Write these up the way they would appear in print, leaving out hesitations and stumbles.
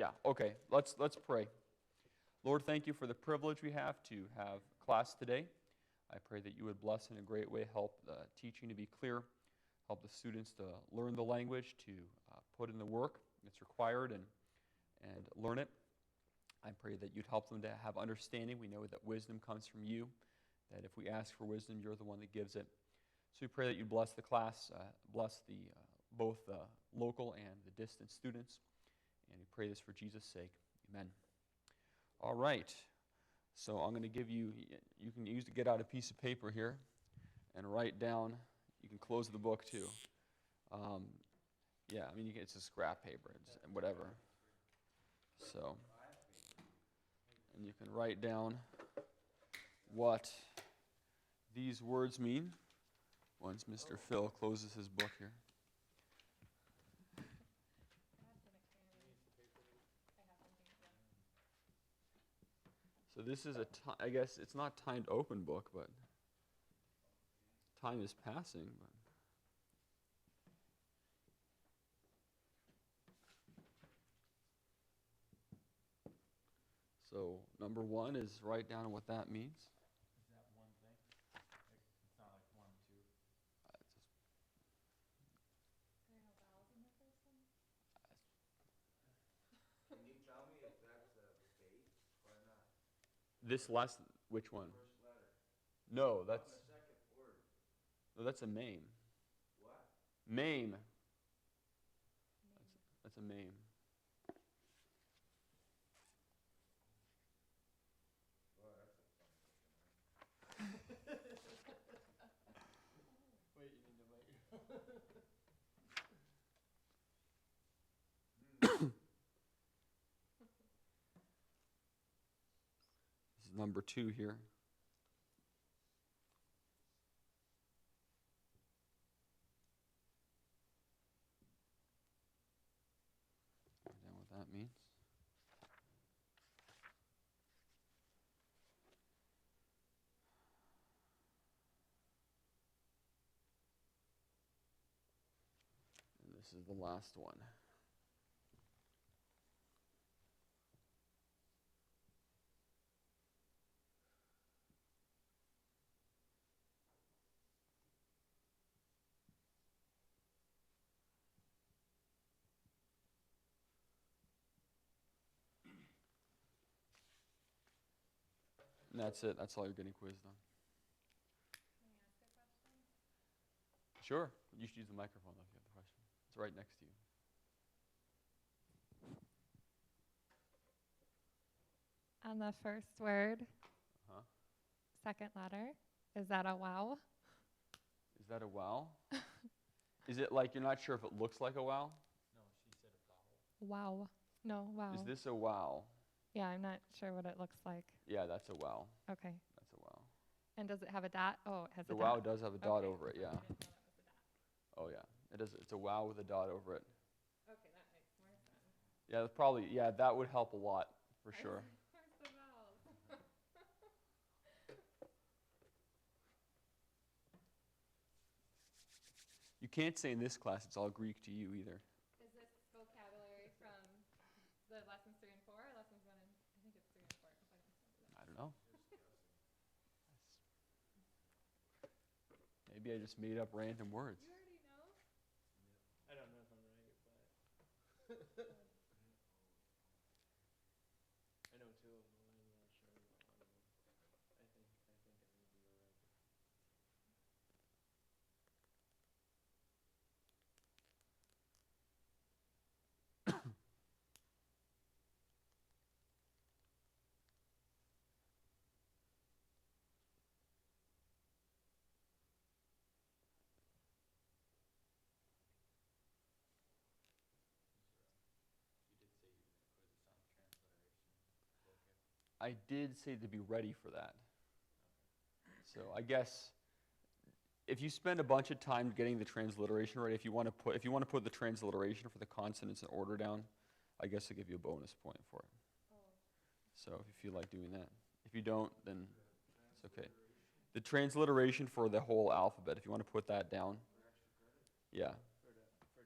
Yeah, okay. Let's pray. Lord, thank you for the privilege we have to have class today. I pray that you would bless in a great way, help the teaching to be clear, help the students to learn the language, to put in the work that's required and learn it. I pray that you'd help them to have understanding. We know that wisdom comes from you, that if we ask for wisdom, you're the one that gives it. So we pray that you bless the class, bless both the local and the distant students, and we pray this for Jesus' sake. Amen. All right. So I'm going to give you can get out a piece of paper here and write down. You can close the book too. Yeah, I mean, it's a scrap paper, and whatever. So, and you can write down what these words mean once Mr. Phil closes his book here. So this is I guess it's not timed open book, but time is passing. But so number 1 is write down what that means. Is that one thing? It's not like 1, 2. There are no vowels in the first one? Can you tell me if that's a space or not? This last, which one? First letter. No, On that's the second word. no, that's a MAME. What? MAME. That's a MAME. Well, that's a fun looking one. Wait, you need to wait. This is number 2 here. Write down what that means. And this is the last one. And that's it. That's all you're getting quizzed on. Can I ask a question? Sure. You should use the microphone if you have the question. It's right next to you. On the first word, Uh-huh. second letter, is that a wow? Is that a wow? Is it like you're not sure if it looks like a wow? No, she said a vowel. Wow. No, wow. Is this a wow? Yeah, I'm not sure what it looks like. Yeah, that's a wow. Okay. That's a wow. And does it have a dot? Oh, it has The a wow dot. does have a dot Okay. over it, yeah. I didn't know that was a dot. Oh, yeah. It is. It's a wow with a dot over it. Okay, that makes more sense. Yeah, probably. Yeah, that would help a lot for sure. Where's the vowels? You can't say in this class it's all Greek to you either. Is this vocabulary from the lessons 3 and 4 or lessons 1 and I think it's 3 and 4 because I just remember that. I don't know. Maybe I just made up random words. You already know? I don't know if I'm right, but I know 2 of them. I'm not sure about one of them. I think I may be right. I did say to be ready for that. So I guess if you spend a bunch of time getting the transliteration right, if you want to put the transliteration for the consonants in order down, I guess I'll give you a bonus point for it. Oh. So if you feel like doing that. If you don't, then it's okay. The transliteration for the whole alphabet, if you want to put that down. Yeah. For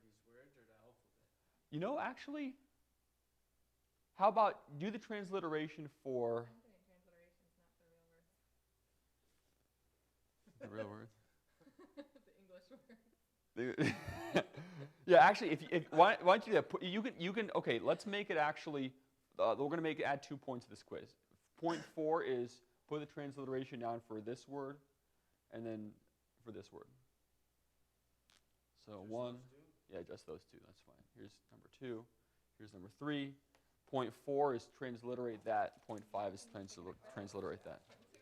these words or the alphabet? You know, actually, How about do the transliteration for I'm doing transliterations, not the real words. the real words? The English words. Yeah, actually, why don't you do that? You can. Okay, let's make it actually. We're going to add 2 points to this quiz. Point 4 is put the transliteration down for this word, and then for this word. So Just 1, those two? yeah, just those 2. That's fine. Here's number 2. Here's number 3. Point 4 is transliterate that. Point 5 is transliterate that. 1, 2,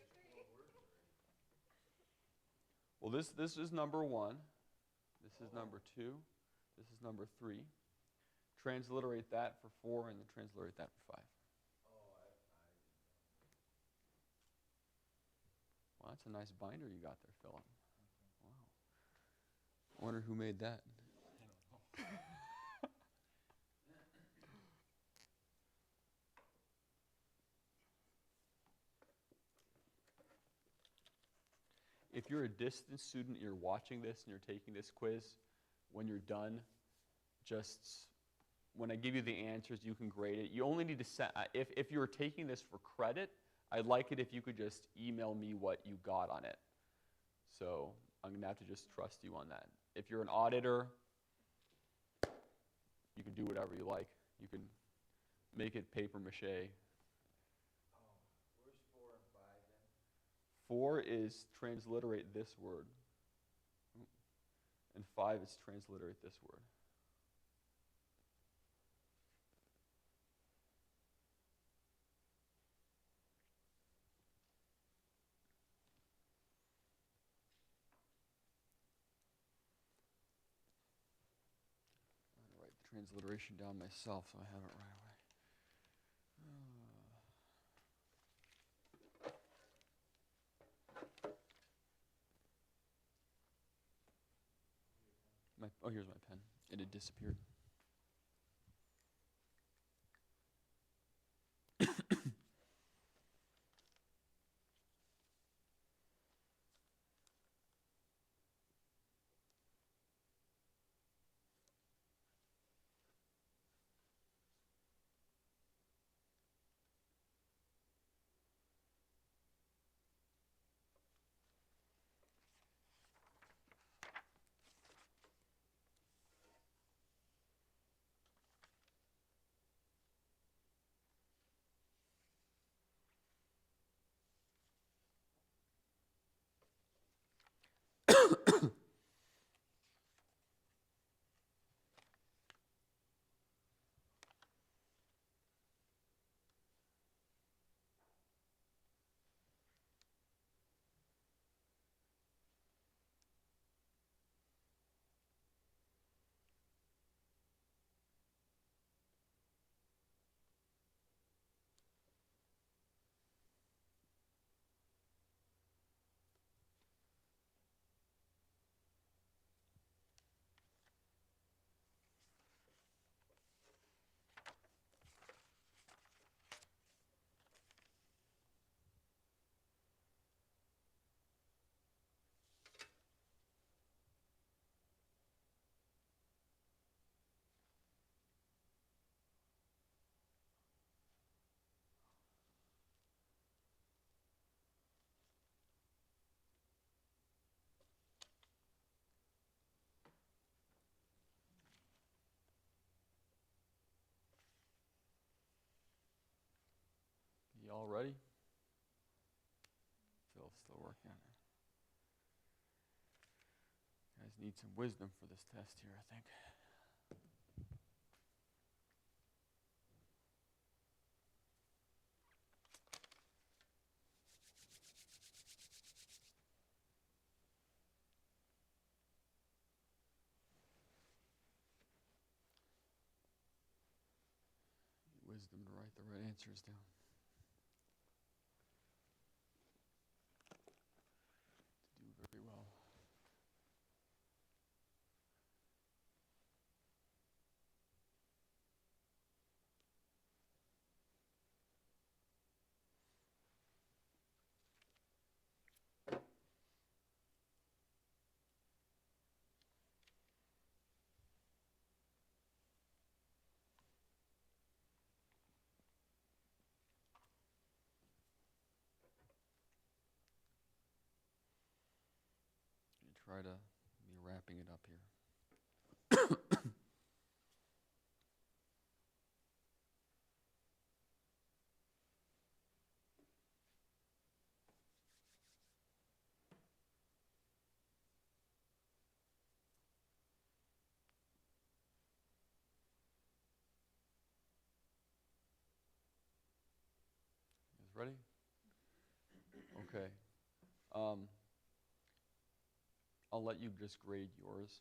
3. Well, this is number 1. This is number 2. This is number 3. Transliterate that for 4, and then transliterate that for 5. Well, that's a nice binder you got there, Philip. Wow. I wonder who made that. If you're a distance student, you're watching this and you're taking this quiz, when you're done, just when I give you the answers, you can grade it. You only need to send, if you're taking this for credit, I'd like it if you could just email me what you got on it. So I'm going to have to just trust you on that. If you're an auditor, you can do whatever you like. You can make it paper mache. Oh, where's 4 and 5 then? 4 is transliterate this word. And 5 is transliterate this word. I'm going to write the transliteration down myself so I have it right away. Here's my pen. It had disappeared. You all ready? Phil's still working on it. You guys need some wisdom for this test here, I think. Wisdom to write the right answers down. To do very well. try to be wrapping it up here. You guys ready? Okay. I'll let you just grade yours.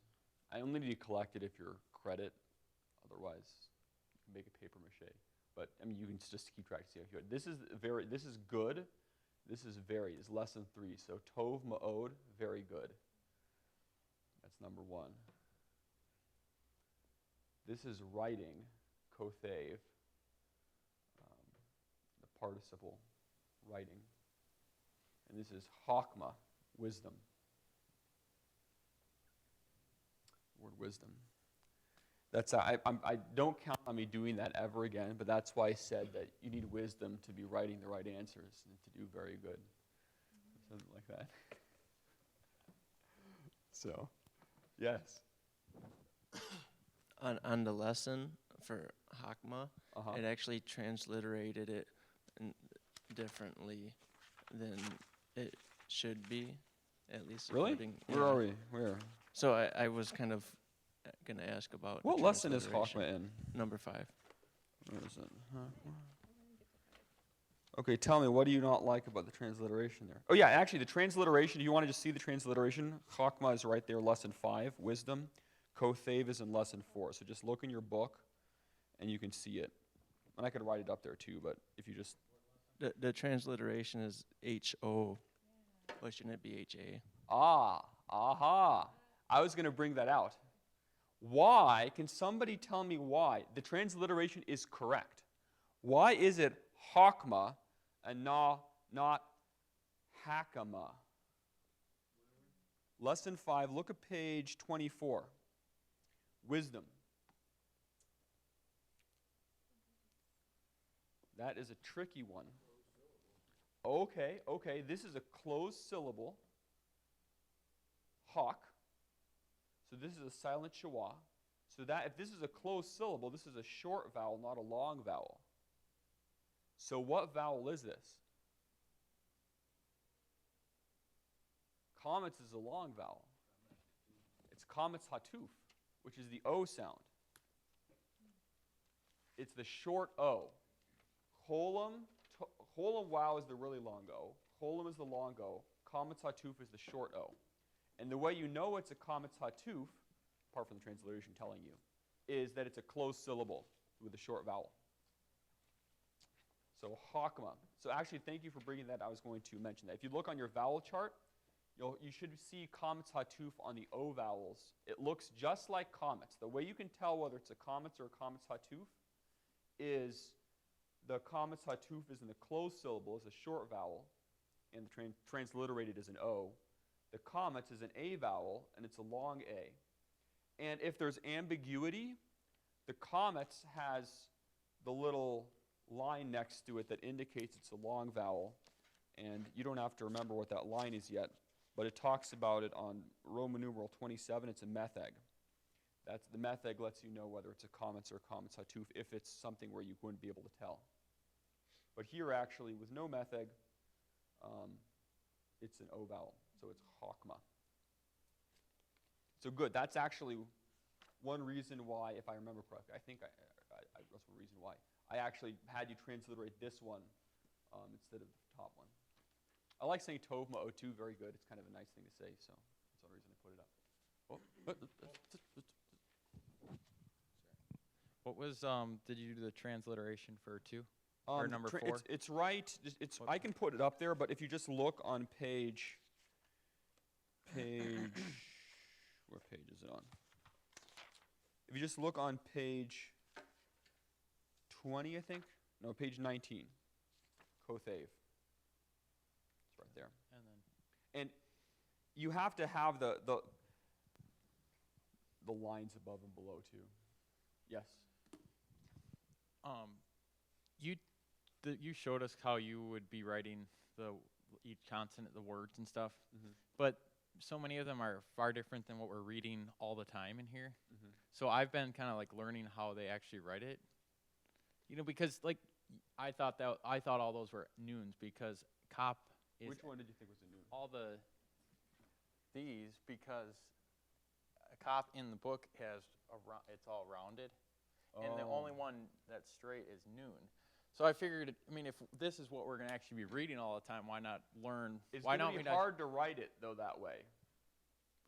I only need to collect it if you're credit. Otherwise, you can make a paper mache. But I mean, you can just keep track to see how you do it. This is good. This is very. Is lesson 3. So tov ma'od, very good. That's number 1. This is writing, kothev, the participle, writing. And this is chokmah, wisdom. Word wisdom. That's I don't count on me doing that ever again, but that's why I said that you need wisdom to be writing the right answers and to do very good. Something like that. So, yes. On the lesson for Hakma, it actually transliterated it differently than it should be, at least Really? according. Where are we? Where? So I was kind of going to ask about What the lesson is transliteration. Chokmah in? Number 5. Where is it? Okay, tell me, what do you not like about the transliteration there? Oh yeah, actually the transliteration, do you want to just see the transliteration? Chokmah is right there, lesson 5, wisdom. Kothev is in lesson 4. So just look in your book and you can see it. And I could write it up there too, but if you just... The transliteration is H-O. Why shouldn't it be H-A? Aha. I was going to bring that out. Why? Can somebody tell me why? The transliteration is correct. Why is it Chokmah and not Hakama? Lesson 5, look at page 24. Wisdom. That is a tricky one. Okay, this is a closed syllable. Hawk. So this is a silent schwa. So that if this is a closed syllable, this is a short vowel, not a long vowel. So what vowel is this? Comets is a long vowel. It's comets hatuf, which is the O sound. It's the short O. Cholam wow is the really long O. Cholam is the long O. Comets hatuf is the short O. And the way you know it's a comets hatuf, apart from the transliteration telling you, is that it's a closed syllable with a short vowel. So Chokmah. So actually, thank you for bringing that. I was going to mention that. If you look on your vowel chart, you should see comets hatuf on the O vowels. It looks just like comets. The way you can tell whether it's a comets or a comets hatuf is the comets hatuf is in the closed syllable as a short vowel, and the transliterated as an O. The comets is an A vowel, and it's a long A. And if there's ambiguity, the comets has the little line next to it that indicates it's a long vowel, and you don't have to remember what that line is yet, but it talks about it on Roman numeral 27. It's a metheg. That's the metheg lets you know whether it's a comets or a comets hatuf if it's something where you wouldn't be able to tell. But here actually with no metheg, it's an O vowel, so it's Chokmah. So good. That's actually one reason why, if I remember correctly, I think that's one reason why I actually had you transliterate this one instead of the top one. I like saying tov ma'od too, very good. It's kind of a nice thing to say, so that's the reason I put it up. What was, did you do the transliteration for 2? Or number 4? It's right. I can put it up there, but if you just look on page, where page is it on? If you just look on page 20, I think. No, page 19. Kothev. It's right there. And you have to have the lines above and below too. Yes. You showed us how you would be writing each consonant, the words and stuff. Mm-hmm. But so many of them are far different than what we're reading all the time in here. Mhm. So I've been kind of like learning how they actually write it. Because like I thought all those were noons because cop is Which one did you think was a noon? all these because a cop in the book has it's all rounded, and the only one that's straight is noon. So I figured, if this is what we're going to actually be reading all the time, why not learn? It's Why going not to be hard to write it, though, that way.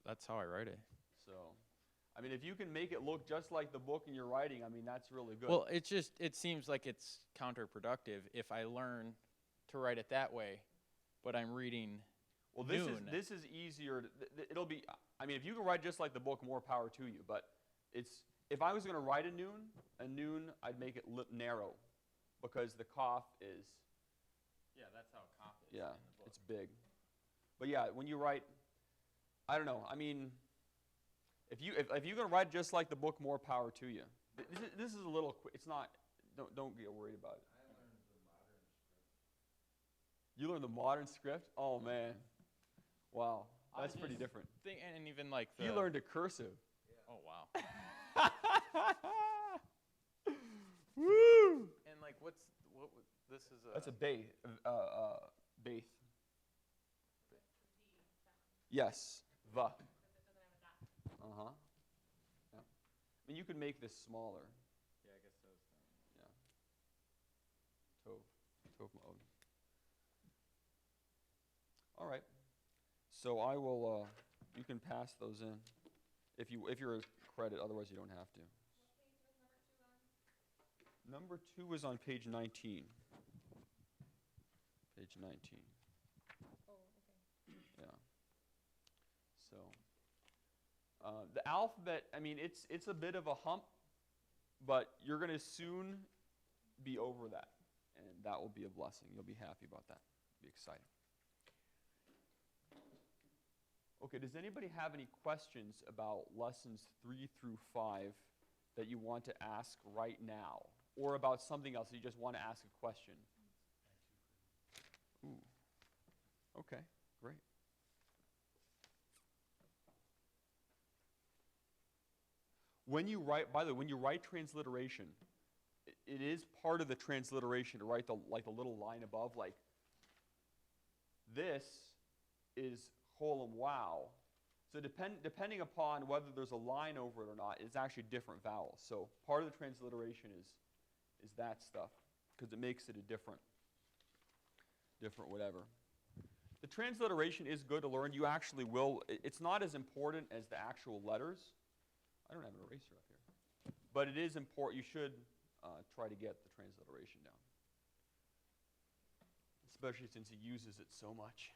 That's how I write it. So, if you can make it look just like the book and you're writing, that's really good. Well, it seems like it's counterproductive if I learn to write it that way, but I'm reading noon. This is easier. It'll be, if you can write just like the book, more power to you. But if I was going to write a noon, I'd make it narrow, because the cough is. Yeah, that's how cop is. Yeah, it's big. But yeah, when you write, I don't know. If you're going to write just like the book, more power to you. This is a little. It's not. Don't get worried about it. You learned the modern script? Oh man, wow, that's pretty different. And even like You learned a cursive. Oh wow. Woo! And like this is a. That's a bath. Bath. Yes. The. Uh-huh. Yeah. You could make this smaller. Yeah, I guess so. Yeah. Tov mode. All right. So I will. You can pass those in, if you're a credit. Otherwise, you don't have to. Number 2 is on page 19. Page 19. Oh, okay. Yeah. So the alphabet, it's a bit of a hump, but you're going to soon be over that, and that will be a blessing. You'll be happy about that. Be excited. Okay, does anybody have any questions about lessons 3 through 5 that you want to ask right now? Or about something else that you just want to ask a question? Ooh. Okay, great. When you write, by the way, when you write transliteration, it is part of the transliteration to write the little line above, like, this is colon wow. So depending upon whether there's a line over it or not, it's actually different vowels. So part of the transliteration is that stuff, because it makes it a different whatever. The transliteration is good to learn. You actually will. It's not as important as the actual letters. I don't have an eraser up here. But it is important. You should try to get the transliteration down, especially since he uses it so much.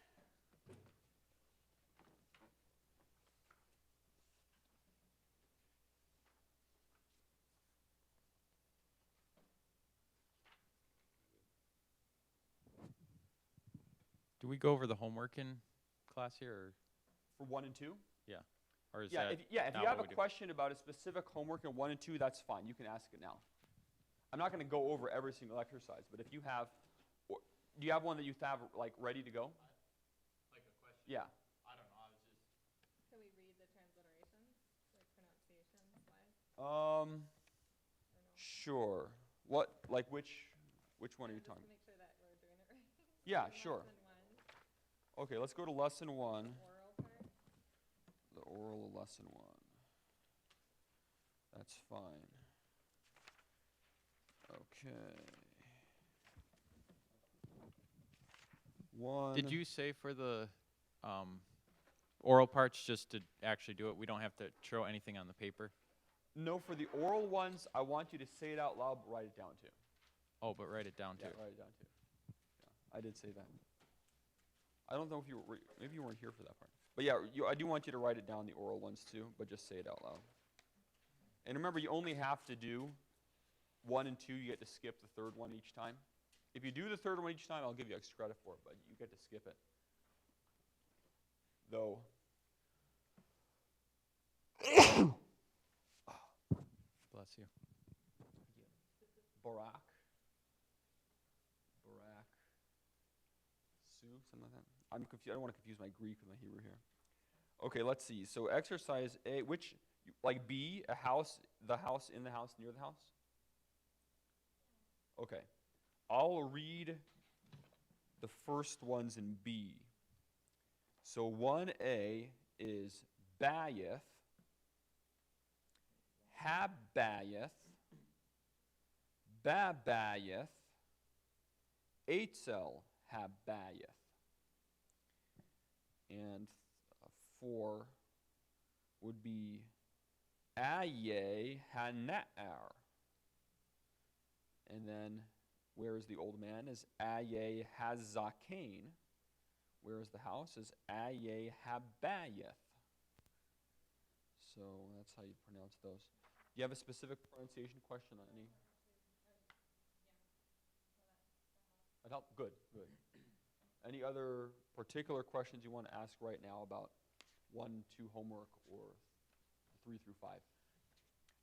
Do we go over the homework in class here? Or? For 1 and 2? Yeah. Or is Yeah, that if not you have what a we do? question about a specific homework in 1 and 2, that's fine. You can ask it now. I'm not going to go over every single exercise, but if you have, do you have one that you have like ready to go? Like a question? Yeah. I don't know. I was just. Can we read the transliterations, like pronunciation-wise? Um. Or no? Sure. What? Like which one are you Just talking? to make sure that we're doing it right. Yeah, So sure. Lesson 1, Okay, let's go to lesson 1. oral part. The oral of lesson 1. That's fine. Okay. 1. Did you say for the oral parts just to actually do it? We don't have to throw anything on the paper? No, for the oral ones, I want you to say it out loud, but write it down too. Oh, but write it down Yeah, too. write it down too. Yeah, I did say that. I don't know if you were, maybe you weren't here for that part. But yeah, I do want you to write it down, the oral ones too, but just say it out loud. And remember, you only have to do 1 and 2. You get to skip the third one each time. If you do the third one each time, I'll give you extra credit for it, but you get to skip it. Though. Bless you. Barak. Sue, something like that. I'm confused. I don't want to confuse my Greek with my Hebrew here. Okay, let's see. So exercise A, which, like B, a house, the house, in the house, near the house? Okay. I'll read the first ones in B. So 1A is bayeth, habayeth, babayeth, Eitzel habayeth. And 4 would be aye hana'ar. And then, where is the old man? Is aye hazakain. Where is the house? Is aye habayeth. So that's how you pronounce those. Do you have a specific pronunciation question on any? That helped? Good, good. Any other particular questions you want to ask right now about 1, 2 homework or 3 through 5?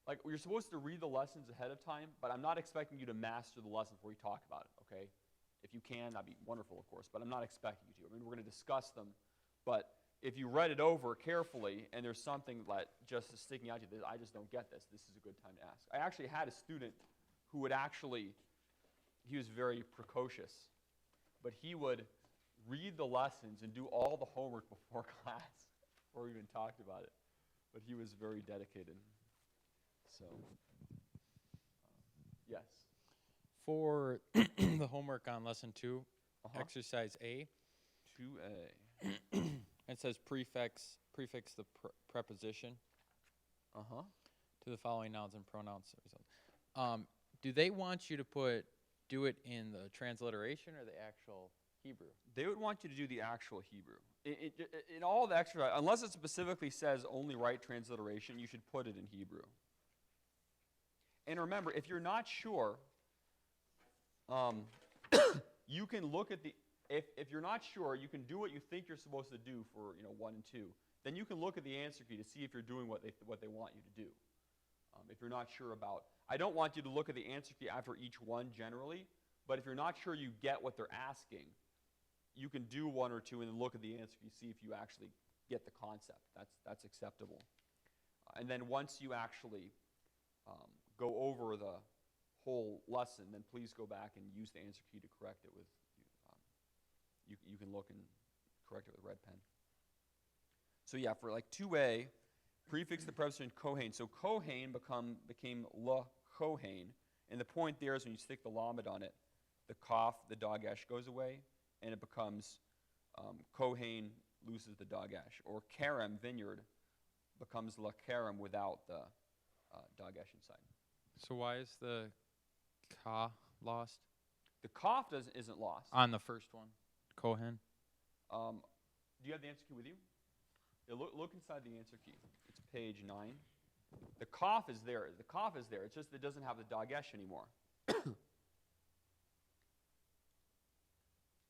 Like, you're supposed to read the lessons ahead of time, but I'm not expecting you to master the lesson before you talk about it, okay? If you can, that'd be wonderful, of course, but I'm not expecting you to. I mean, we're going to discuss them, but if you read it over carefully and there's something that just is sticking out to you, I just don't get this, this is a good time to ask. I actually had a student who would actually, he was very precocious, but he would read the lessons and do all the homework before class, before we even talked about it. But he was very dedicated. So, yes. For the homework on lesson 2, exercise A, 2A. it says prefix the preposition to the following nouns and pronouns. Do they want you to do it in the transliteration or the actual Hebrew? They would want you to do the actual Hebrew. In all the exercise, unless it specifically says only write transliteration, you should put it in Hebrew. And remember, if you're not sure, you can look at the, if you're not sure, you can do what you think you're supposed to do for 1 and 2. Then you can look at the answer key to see if you're doing what they want you to do. If you're not sure about, I don't want you to look at the answer key after each one generally, but if you're not sure you get what they're asking, you can do 1 or 2 and then look at the answer key, see if you actually get the concept. That's acceptable. And then once you actually go over the whole lesson, then please go back and use the answer key to correct it with, you can look and correct it with a red pen. So yeah, for like 2A, prefix the preposition kohen. So kohen became la kohen, and the point there is when you stick the lamed on it, the kaf, the dagesh goes away, and it becomes kohen loses the dagesh, or kerem, vineyard, becomes la kerem without the dagesh inside. So why is the ka lost? The kaf isn't lost. On the first one, kohen. Do you have the answer key with you? Yeah, look inside the answer key. It's page 9. The kaf is there. The kaf is there. It's just it doesn't have the dagesh anymore.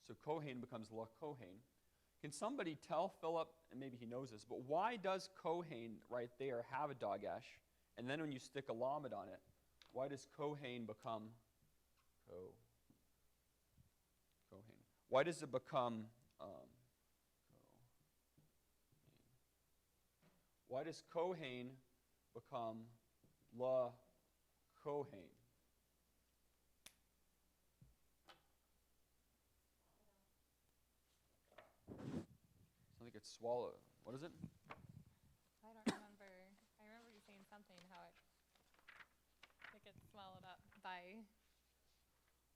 So kohen becomes la kohen. Can somebody tell Philip, and maybe he knows this, but why does kohen right there have a dagesh, and then when you stick a lamed on it, why does kohen become kohen? Why does it become why does kohen become la kohen? Something gets swallowed. What is it? I don't remember. I remember you saying something, how it gets swallowed up by...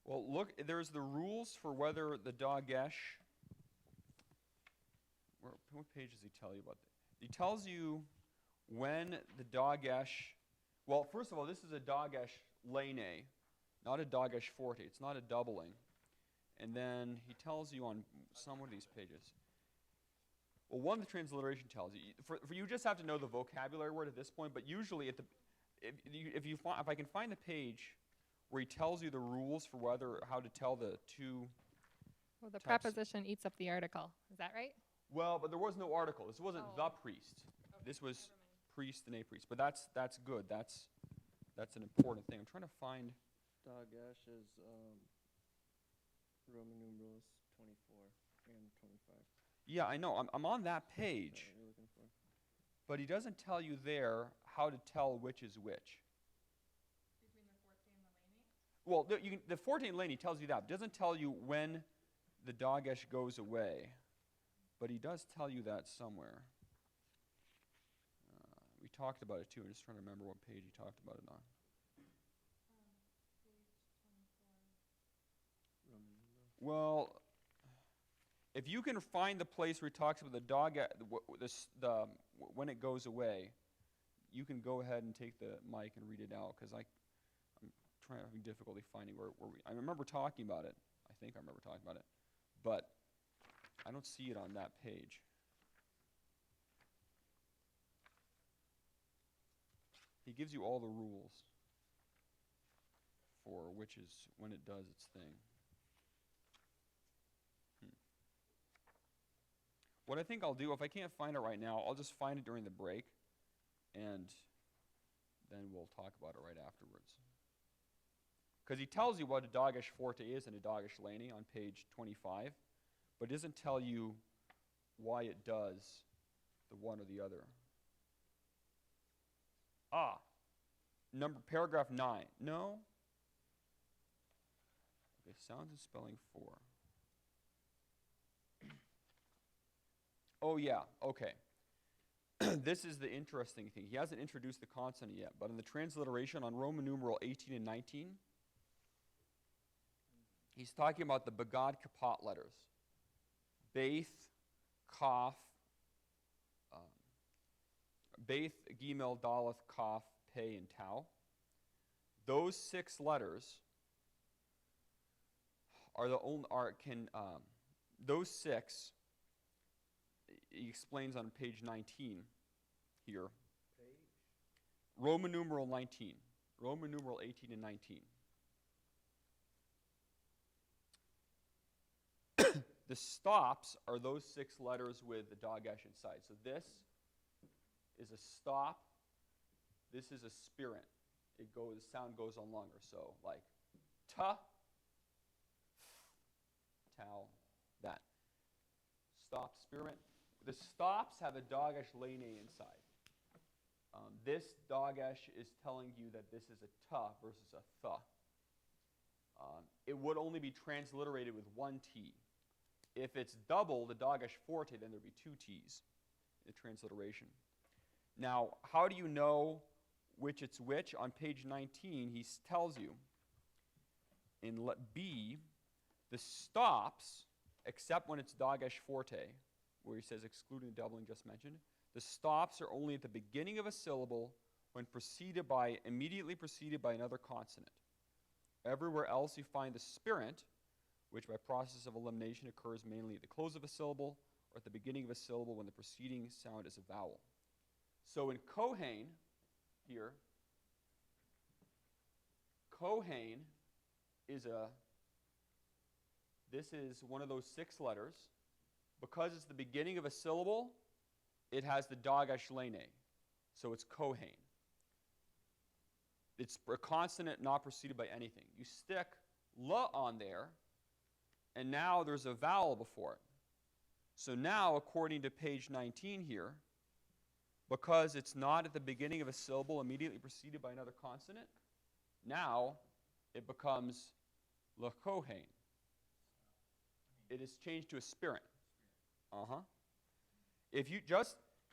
Well, look, there's the rules for whether the dagesh, what page does he tell you about that? He tells you when the dagesh, well, first of all, this is a dagesh lene, not a dagesh forte. It's not a doubling. And then he tells you on some of these pages. Well, one, the transliteration tells you. For you just have to know the vocabulary word at this point, but usually if I can find the page where he tells you the rules for how to tell the two. Well, the preposition eats up the article. Is that right? Well, but there was no article. This wasn't the priest. Okay, This was priest and a priest. But that's good. That's an important thing. I'm trying to find. Dagesh is Roman numerals 24 and 25. Yeah, I know. I'm on that Is that page. what you're looking for? but he doesn't tell you there how to tell which is which. Between the 14 and the laney? Well, the 14 laney tells you that, but doesn't tell you when the dogesh goes away. But he does tell you that somewhere. We talked about it too. I'm just trying to remember what page he talked about it on. Page 24. Well, if you can find the place where he talks about the when it goes away, you can go ahead and take the mic and read it out, because I'm having difficulty finding where I remember talking about it. I think I remember talking about it, but I don't see it on that page. He gives you all the rules for which is when it does its thing. What I think I'll do, if I can't find it right now, I'll just find it during the break, and then we'll talk about it right afterwards. Because he tells you what a dogesh forte is and a dogesh laney on page 25, but it doesn't tell you why it does the one or the other. Paragraph 9. No? Okay, sounds and spelling 4. Oh, yeah, okay. This is the interesting thing. He hasn't introduced the consonant yet, but in the transliteration on Roman numeral 18 and 19, he's talking about the Bagad Kapat letters. Baith, Kaf, Baith, Gimel, Daleth, Kaf, Pei, and Tau. Those 6 letters are the only, those 6, he explains on page 19 here. Page? Roman numeral 19. Roman numeral 18 and 19. The stops are those 6 letters with the dogesh inside. So this is a stop. This is a spirant. The sound goes on longer. So like ta, tau, that. Stop, spirant. The stops have a dogesh lene inside. This dogesh is telling you that this is a ta versus a tha. It would only be transliterated with 1 T. If it's double the dogesh forte, then there'd be 2 T's in the transliteration. Now, how do you know which it's which? On page 19, he tells you in B, the stops, except when it's dogesh forte, where he says excluding the doubling just mentioned, the stops are only at the beginning of a syllable when immediately preceded by another consonant. Everywhere else you find the spirant, which by process of elimination occurs mainly at the close of a syllable or at the beginning of a syllable when the preceding sound is a vowel. So in Kohen, here, Kohen this is one of those 6 letters. Because it's the beginning of a syllable, it has the dogesh lene. So it's Kohen. It's a consonant not preceded by anything. You stick la on there, and now there's a vowel before it. So now, according to page 19 here, because it's not at the beginning of a syllable immediately preceded by another consonant, now it becomes la Kohen. It is changed to a spirant. If you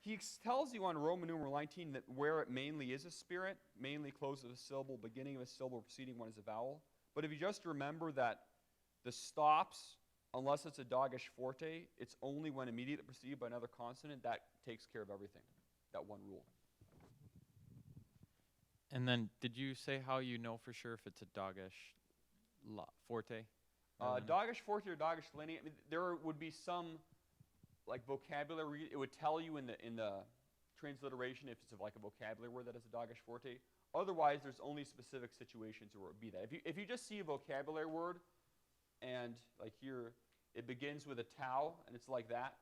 he tells you on Roman numeral 19 that where it mainly is a spirant, mainly close of a syllable, beginning of a syllable, preceding one is a vowel. But if you just remember that the stops, unless it's a dogesh forte, it's only when immediately preceded by another consonant, that takes care of everything, that one rule. And then, did you say how you know for sure if it's a dogesh forte? Dogesh forte or dogesh lene, I mean, there would be some like vocabulary. It would tell you in the transliteration if it's like a vocabulary word that is a dogesh forte. Otherwise, there's only specific situations where it would be that. If you just see a vocabulary word, and like here, it begins with a tau, and it's like that,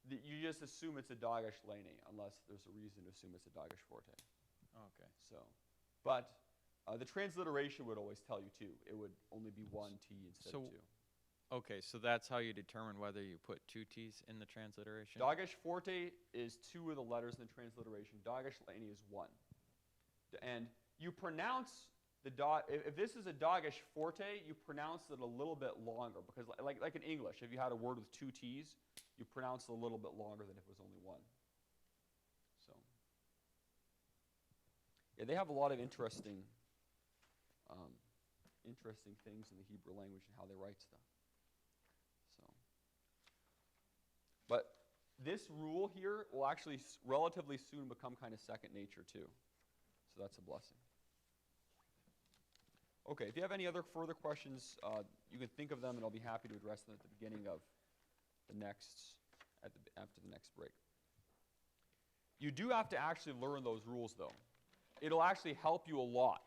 you just assume it's a dogesh lene, unless there's a reason to assume it's a dogesh forte. Okay. So, but the transliteration would always tell you too. It would only be 1 T instead of 2. Okay, so that's how you determine whether you put two T's in the transliteration? Dogesh forte is 2 of the letters in the transliteration. Dogesh leni is 1. And you pronounce the if this is a Dogesh forte, you pronounce it a little bit longer because like in English, if you had a word with 2 T's, you pronounce it a little bit longer than if it was only 1. So yeah, they have a lot of interesting things in the Hebrew language and how they write stuff. So, but this rule here will actually relatively soon become kind of second nature too. So that's a blessing. Okay, if you have any other further questions, you can think of them, and I'll be happy to address them at the beginning of after the next break. You do have to actually learn those rules, though. It'll actually help you a lot.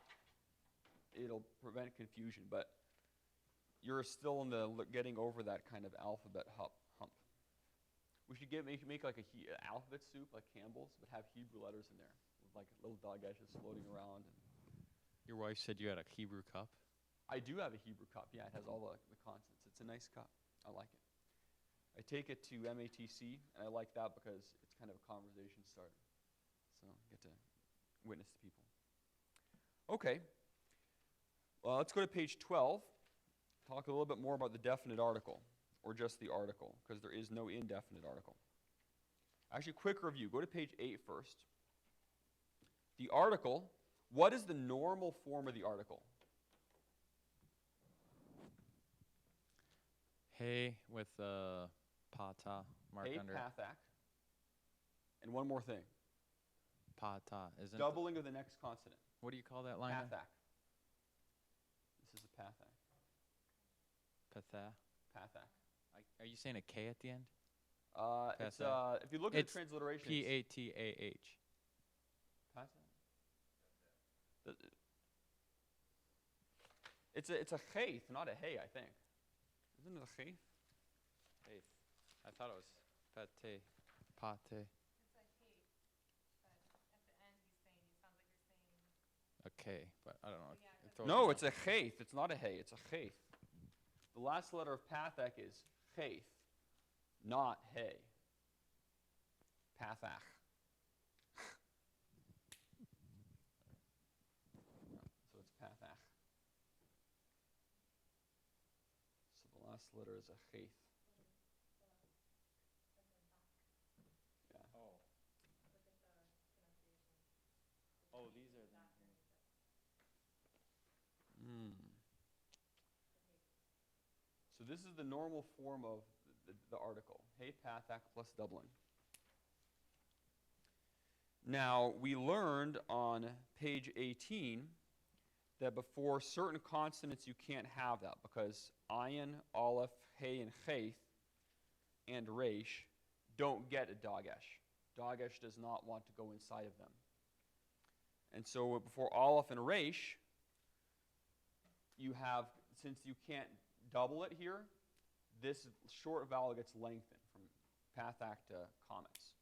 It'll prevent confusion, but you're still in the getting over that kind of alphabet hump. We should make like an alphabet soup, like Campbell's, but have Hebrew letters in there, with like little Dogeshes floating around. Your wife said you had a Hebrew cup? I do have a Hebrew cup. Yeah, it has all the consonants. It's a nice cup. I like it. I take it to MATC, and I like that because it's kind of a conversation starter. So I get to witness to people. Okay. Well, let's go to page 12. Talk a little bit more about the definite article, or just the article, because there is no indefinite article. Actually, quick review. Go to page 8 first. The article, what is the normal form of the article? Hey with pata mark Hey, under. pathak. And one more thing. Pata, isn't Doubling of the next consonant. What do you call that line? Pathak. This is a pathak. Patha. Pathak. Are you saying a K at the end? It's Pathak. if you look at It's the transliteration, P-A-T-A-H. It's a chayth, not a hey, I think. Isn't it a chayth? Hey, I thought it was pate. Pate. It's like hate, but at the end he sounds like you're saying. A K, but I don't know. Yeah, It throws No, me it's off. a chayth. It's not a hey, it's a chayth. The last letter of pathak is chayth, not hey. Pathach. So it's pathach. So the last letter is a chayth. Yeah. Oh, these are them here. So this is the normal form of the article. Hey, pathak plus doubling. Now, we learned on page 18 that before certain consonants you can't have that because ayin, aleph, hey, and chayth, and resh don't get a dagesh. Dagesh does not want to go inside of them. And so before aleph and resh, you have, since you can't double it here, this short vowel gets lengthened from pathak to comets.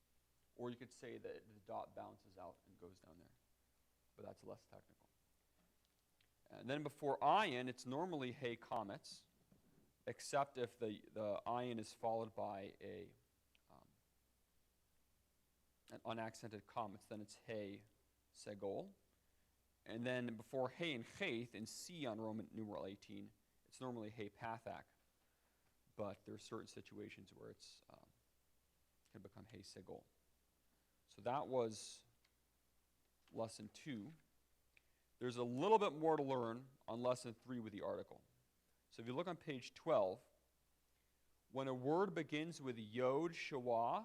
Or you could say that the dot bounces out and goes down there. But that's less technical. And then before ayin, it's normally hey comets, except if the ayin is followed by an unaccented comets, then it's hey segol. And then before hey and chayth in C on Roman numeral 18, it's normally hey pathak. But there are certain situations where it's can become hey segol. So that was lesson 2. There's a little bit more to learn on lesson 3 with the article. So if you look on page 12, when a word begins with yod shawah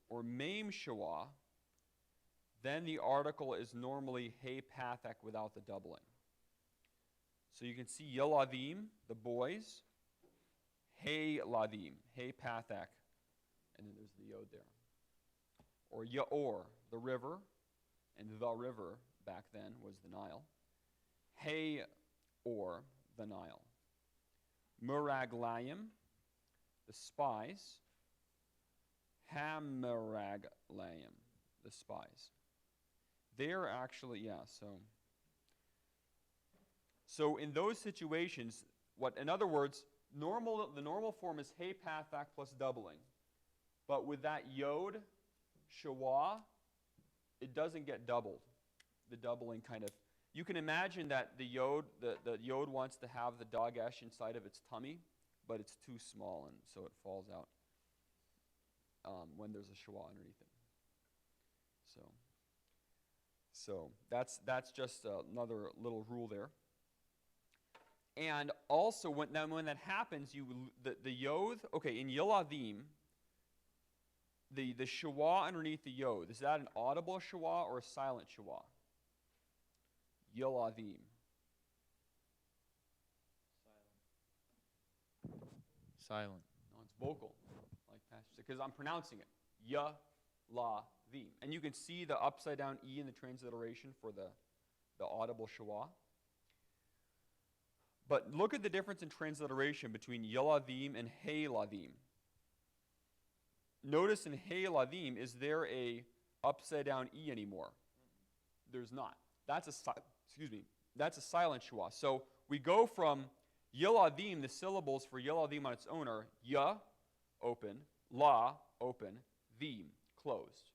or mem shawah, then the article is normally hey pathak without the doubling. So you can see yeladim, the boys, hey ladim, hey pathak, and then there's the yod there. Or yaor, the river, and the river back then was the Nile. Hey or, the Nile. Muraglayim, the spies. Hamaraglayim, the spies. They're actually, so in those situations, in other words, The normal form is hey pathak plus doubling. But with that yod, shawa, it doesn't get doubled. The doubling kind of, you can imagine that the yod wants to have the dagesh inside of its tummy, but it's too small, and so it falls out when there's a shawa underneath it. So that's just another little rule there. And also, when that happens, the yod, okay, in Yiladim, the shawa underneath the yod, is that an audible shawa or a silent shawa? Yiladim. Silent. No, it's vocal, like Pastor said, because I'm pronouncing it. Ya-la-theme. And you can see the upside down E in the transliteration for the audible shawa. But look at the difference in transliteration between Yeladim and Hey-ladim. Notice in Hey-ladim, is there a upside down E anymore? There's not. That's a silent shawa. So we go from Yeladim, the syllables for Yeladim on its own are Ya, open, La, open, Theme, closed.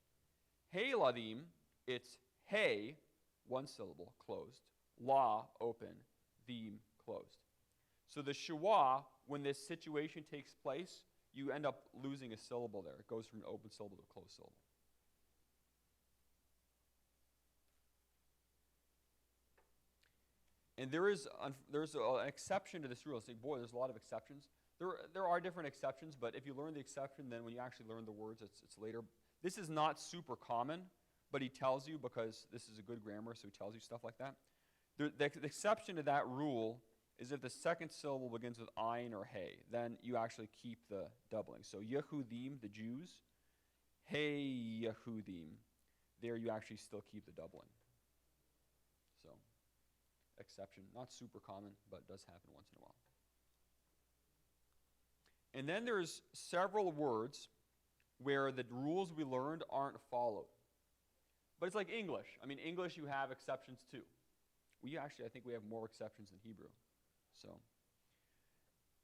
Hey-ladim, it's Hey, one syllable, closed, La, open, Theme, closed. So the shawa, when this situation takes place, you end up losing a syllable there. It goes from an open syllable to a closed syllable. And there's an exception to this rule. It's like, boy, there's a lot of exceptions. There are different exceptions, but if you learn the exception, then when you actually learn the words, it's later. This is not super common, but he tells you because this is a good grammar, so he tells you stuff like that. The exception to that rule is if the second syllable begins with ayin or hey, then you actually keep the doubling. So Yehudim, the Jews, hey Yehudim, there you actually still keep the doubling. So, exception, not super common, but it does happen once in a while. And then there's several words where the rules we learned aren't followed. But it's like English. I mean, English you have exceptions too. I think we have more exceptions than Hebrew. So,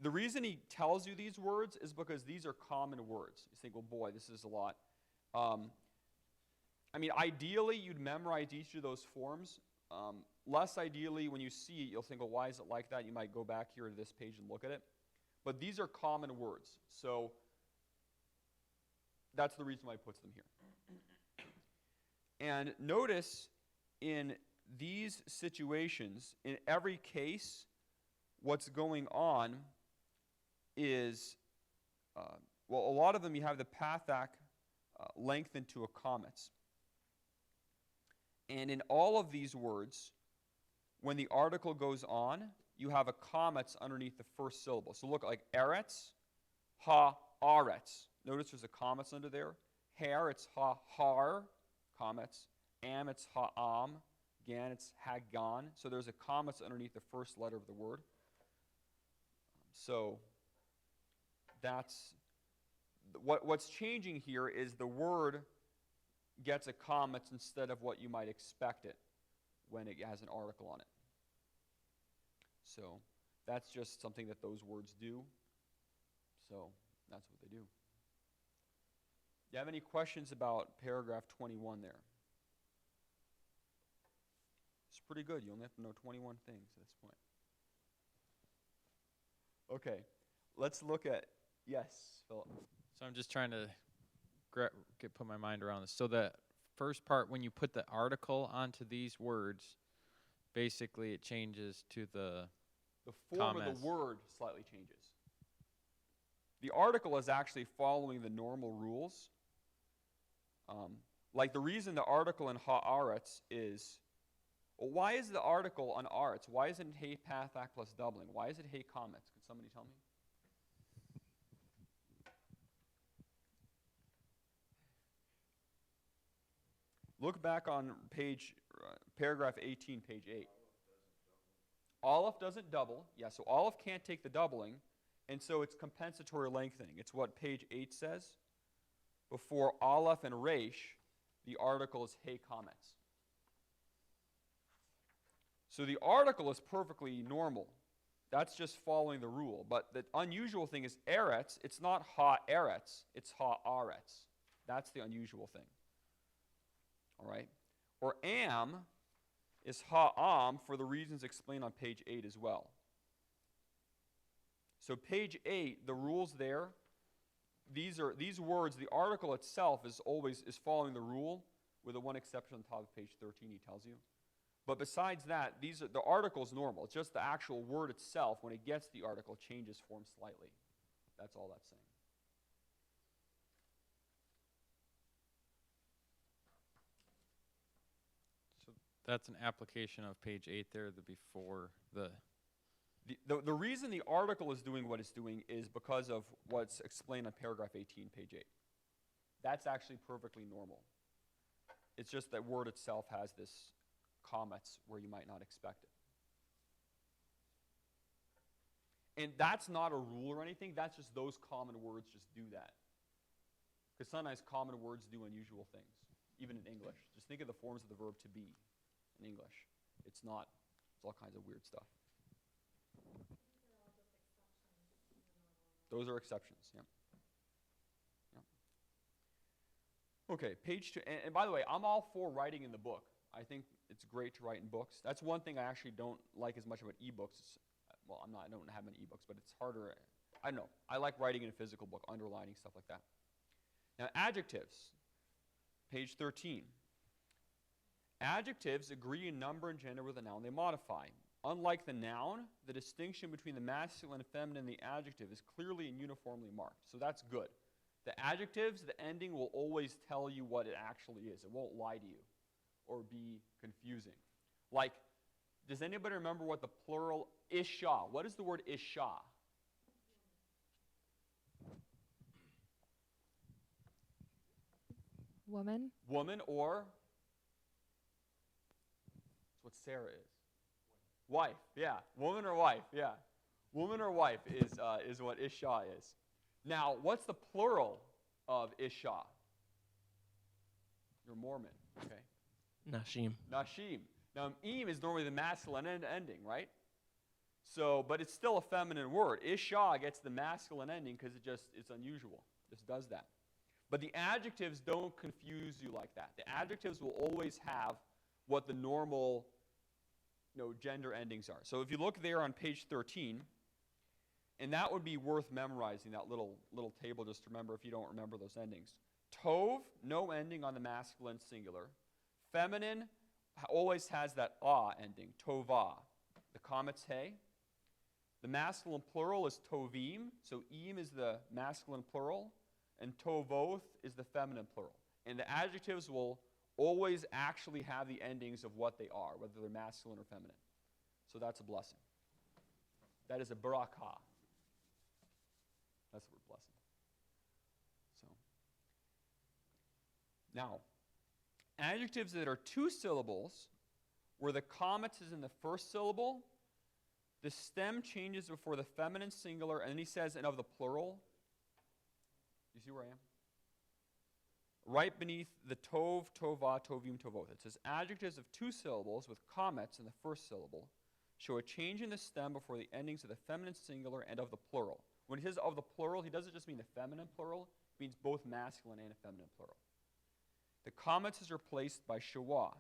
the reason he tells you these words is because these are common words. You think, well, boy, this is a lot. I mean, ideally, you'd memorize each of those forms. Less ideally, when you see it, you'll think, well, why is it like that? You might go back here to this page and look at it. But these are common words. So, that's the reason why he puts them here. And notice in these situations, in every case, what's going on is, a lot of them you have the pathak lengthened to a comets. And in all of these words, when the article goes on, you have a comets underneath the first syllable. So look, like eretz, ha-aretz. Notice there's a comets under there. Hair, it's ha-har, comets. Am, it's ha-am. Gan, it's hagan. So there's a comets underneath the first letter of the word. So that's what's changing here is the word gets a comets instead of what you might expect it when it has an article on it. So that's just something that those words do. So that's what they do. Do you have any questions about paragraph 21 there? It's pretty good. You only have to know 21 things at this point. Okay, let's look at, yes, Philip. So I'm just trying to put my mind around this. So the first part, when you put the article onto these words, basically it changes to the form of the word slightly changes. The article is actually following the normal rules. Like the reason the article in haaretz is, well, why is the article on aretz? Why isn't it hey pathak plus doubling? Why is it hey comets? Can somebody tell me? Look back on paragraph 18, page 8. Aleph doesn't double. Yeah, so Aleph can't take the doubling, and so it's compensatory lengthening. It's what page 8 says. Before Aleph and Resh, the article is hey comets. So the article is perfectly normal. That's just following the rule. But the unusual thing is eretz. It's not ha-eretz. It's ha-aretz. That's the unusual thing. All right? Or am is ha-am for the reasons explained on page 8 as well. So page 8, the rules there, these words, the article itself is following the rule, with the one exception on top of page 13 he tells you. But besides that, the article is normal. It's just the actual word itself, when it gets the article, changes form slightly. That's all that's saying. So that's an application of page 8 there, the before the... The reason the article is doing what it's doing is because of what's explained on paragraph 18, page 8. That's actually perfectly normal. It's just that word itself has this commas where you might not expect it. And that's not a rule or anything. That's just those common words just do that. Because sometimes common words do unusual things, even in English. Just think of the forms of the verb to be in English. It's all kinds of weird stuff. Those are exceptions, yeah. Okay, page 2. And by the way, I'm all for writing in the book. I think it's great to write in books. That's one thing I actually don't like as much about ebooks. Well, I don't have many ebooks, but it's harder. I don't know. I like writing in a physical book, underlining, stuff like that. Now, adjectives, page 13. Adjectives agree in number and gender with the noun they modify. Unlike the noun, the distinction between the masculine and feminine in the adjective is clearly and uniformly marked. So that's good. The adjectives, the ending will always tell you what it actually is. It won't lie to you or be confusing. Like, does anybody remember what the plural isha? What is the word isha? Woman. Woman, or that's what Sarah is. Wife, yeah. Woman or wife, yeah. Woman or wife is what isha is. Now, what's the plural of isha? You're Mormon, okay. Nashim. Nashim. Now, im is normally the masculine ending, right? So, but it's still a feminine word. Isha gets the masculine ending because it's unusual. It just does that. But the adjectives don't confuse you like that. The adjectives will always have what the normal gender endings are. So if you look there on page 13, and that would be worth memorizing, that little table, just to remember if you don't remember those endings. Tov, no ending on the masculine singular. Feminine always has that ending, tova. The comma's he. The masculine plural is tovim, so im is the masculine plural, and tovoth is the feminine plural. And the adjectives will always actually have the endings of what they are, whether they're masculine or feminine. So that's a blessing. That is a barakah. That's the word blessing. So, now, adjectives that are 2 syllables, where the comma is in the first syllable, the stem changes before the feminine singular, and then he says, and of the plural. You see where I am? Right beneath the tov, tova, tovim, tovoth. It says adjectives of 2 syllables with commas in the first syllable show a change in the stem before the endings of the feminine singular and of the plural. When he says of the plural, he doesn't just mean the feminine plural. It means both masculine and a feminine plural. The commas is replaced by shawah.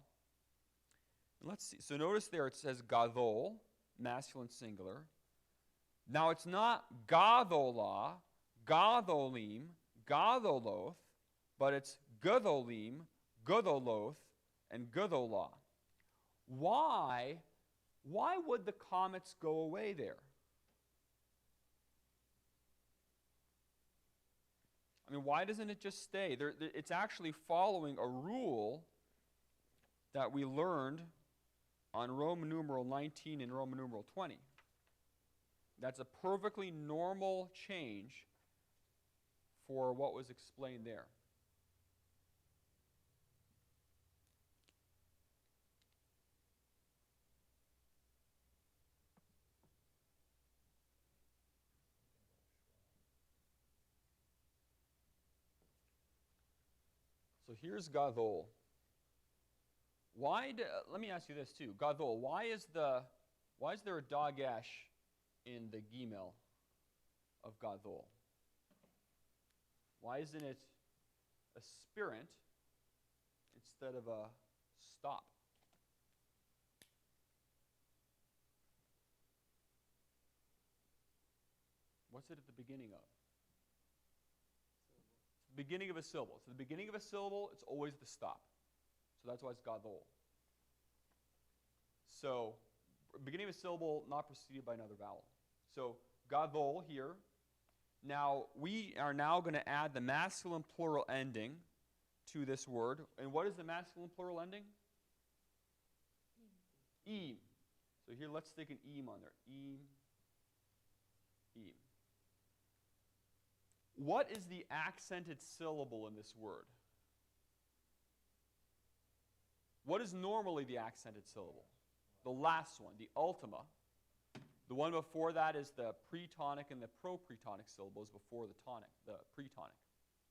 Let's see. So notice there it says gadol, masculine singular. Now it's not gadolah, gadolim, gadoloth, but it's gadolim, gadoloth, and gadolah. Why would the commas go away there? I mean, why doesn't it just stay? It's actually following a rule that we learned on Roman numeral 19 and Roman numeral 20. That's a perfectly normal change for what was explained there. So here's gadol. Let me ask you this too. Gadol, why is there a dagesh in the gimel of gadol? Why isn't it a aspirant instead of a stop? What's it at the beginning of? It's the beginning of a syllable. So the beginning of a syllable, it's always the stop. So that's why it's gadol. So beginning of a syllable not preceded by another vowel. So gadol here. Now we are now going to add the masculine plural ending to this word. And what is the masculine plural ending? Eem. So here let's stick an eem on there. Eem. Eem. What is the accented syllable in this word? What is normally the accented syllable? The last one, the ultima. The one before that is the pretonic, and the propretonic syllables before the tonic, the pretonic.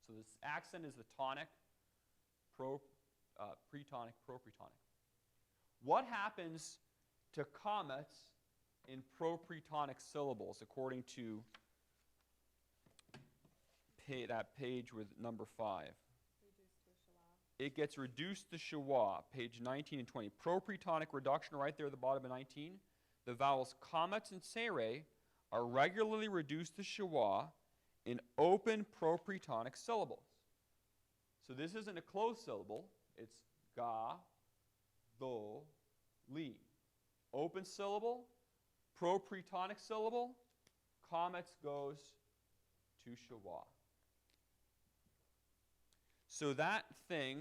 So this accent is the tonic, pretonic, propretonic. What happens to commas in propretonic syllables according to that page with number 5? It gets reduced to schwa, page 19 and 20. Propretonic reduction right there at the bottom of 19. The vowels comets and sere are regularly reduced to schwa in open propretonic syllables. So this isn't a closed syllable. It's ga, do, li. Open syllable, propretonic syllable, comets goes to schwa. So that thing,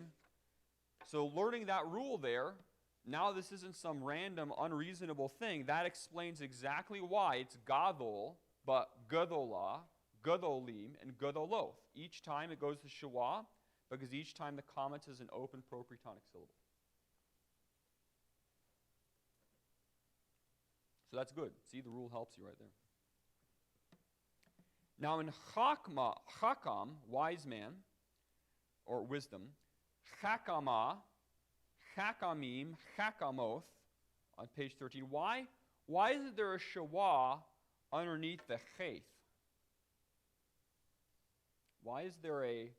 so learning that rule there, now this isn't some random, unreasonable thing. That explains exactly why it's gadol, but gadola, gadolim, and gadoloth. Each time it goes to schwa, because each time the comets is an open propretonic syllable. So that's good. See, the rule helps you right there. Now in chakam, wise man, or wisdom, chakama, chakamim, chakamoth, on page 13. Why isn't there a schwa underneath the cheth? Why is there a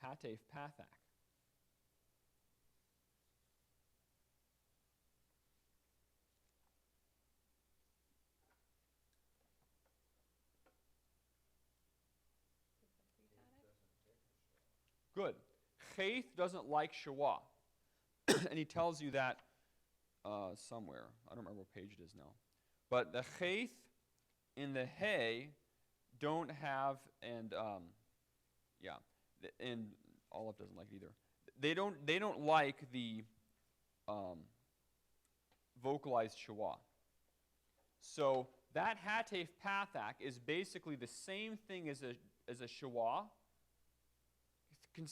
hatef pathak? Good. Cheth doesn't like schwa. And he tells you that somewhere. I don't remember what page it is now. But the cheth and the he don't have, and and Olive doesn't like it either. They don't like the vocalized schwa. So that hatef pathak is basically the same thing as a schwa.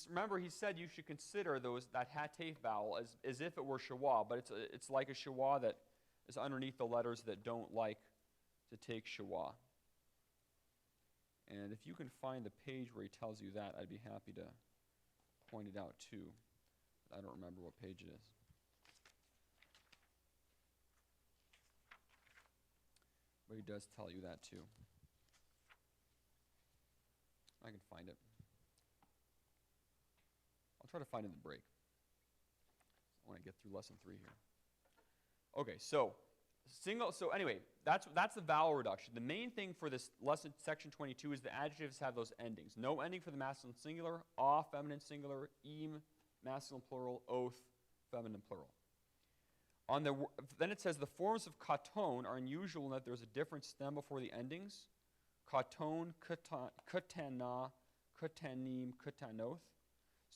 Remember, he said you should consider that hatef vowel as if it were schwa, but it's like a schwa that is underneath the letters that don't like to take schwa. And if you can find the page where he tells you that, I'd be happy to point it out too. I don't remember what page it is. But he does tell you that too. I can find it. I'll try to find it in the break. I want to get through lesson 3 here. Okay, so anyway, that's the vowel reduction. The main thing for this lesson, section 22, is the adjectives have those endings. No ending for the masculine singular, a feminine singular, eem masculine plural, oath feminine plural. Then it says the forms of katon are unusual in that there's a different stem before the endings. Katon, katana, katanim, katanoth.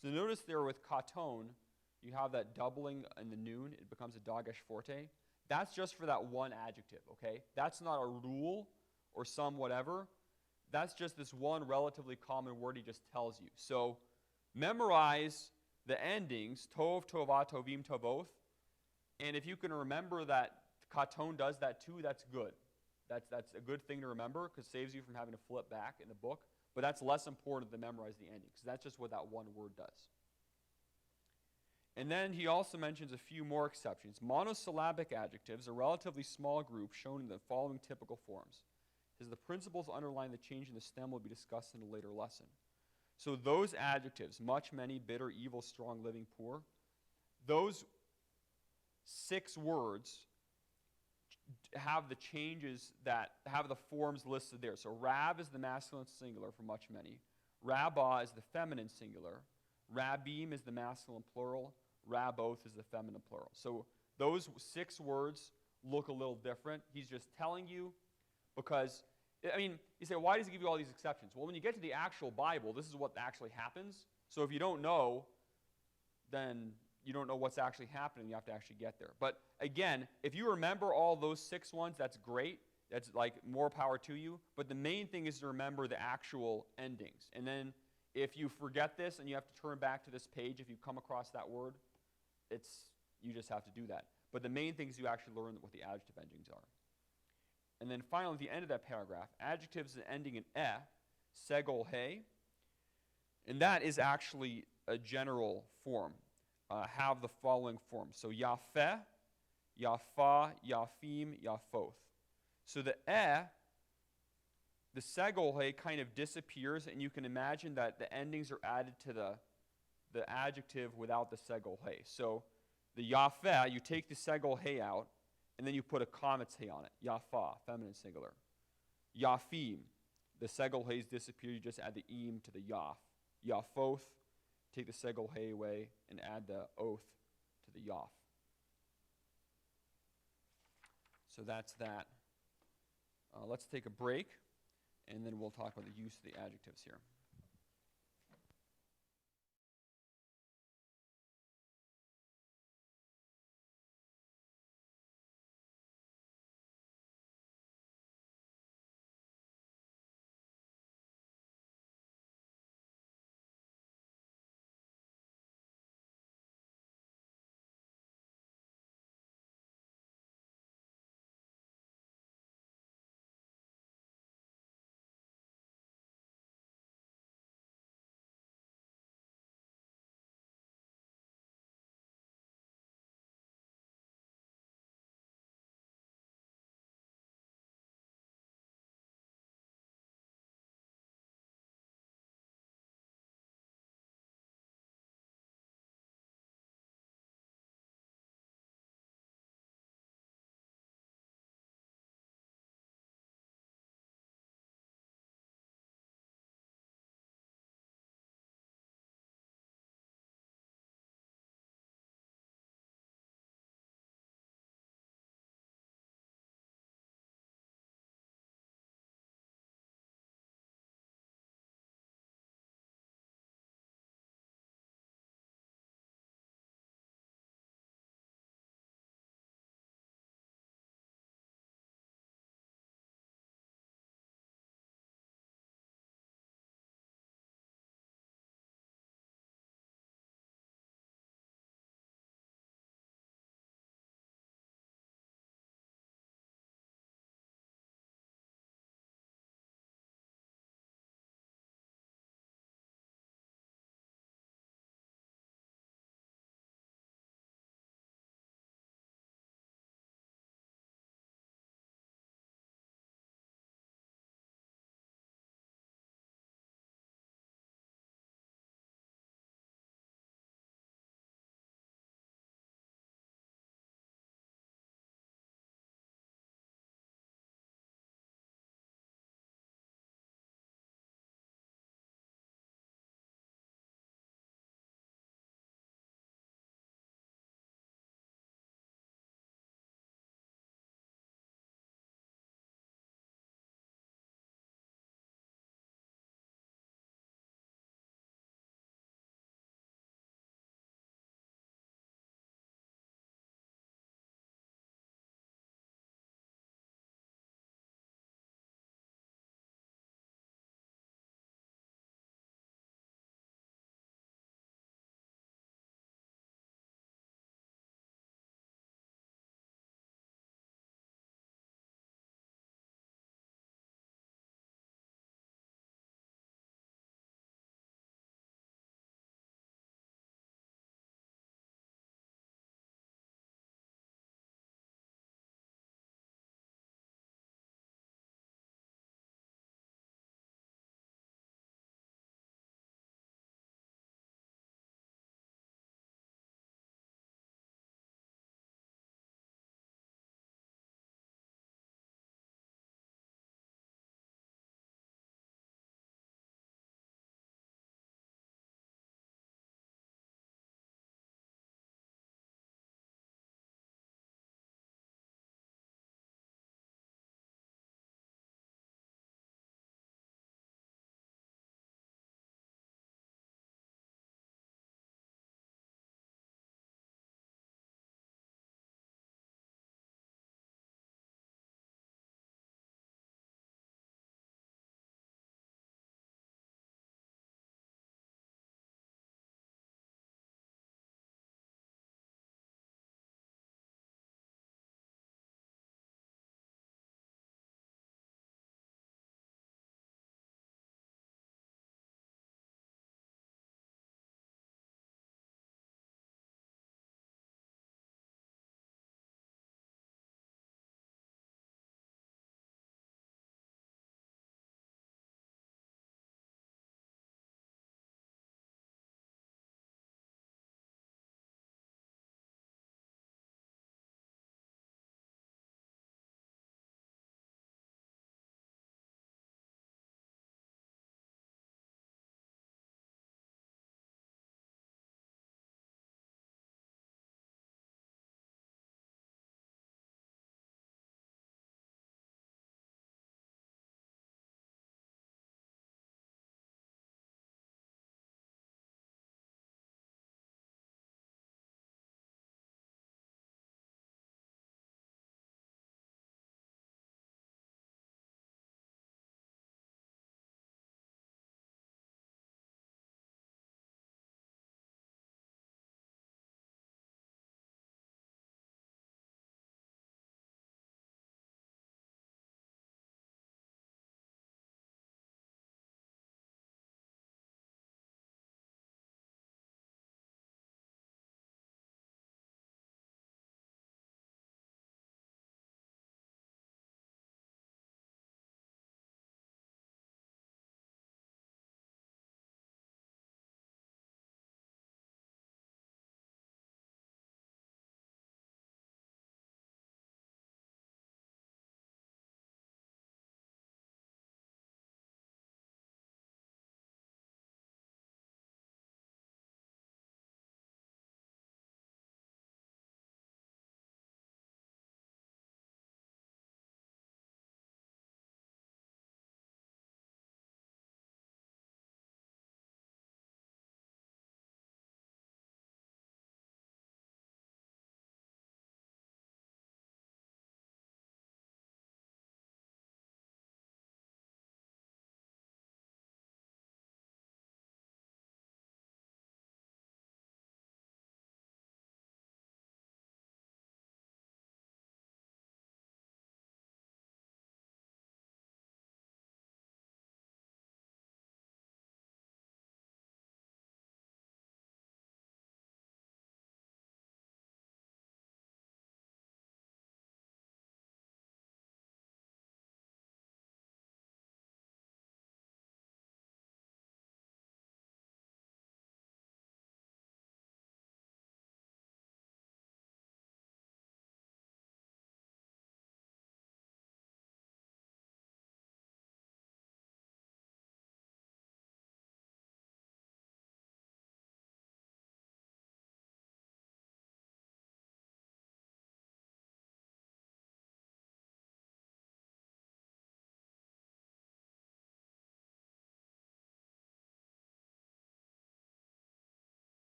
So notice there with katon, you have that doubling in the noon. It becomes a dagesh forte. That's just for that one adjective, okay? That's not a rule or some whatever. That's just this one relatively common word he just tells you. So memorize the endings, tov, tova, tovim, tovoth. And if you can remember that katon does that too, that's good. That's a good thing to remember because it saves you from having to flip back in the book. But that's less important than memorize the ending because that's just what that one word does. And then he also mentions a few more exceptions. Monosyllabic adjectives, a relatively small group shown in the following typical forms. Says the principles underlying the change in the stem will be discussed in a later lesson. So those adjectives, much, many, bitter, evil, strong, living, poor, those 6 words have the changes that have the forms listed there. So rab is the masculine singular for much, many. Rabbah is the feminine singular. Rabbim is the masculine plural. Rabboth is the feminine plural. So those 6 words look a little different. He's just telling you because, I mean, you say, why does he give you all these exceptions? Well, when you get to the actual Bible, this is what actually happens. So if you don't know, then you don't know what's actually happening. You have to actually get there. But again, if you remember all those 6 ones, that's great. That's like more power to you. But the main thing is to remember the actual endings. And then if you forget this and you have to turn back to this page, if you come across that word, you just have to do that. But the main thing is you actually learn what the adjective endings are. And then finally, at the end of that paragraph, adjectives ending in "e," segol, he, and that is actually a general form. Have the following forms. So yafeh, yafa, yafim, yafoth. So the "e," the segol, he, kind of disappears, and you can imagine that the endings are added to the adjective without the segol, he. So the yafeh, you take the segol, he out, and then you put a comet's he on it. Yafa, feminine singular. Yafim, the segol he's disappear, you just add the eem to the yaf. Yafoth, take the segol he away and add the oath to the yaf. So that's that. Let's take a break, and then we'll talk about the use of the adjectives here.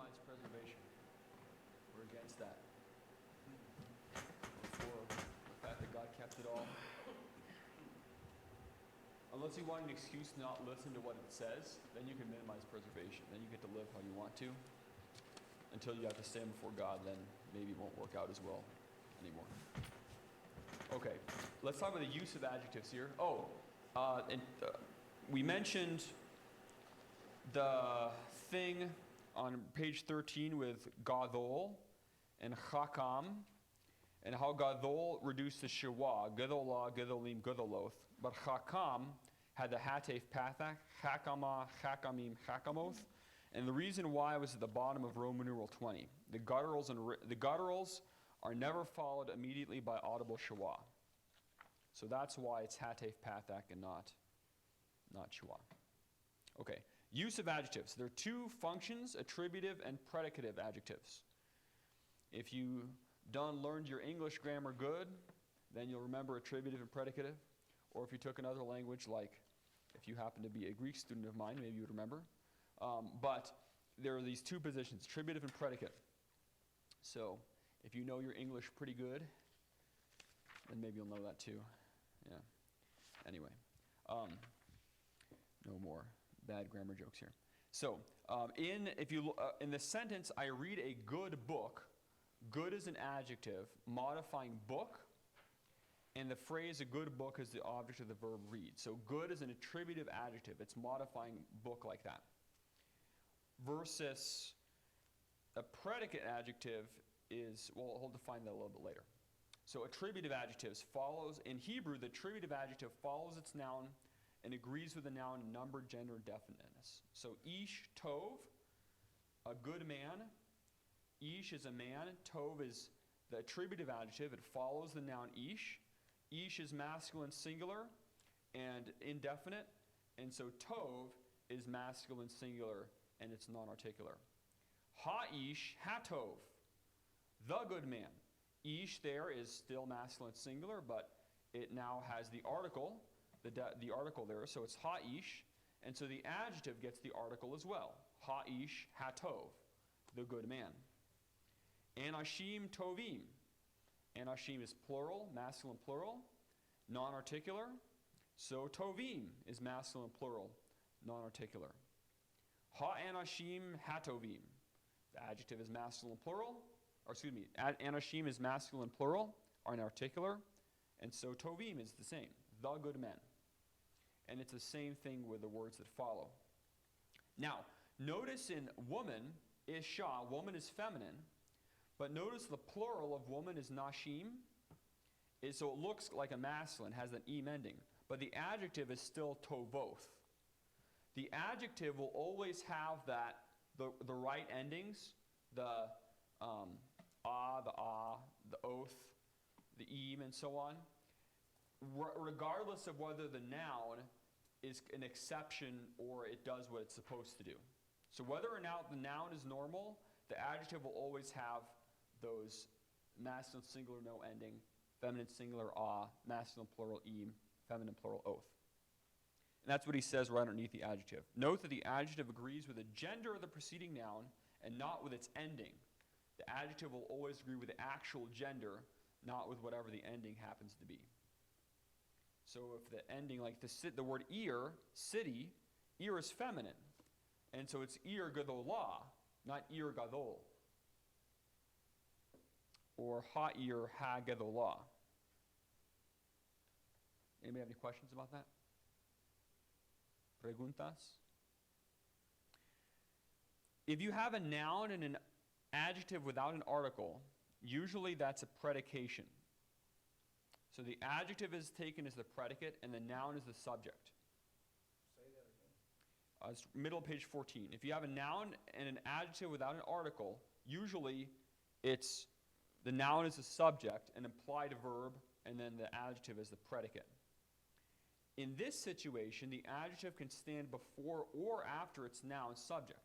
minimize preservation. We're against that. For the fact that God kept it all. Unless you want an excuse to not listen to what it says, then you can minimize preservation. Then you get to live how you want to. Until you have to stand before God, then maybe it won't work out as well anymore. Okay, let's talk about the use of adjectives here. We mentioned the thing on page 13 with gadol and chakam, and how gadol reduced to shiwa, gadolah, gadolim, gadoloth, but chakam had the hatef pathak, chakama, chakamim, chakamoth, and the reason why was at the bottom of Roman numeral 20. The gutturals are never followed immediately by audible shiwa. So that's why it's hatef pathak and not shiwa. Okay, use of adjectives. There are two functions, attributive and predicative adjectives. If you learned your English grammar good, then you'll remember attributive and predicative. Or if you took another language, like if you happen to be a Greek student of mine, maybe you would remember. But there are these two positions, attributive and predicate. So if you know your English pretty good, then maybe you'll know that too. Yeah. Anyway, no more bad grammar jokes here. So in the sentence, I read a good book. Good is an adjective modifying book, and the phrase a good book is the object of the verb read. So good is an attributive adjective. It's modifying book like that. Versus a predicate adjective is, well, we'll define that a little bit later. So attributive adjectives follows, in Hebrew, the attributive adjective follows its noun and agrees with the noun in number, gender, definiteness. So ish, tov, a good man. Ish is a man. Tov is the attributive adjective. It follows the noun ish. Ish is masculine singular and indefinite. And so tov is masculine singular and it's non-articular. Ha-ish, ha-tov, the good man. Ish there is still masculine singular, but it now has the article, the article there, so it's ha-ish, and so the adjective gets the article as well. Ha-ish, ha-tov, the good man. Anashim tovim. Anashim is plural, masculine plural, non-articular, so tovim is masculine plural, non-articular. Ha-anashim, ha-tovim. The adjective is masculine plural, anashim is masculine plural, are inarticular, and so tovim is the same, the good men. And it's the same thing with the words that follow. Now, notice in woman, isha, woman is feminine, but notice the plural of woman is nashim, so it looks like a masculine, has an im ending, but the adjective is still tovoth. The adjective will always have the right endings, the the oath, the im, and so on, regardless of whether the noun is an exception or it does what it's supposed to do. So whether or not the noun is normal, the adjective will always have those masculine singular no ending, feminine singular masculine plural im, feminine plural oath. And that's what he says right underneath the adjective. Note that the adjective agrees with the gender of the preceding noun and not with its ending. The adjective will always agree with the actual gender, not with whatever the ending happens to be. So if the ending, like the word ear, city, ear is feminine. And so it's ear gadolah, not ear gadol. Or ha-ear ha-gadolah. Anybody have any questions about that? Preguntas? If you have a noun and an adjective without an article, usually that's a predication. So the adjective is taken as the predicate and the noun is the subject. Say that again. It's middle of page 14. If you have a noun and an adjective without an article, usually it's the noun is the subject, an implied verb, and then the adjective is the predicate. In this situation, the adjective can stand before or after its noun subject.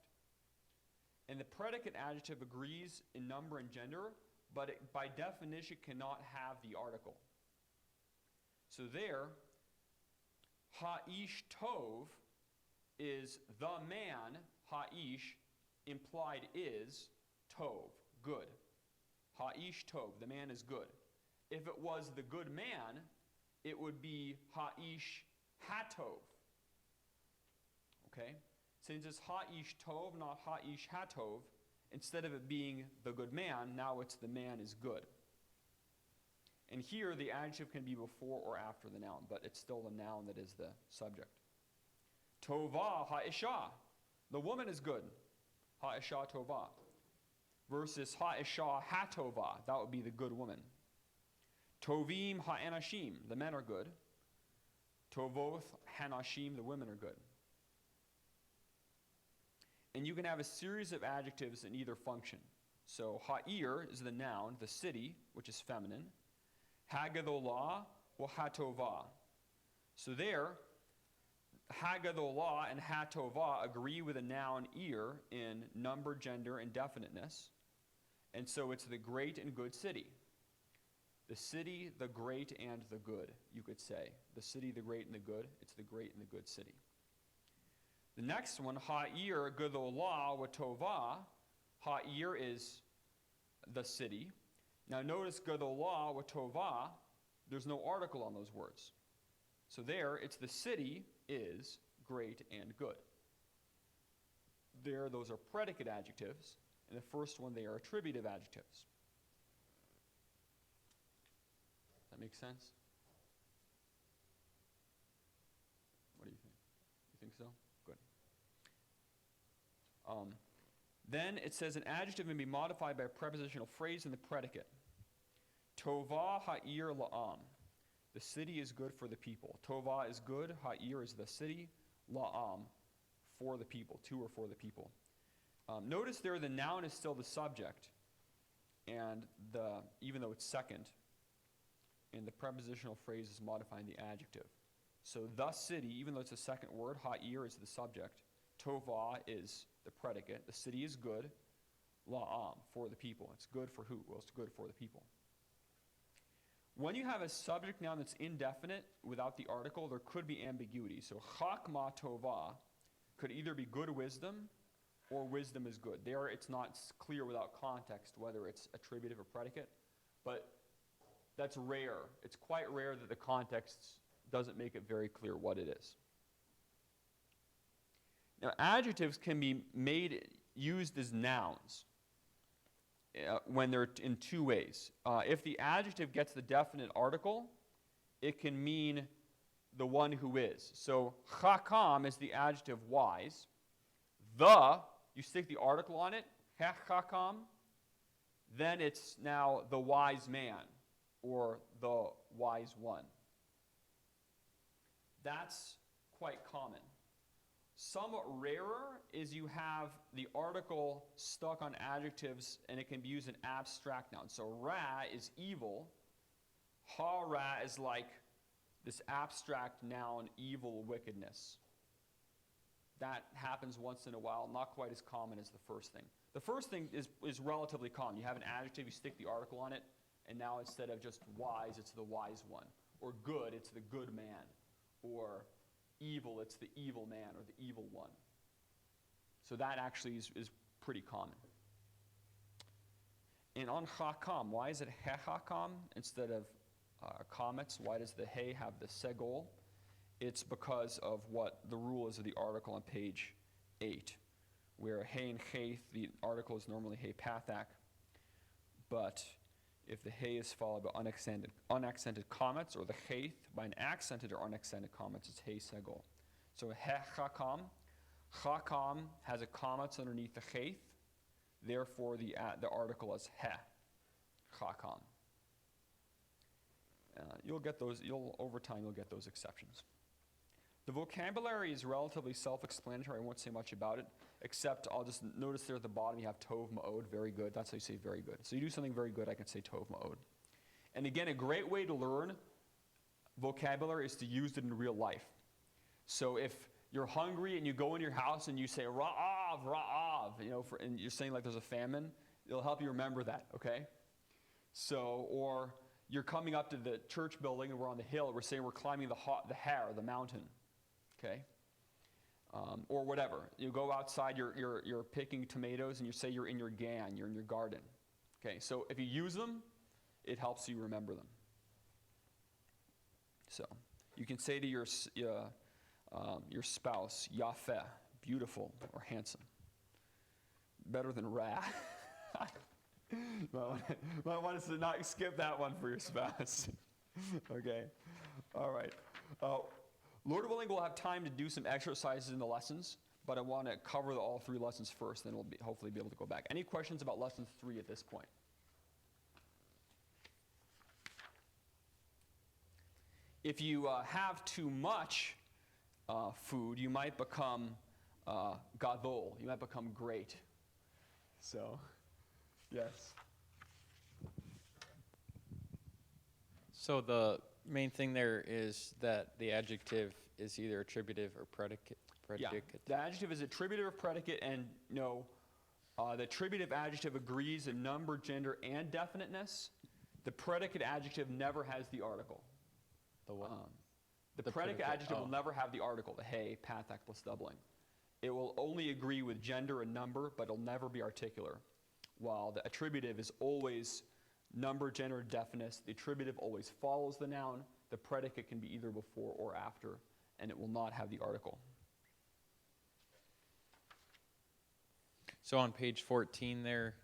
And the predicate adjective agrees in number and gender, but it, by definition, cannot have the article. So there, ha-ish tov is the man, ha-ish, implied is tov, good. Ha'ish tov, the man is good. If it was the good man, it would be ha'ish hatov. Okay? Since it's ha'ish tov, not ha'ish hatov, instead of it being the good man, now it's the man is good. And here the adjective can be before or after the noun, but it's still the noun that is the subject. Tova ha'isha, the woman is good. Ha'isha tova. Versus ha'isha hatova, that would be the good woman. Tovim ha'anashim, the men are good. Tovoth hanashim, the women are good. And you can have a series of adjectives in either function. So ha'ir is the noun, the city, which is feminine. Hagadolah or hatova. So there, Hagadolah and hatova agree with the noun ir in number, gender, and definiteness. And so it's the great and good city. The city, the great, and the good, you could say. The city, the great, and the good. It's the great and the good city. The next one, ha'ir gadolah wa tova. Ha'ir is the city. Now notice gadolah wa tova, there's no article on those words. So there, it's the city is great and good. There, those are predicate adjectives. And the first one, they are attributive adjectives. Does that make sense? What do you think? You think so? Good. Then it says an adjective may be modified by a prepositional phrase in the predicate. Tova ha'ir la'am. The city is good for the people. Tova is good. Ha'ir is the city. La'am, for the people. To or for the people. Notice there the noun is still the subject, and even though it's second, and the prepositional phrase is modifying the adjective. So the city, even though it's a second word, ha'ir is the subject. Tova is the predicate. The city is good. La'am, for the people. It's good for who? Well, it's good for the people. When you have a subject noun that's indefinite without the article, there could be ambiguity. So chakma tova could either be good wisdom or wisdom is good. There it's not clear without context whether it's attributive or predicate, but that's rare. It's quite rare that the context doesn't make it very clear what it is. Now, adjectives can be used as nouns when they're in two ways. If the adjective gets the definite article, it can mean the one who is. So, chakam is the adjective wise. You stick the article on it, chakam, then it's now the wise man or the wise one. That's quite common. Somewhat rarer is you have the article stuck on adjectives and it can be used in abstract nouns. So ra is evil. Ha-ra is like this abstract noun, evil, wickedness. That happens once in a while, not quite as common as the first thing. The first thing is relatively common. You have an adjective, you stick the article on it, and now instead of just wise, it's the wise one. Or good, it's the good man. Or evil, it's the evil man or the evil one. So that actually is pretty common. And on chakam, why is it hechakam instead of comets? Why does the he have the segol? It's because of what the rule is of the article on page 8, where he and cheth, the article is normally he pathak, but if the he is followed by unaccented comets, or the cheth by an accented or unaccented comets, it's he segol. So he chakam has a comets underneath the cheth, therefore the article is he, chakam. You'll get those. Over time you'll get those exceptions. The vocabulary is relatively self-explanatory. I won't say much about it, except I'll just notice there at the bottom you have tov ma'od, very good. That's how you say very good. So you do something very good, I can say tov ma'od. And again, a great way to learn vocabulary is to use it in real life. So if you're hungry and you go in your house and you say ra'av, ra'av, and you're saying like there's a famine, it'll help you remember that, okay? So, or you're coming up to the church building and we're on the hill, we're saying we're climbing the har, the mountain. Okay? or whatever. You go outside, you're picking tomatoes, and you say you're in your garden, you're in your garden. Okay, so if you use them, it helps you remember them. So you can say to your spouse, Yafeh, beautiful or handsome. Better than Ra. Might want us to not skip that one for your spouse. Okay, all right. Lord willing, we'll have time to do some exercises in the lessons, but I want to cover all 3 lessons first, then we'll hopefully be able to go back. Any questions about lesson 3 at this point? If you have too much food, you might become gadol. You might become great. So, yes. So the main thing there is that the adjective is either attributive or predicate. Yeah, the adjective is attributive or predicate, and no, the attributive adjective agrees in number, gender, and definiteness. The predicate adjective never has the article. The what? The predicate adjective will never have the article, the hey, pathak plus doubling. It will only agree with gender and number, but it'll never be articular. While the attributive is always number, gender, definiteness. The attributive always follows the noun. The predicate can be either before or after, and it will not have the article. So on page 14 there,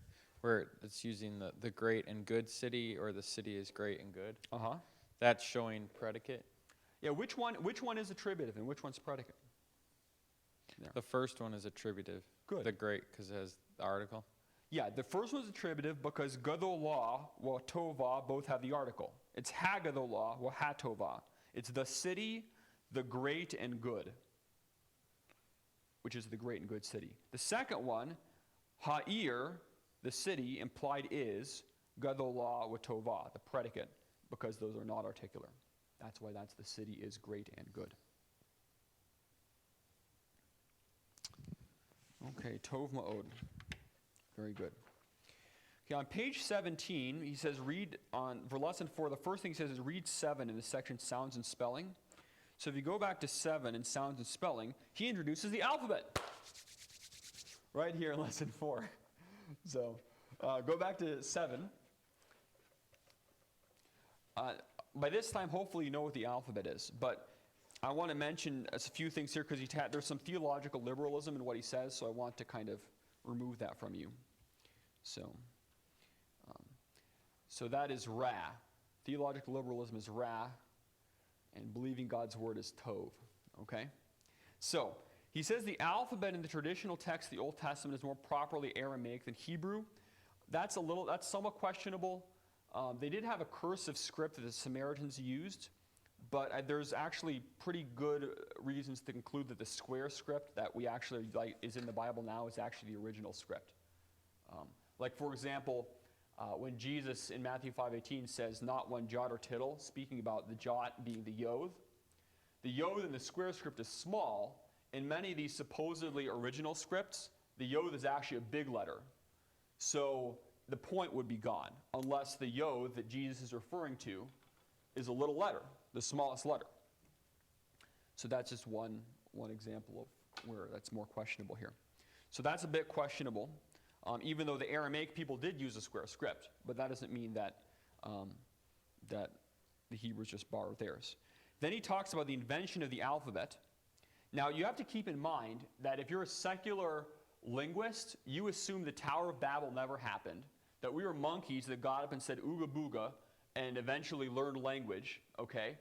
where it's using the great and good city, or the city is great and good, that's showing predicate. Yeah, which one is attributive and which one's predicate? There. The first one is attributive. Good. The great, because it has the article. Yeah, the first one's attributive because gadolah wa tova both have the article. It's hagadolah wa hatova. It's the city, the great and good, which is the great and good city. The second one, ha'ir, the city, implied is gadolah wa tova, the predicate, because those are not articular. That's why that's the city is great and good. Okay, tov ma'od. Very good. Okay, on page 17, he says for lesson 4, the first thing he says is read 7 in the section sounds and spelling. So if you go back to 7 in sounds and spelling, he introduces the alphabet. Right here in lesson 4. So go back to 7. By this time, hopefully you know what the alphabet is, but I want to mention a few things here because there's some theological liberalism in what he says, so I want to kind of remove that from you. So that is Ra. Theological liberalism is Ra, and believing God's word is Tov. Okay? So he says the alphabet in the traditional text of the Old Testament is more properly Aramaic than Hebrew. That's somewhat questionable. They did have a cursive script that the Samaritans used, but there's actually pretty good reasons to conclude that the square script that we actually is in the Bible now is actually the original script. Like for example, when Jesus in Matthew 5:18 says, "Not one jot or tittle," speaking about the jot being the yod. The yod in the square script is small. In many of these supposedly original scripts, the yod is actually a big letter. So the point would be gone, unless the yod that Jesus is referring to is a little letter, the smallest letter. So that's just one example of where that's more questionable here. So that's a bit questionable, even though the Aramaic people did use a square script, but that doesn't mean that that the Hebrews just borrowed theirs. Then he talks about the invention of the alphabet. Now you have to keep in mind that if you're a secular linguist, you assume the Tower of Babel never happened, that we were monkeys that got up and said ooga booga and eventually learned language, okay?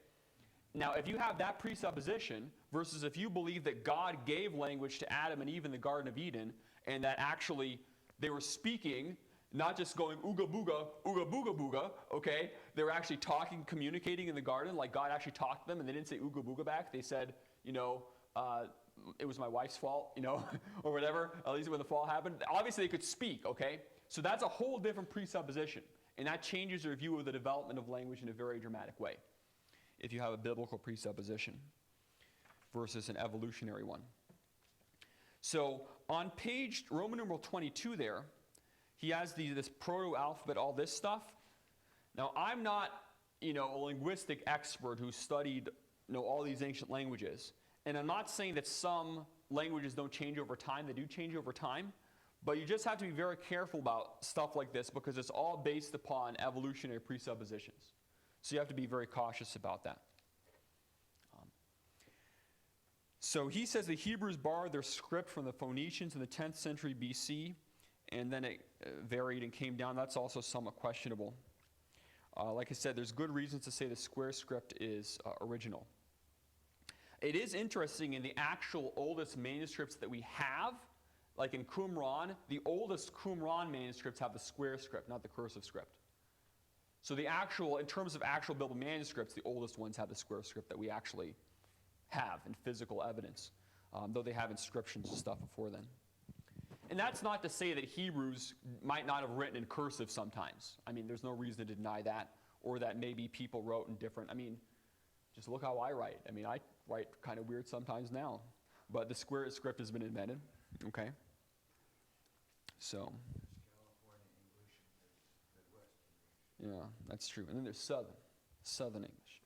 Now, if you have that presupposition versus if you believe that God gave language to Adam and Eve in the Garden of Eden and that actually they were speaking, not just going ooga booga, okay? They were actually talking, communicating in the garden like God actually talked to them and they didn't say ooga booga back. They said, it was my wife's fault, or whatever, at least when the fall happened. Obviously, they could speak, okay? So that's a whole different presupposition. And that changes your view of the development of language in a very dramatic way, if you have a biblical presupposition versus an evolutionary one. So on page Roman numeral 22 there, he has this proto-alphabet, all this stuff. Now, I'm not, a linguistic expert who studied, all these ancient languages. And I'm not saying that some languages don't change over time. They do change over time. But you just have to be very careful about stuff like this because it's all based upon evolutionary presuppositions. So you have to be very cautious about that. So he says the Hebrews borrowed their script from the Phoenicians in the 10th century BC, and then it varied and came down. That's also somewhat questionable. Like I said, there's good reasons to say the square script is original. It is interesting in the actual oldest manuscripts that we have, like in Qumran, the oldest Qumran manuscripts have the square script, not the cursive script. So the actual, in terms of actual biblical manuscripts, the oldest ones have the square script that we actually have in physical evidence, though they have inscriptions and stuff before then. And that's not to say that Hebrews might not have written in cursive sometimes. I mean, there's no reason to deny that, or that maybe people wrote in different, I mean, just look how I write. I mean, I write kind of weird sometimes now, but the square script has been invented, okay? So, yeah, that's true. And then there's Southern English.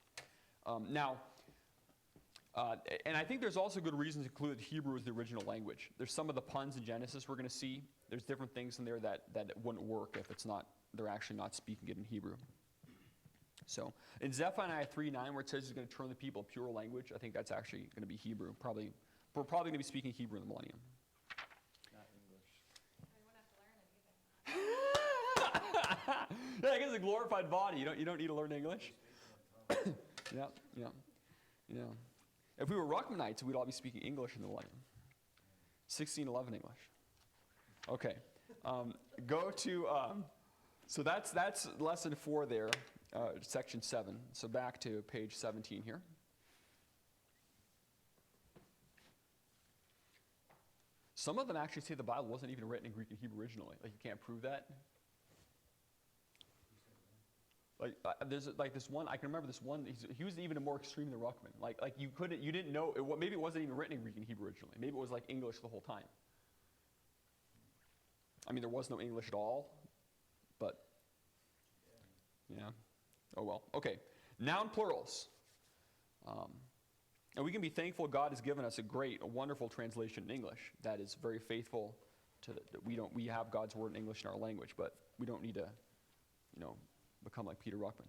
And I think there's also good reasons to conclude that Hebrew is the original language. There's some of the puns in Genesis we're going to see. There's different things in there that wouldn't work if it's not, they're actually not speaking it in Hebrew. So in Zephaniah 3:9, where it says he's going to turn the people to pure language, I think that's actually going to be Hebrew. We're probably going to be speaking Hebrew in the millennium. Not English. We won't have to learn anything. Yeah, I guess a glorified body. You don't need to learn English. Yeah. If we were Ruckmanites, we'd all be speaking English in the millennium. 1611 English. Okay. Go to, so that's lesson 4 there, section 7. So back to page 17 here. Some of them actually say the Bible wasn't even written in Greek and Hebrew originally. Like, you can't prove that. There's this one, I can remember this one, he was even more extreme than Ruckman. Like you didn't know, maybe it wasn't even written in Greek and Hebrew originally. Maybe it was like English the whole time. I mean, there was no English at all, but, yeah. Oh well, okay. Noun plurals. And we can be thankful God has given us a wonderful translation in English that is very faithful to we have God's word in English in our language, but we don't need to, become like Peter Ruckman.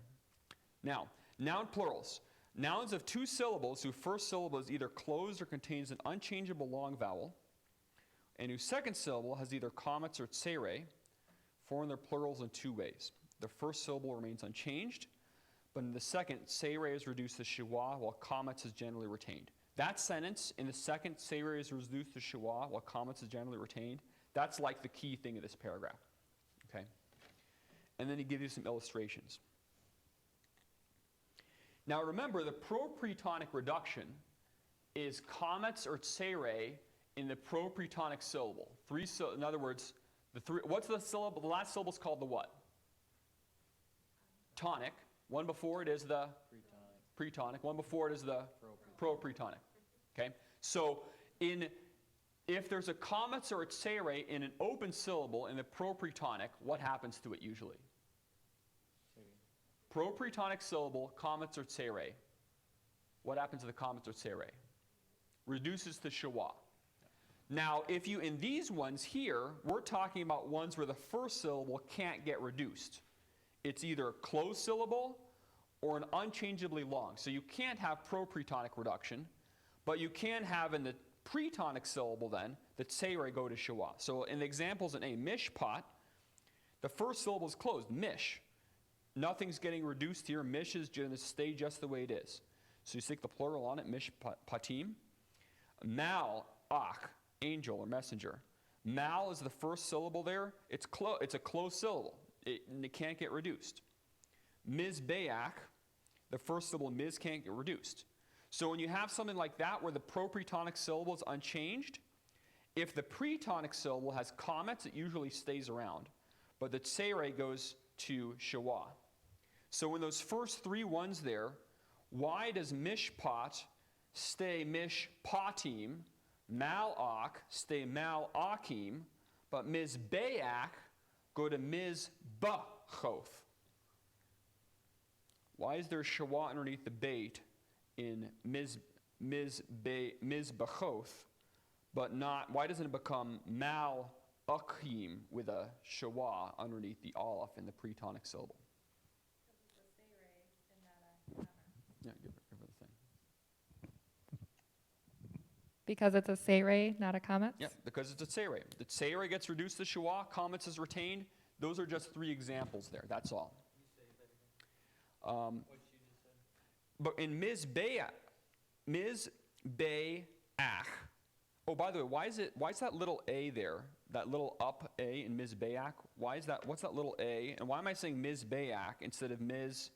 Now, noun plurals. Nouns of 2 syllables whose first syllable is either closed or contains an unchangeable long vowel, and whose second syllable has either comets or tsere, form their plurals in 2 ways. The first syllable remains unchanged, but in the second, tsere is reduced to schwa, while comets is generally retained. That sentence, in the second, tsere is reduced to schwa, while comets is generally retained, that's like the key thing of this paragraph. Okay? And then he gives you some illustrations. Now remember, the propretonic reduction is comets or tsere in the propretonic syllable. In other words, what's the syllable? The last syllable is called the what? Tonic. One before it is the pretonic. One before it is the propretonic. Okay? So if there's a comets or a tsere in an open syllable in the propretonic, what happens to it usually? Propretonic syllable, comets or tsere. What happens to the comets or tsere? Reduces to schwa. Now, in these ones here, we're talking about ones where the first syllable can't get reduced. It's either a closed syllable or an unchangeably long. So you can't have propretonic reduction, but you can have in the pretonic syllable then, the tsere go to schwa. So in the examples in A, mishpat, the first syllable is closed, mish. Nothing's getting reduced here. Mish is going to stay just the way it is. So you stick the plural on it, mishpatim. Mal, ach, angel or messenger. Mal is the first syllable there. It's a closed syllable. It can't get reduced. Mizbeach, the first syllable miz can't get reduced. So when you have something like that where the propretonic syllable is unchanged, if the pretonic syllable has comets, it usually stays around. But the tsere goes to schwa. So in those first 3 ones there, why does mishpat stay mishpatim, malach stay malachim, but mizbeach go to mizbachoth? Why is there schwa underneath the bait in mizbachoth, but not, why doesn't it become mal-akim with a schwa underneath the aleph in the pretonic syllable? Yeah, give her the thing. Because it's a seire, not a comet? Yeah, because it's a seire. The seire gets reduced to schwa, comets is retained. Those are just 3 examples there, that's all. But in mizbeach, oh, by the way, why is that little a there? That little up a in mizbeach? Why is that? What's that little a? And why am I saying mizbeach instead of mizbecha?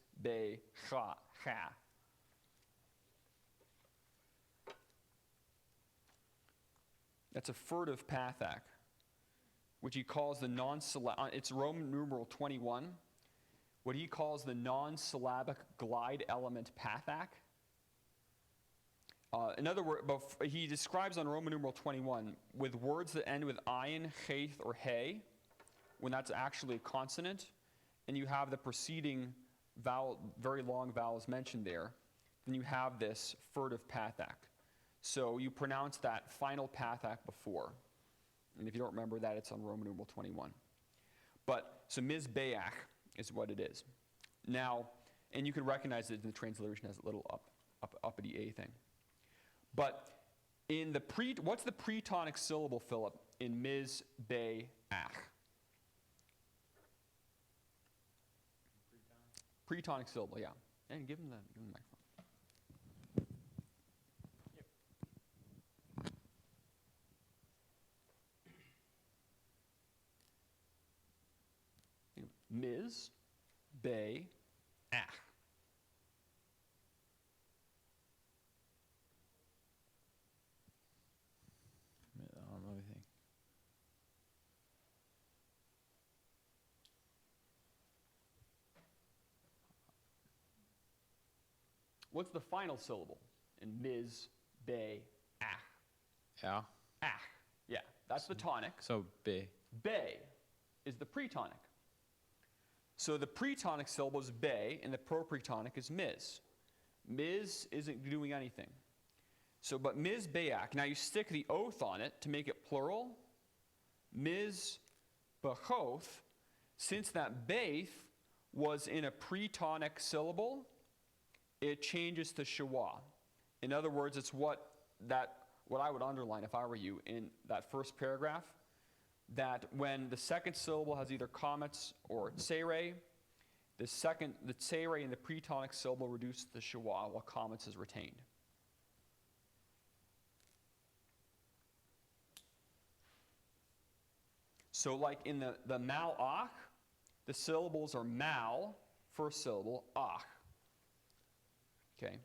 That's a furtive pathak, which he calls the non-syllabic. It's Roman numeral 21. What he calls the non-syllabic glide element pathak. In other words, he describes on Roman numeral 21 with words that end with ayin, chayth, or hey, when that's actually a consonant, and you have the preceding vowel, very long vowels mentioned there, then you have this furtive pathak. So you pronounce that final pathak before. And if you don't remember that, it's on Roman numeral 21. So mizbeach is what it is. Now, and you can recognize it in the transliteration as a little uppity a thing. But in the what's the pretonic syllable, Philip, in mizbeach? Pretonic syllable, yeah. And give him the microphone. Miz, Bay, Ach. Let me think. What's the final syllable in Miz, Bay, Ach? Yeah. Ach. Yeah, that's the tonic. So B. Bay is the pretonic. So the pretonic syllable is bay, and the propretonic is miz. Miz isn't doing anything. So, but mizbeach, now you stick the oath on it to make it plural. Mizbechoth, since that baith was in a pretonic syllable, it changes to schwa. In other words, it's what I would underline if I were you in that first paragraph. That when the second syllable has either comets or seire, the seire in the pretonic syllable reduces to schwa while comets is retained. So like in the mal-ach, the syllables are mal, first syllable, ach. Okay.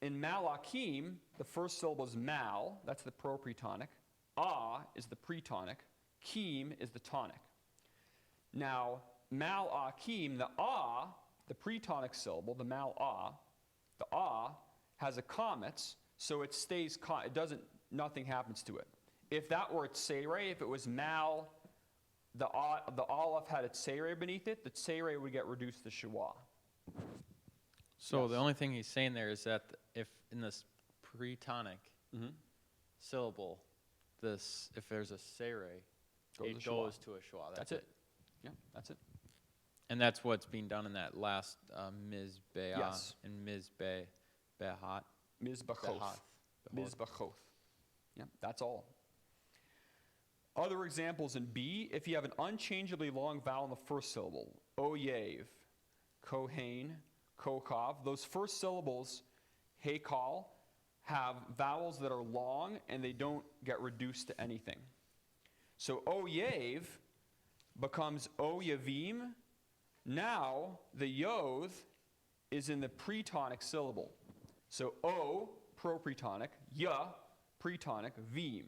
In mal-achim, the first syllable is mal, that's the propretonic. Ah is the pretonic. Kim is the tonic. Now, mal-achim, the the pretonic syllable, the mal-ah, the has a comets, so it stays, nothing happens to it. If that were its seire, if it was mal, the aleph had its seire beneath it, the seire would get reduced to schwa. So Yes. the only thing he's saying there is that if in this pretonic syllable, if there's a seire, it goes to a schwa. That's it. Yeah, that's it. And that's what's being done in that last mizbeah Yes. and mizbehat. Mizbechoth. Mizbechoth. Yeah, that's all. Other examples in B, if you have an unchangeably long vowel in the first syllable, oyev, kohen, kochav, those first syllables, heikal, have vowels that are long and they don't get reduced to anything. So oyev becomes oyevim. Now the yod is in the pretonic syllable. So o, propretonic, ya, pretonic, vim.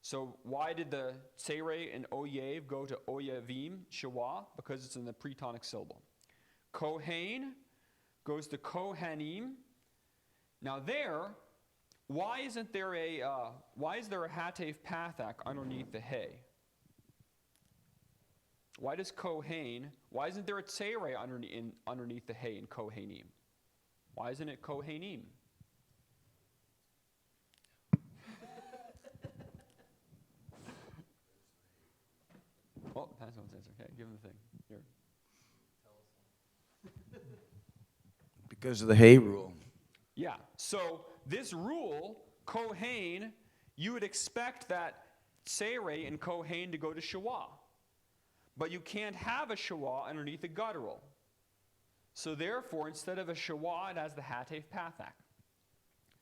So why did the seire and oyev go to oyevim, schwa? Because it's in the pretonic syllable. Kohen goes to kohanim. Now there, why is there a hatef pathak underneath the hay? Why does kohen? Why isn't there a seire underneath the hay in kohanim? Why isn't it kohanim? Well, pass one's answer. Okay, give him the thing. Here. Because of the hay rule. Yeah. So this rule, Kohen, you would expect that Tzereh and Kohen to go to Shawah. But you can't have a Shawah underneath a guttural. So therefore, instead of a Shawah, it has the Hatef Pathak.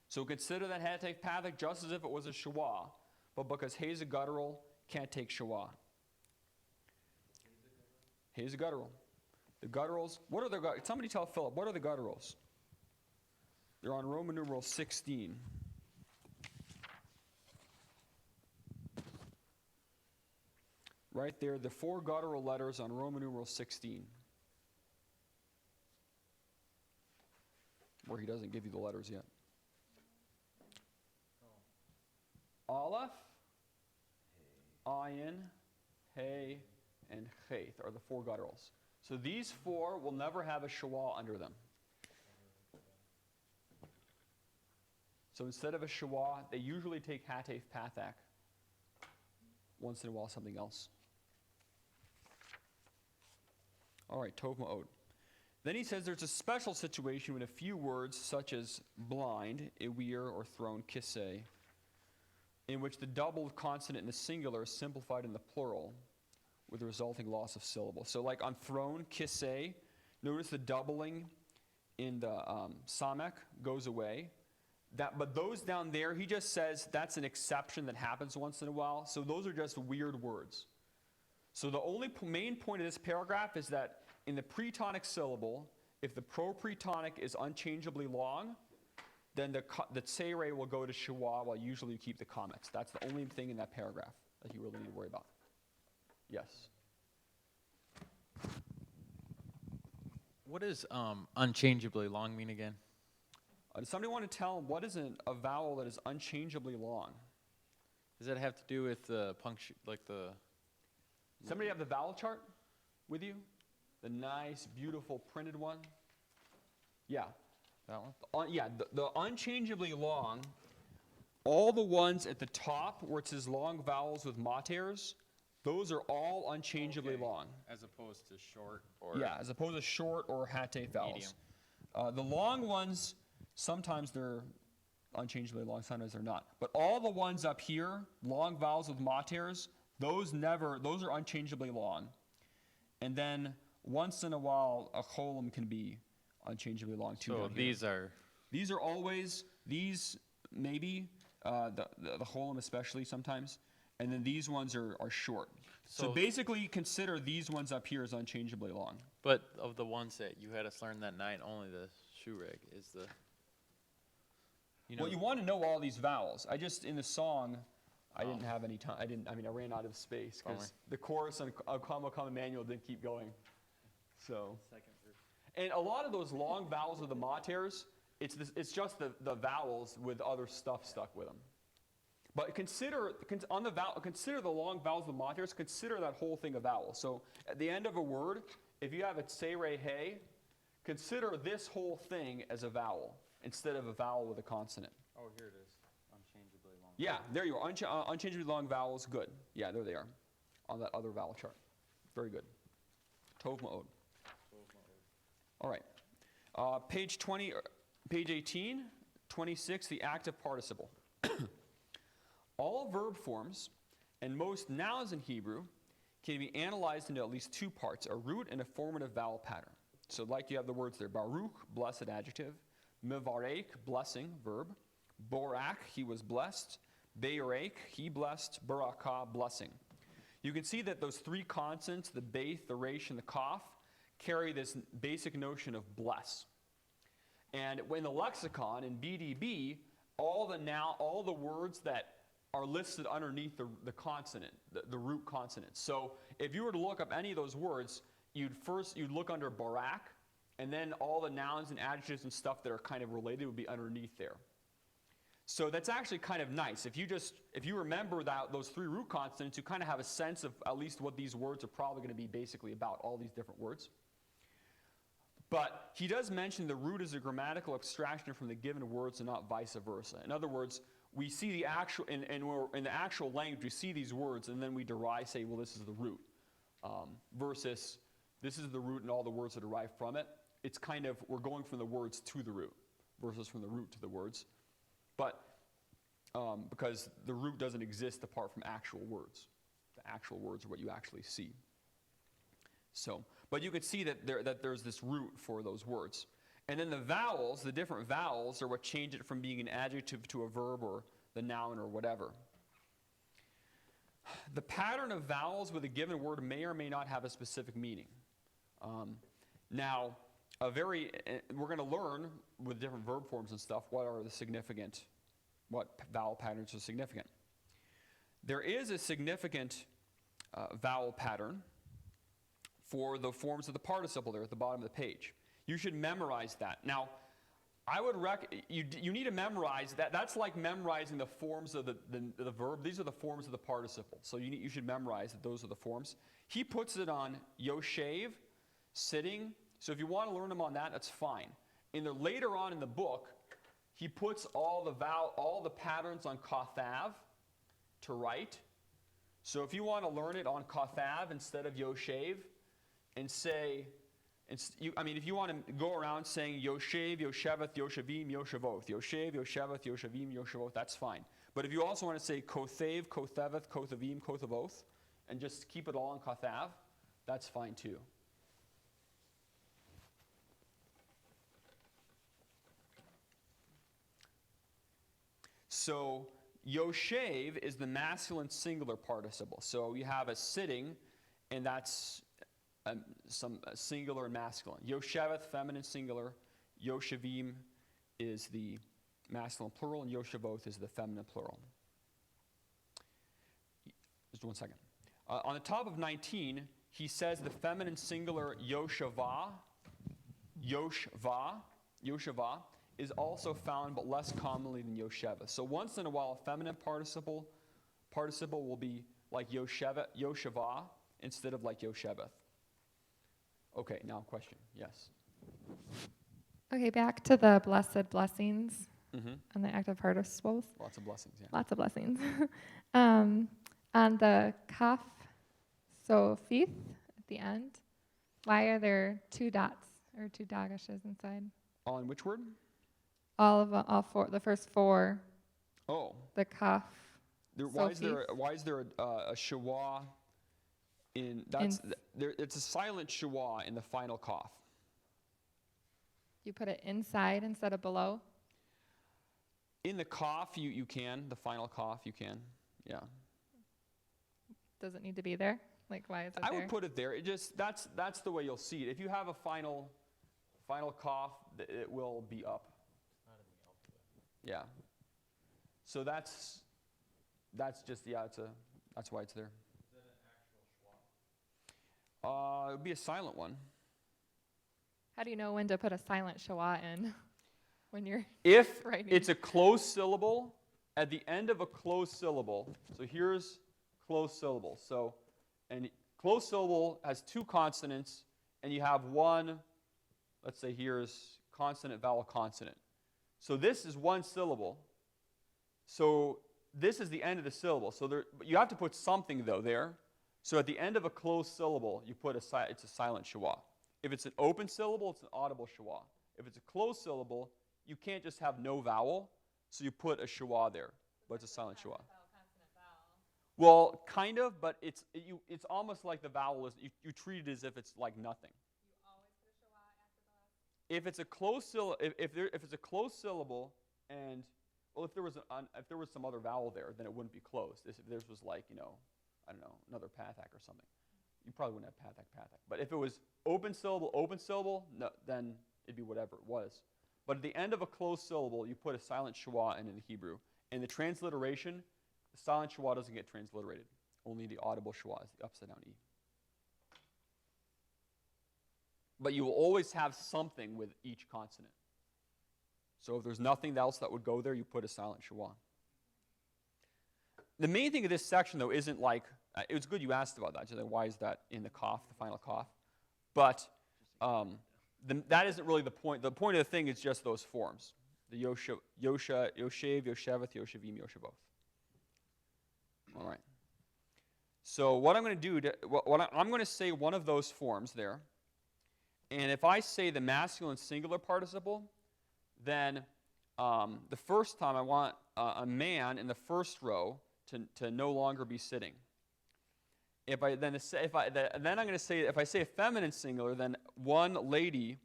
So consider that Hatef Pathak just as if it was a Shawah. But because Hay's a guttural, can't take Shawah. Hay's a guttural. The gutturals, what are the gutturals? Somebody tell Philip, what are the gutturals? They're on Roman numeral 16. Right there, the 4 guttural letters on Roman numeral 16. Where he doesn't give you the letters yet. Aleph, Ayin, Hey, and Chait are the 4 gutturals. So these 4 will never have a shawah under them. So instead of a shawah, they usually take Hatef Pathak. Once in a while, something else. All right, Tov Ma'od. Then he says there's a special situation when a few words, such as blind, Ewir, or thrown, Kiseh, in which the double consonant in the singular is simplified in the plural, with the resulting loss of syllable. So like on thrown, Kiseh, notice the doubling in the Samek goes away. But those down there, he just says that's an exception that happens once in a while. So those are just weird words. So the only main point of this paragraph is that in the pretonic syllable, if the propretonic is unchangeably long, then the tzereh will go to shawah while usually you keep the comments. That's the only thing in that paragraph that you really need to worry about. Yes? What does unchangeably long mean again? Does somebody want to tell what is a vowel that is unchangeably long? Does that have to do with the punctuation, like the... Somebody have the vowel chart with you? The nice, beautiful printed one? Yeah. That one? Yeah, the unchangeably long, all the ones at the top where it says long vowels with maters, those are all unchangeably long. As opposed to short or... Yeah, as opposed to short or hatef vowels. The long ones, sometimes they're unchangeably long, sometimes they're not. But all the ones up here, long vowels with maters, those are unchangeably long. And then once in a while, a cholim can be unchangeably long too. So these are... These are always, these maybe, the cholim especially sometimes, and then these ones are short. So basically consider these ones up here as unchangeably long. But of the ones that you had us learn that night, only the shureg is the... Well, you want to know all these vowels. I just, in the song, I didn't have any time. I ran out of space because the chorus on Kama Kama Manual didn't keep going. So, and a lot of those long vowels with the maters, it's just the vowels with other stuff stuck with them. But consider the long vowels with maters. Consider that whole thing a vowel. So at the end of a word, if you have a tzereh hey, consider this whole thing as a vowel instead of a vowel with a consonant. Oh, here it is. Unchangeably long. Yeah, there you are. Unchangeably long vowels, good. Yeah, there they are on that other vowel chart. Very good. Tov Ma'od. All right. Page 18, 26, the active participle. All verb forms and most nouns in Hebrew can be analyzed into at least 2 parts, a root and a formative vowel pattern. So like you have the words there, Baruch, blessed adjective, Mevarek, blessing, verb, Borak, he was blessed, Beirek, he blessed, Barakah, blessing. You can see that those 3 consonants, the Beith, the Resh, and the Kaf, carry this basic notion of bless. And in the lexicon, in BDB, all the words that are listed underneath the consonant, the root consonant. So if you were to look up any of those words, you'd look under Barak, and then all the nouns and adjectives and stuff that are kind of related would be underneath there. So that's actually kind of nice. If you remember those 3 root consonants, you kind of have a sense of at least what these words are probably going to be basically about, all these different words. But he does mention the root is a grammatical abstraction from the given words and not vice versa. In other words, we see the actual, in the actual language, we see these words and then we say, well, this is the root. versus this is the root and all the words that derive from it. It's kind of, we're going from the words to the root versus from the root to the words. But because the root doesn't exist apart from actual words. The actual words are what you actually see. So, but you can see that there's this root for those words. And then the vowels, the different vowels, are what change it from being an adjective to a verb or the noun or whatever. The pattern of vowels with a given word may or may not have a specific meaning. Now, we're going to learn with different verb forms and stuff what vowel patterns are significant. There is a significant vowel pattern for the forms of the participle there at the bottom of the page. You should memorize that. Now, I would you need to memorize that. That's like memorizing the forms of the verb. These are the forms of the participle. So you should memorize that those are the forms. He puts it on yoshev, sitting. So if you want to learn them on that, that's fine. Later on in the book, he puts all the patterns on kothav to write. So if you want to learn it on kothav instead of yoshev, and say, if you want to go around saying yoshev, yosheveth, yoshavim, yoshevoth, yoshev, yosheveth, yoshavim, yoshevoth, that's fine. But if you also want to say kothev, kotheveth, kothavim, kothavoth, and just keep it all on kothav, that's fine too. So yoshev is the masculine singular participle. So you have a sitting, and that's some singular and masculine. Yosheveth, feminine singular. Yoshavim is the masculine plural, and Yoshevoth is the feminine plural. Just 1 second. On the top of 19, he says the feminine singular Yoshava is also found, but less commonly than Yosheveth. So once in a while, a feminine participle will be like Yoshava instead of like Yosheveth. Okay, now question. Yes. Okay, back to the blessed blessings and the active participles. Lots of blessings, yeah. Lots of blessings. On the kaf, so fifth at the end, why are there 2 dots or 2 dagashes inside? On which word? All 4, the first 4. Oh. The kaf. Why is there a shawa it's a silent shawa in the final kaf. You put it inside instead of below? In the kaf, you can. The final kaf, you can. Yeah. Does it need to be there? Like, why is it there? I would put it there. That's the way you'll see it. If you have a final kaf, it will be up. It's not in the alphabet. Yeah. So that's just that's why it's there. Is that an actual schwa? It would be a silent one. How do you know when to put a silent shawa in? When you're If writing? it's a closed syllable, at the end of a closed syllable, so here's closed syllable. So, and closed syllable has 2 consonants, and you have one, let's say here's consonant, vowel, consonant. So this is 1 syllable. So this is the end of the syllable. So you have to put something, though, there. So at the end of a closed syllable, you put it's a silent schwa. If it's an open syllable, it's an audible schwa. If it's a closed syllable, you can't just have no vowel, so you put a schwa there, but it's a silent schwa. Well, kind of, but it's almost like the vowel is, you treat it as if it's like nothing. You always put a shawa after the last? If it's a closed syllable, if it's a closed syllable, and well, if there was some other vowel there, then it wouldn't be closed. If this was like, I don't know, another pathak or something, you probably wouldn't have pathak. But if it was open syllable, no, then it'd be whatever it was. But at the end of a closed syllable, you put a silent schwa in the Hebrew. In the transliteration, the silent schwa doesn't get transliterated. Only the audible schwa is the upside down E. But you will always have something with each consonant. So if there's nothing else that would go there, you put a silent schwa. The main thing of this section, though, isn't like, it was good you asked about that. Like, why is that in the kaf, the final kaf? But that isn't really the point. The point of the thing is just those forms. The yoshev, yosheveth, yoshevim, yoshevoth. All right. So what I'm going to do, I'm going to say one of those forms there. And if I say the masculine singular participle, then the first time I want a man in the first row to no longer be sitting. If I then I'm going to say, if I say a feminine singular, then one lady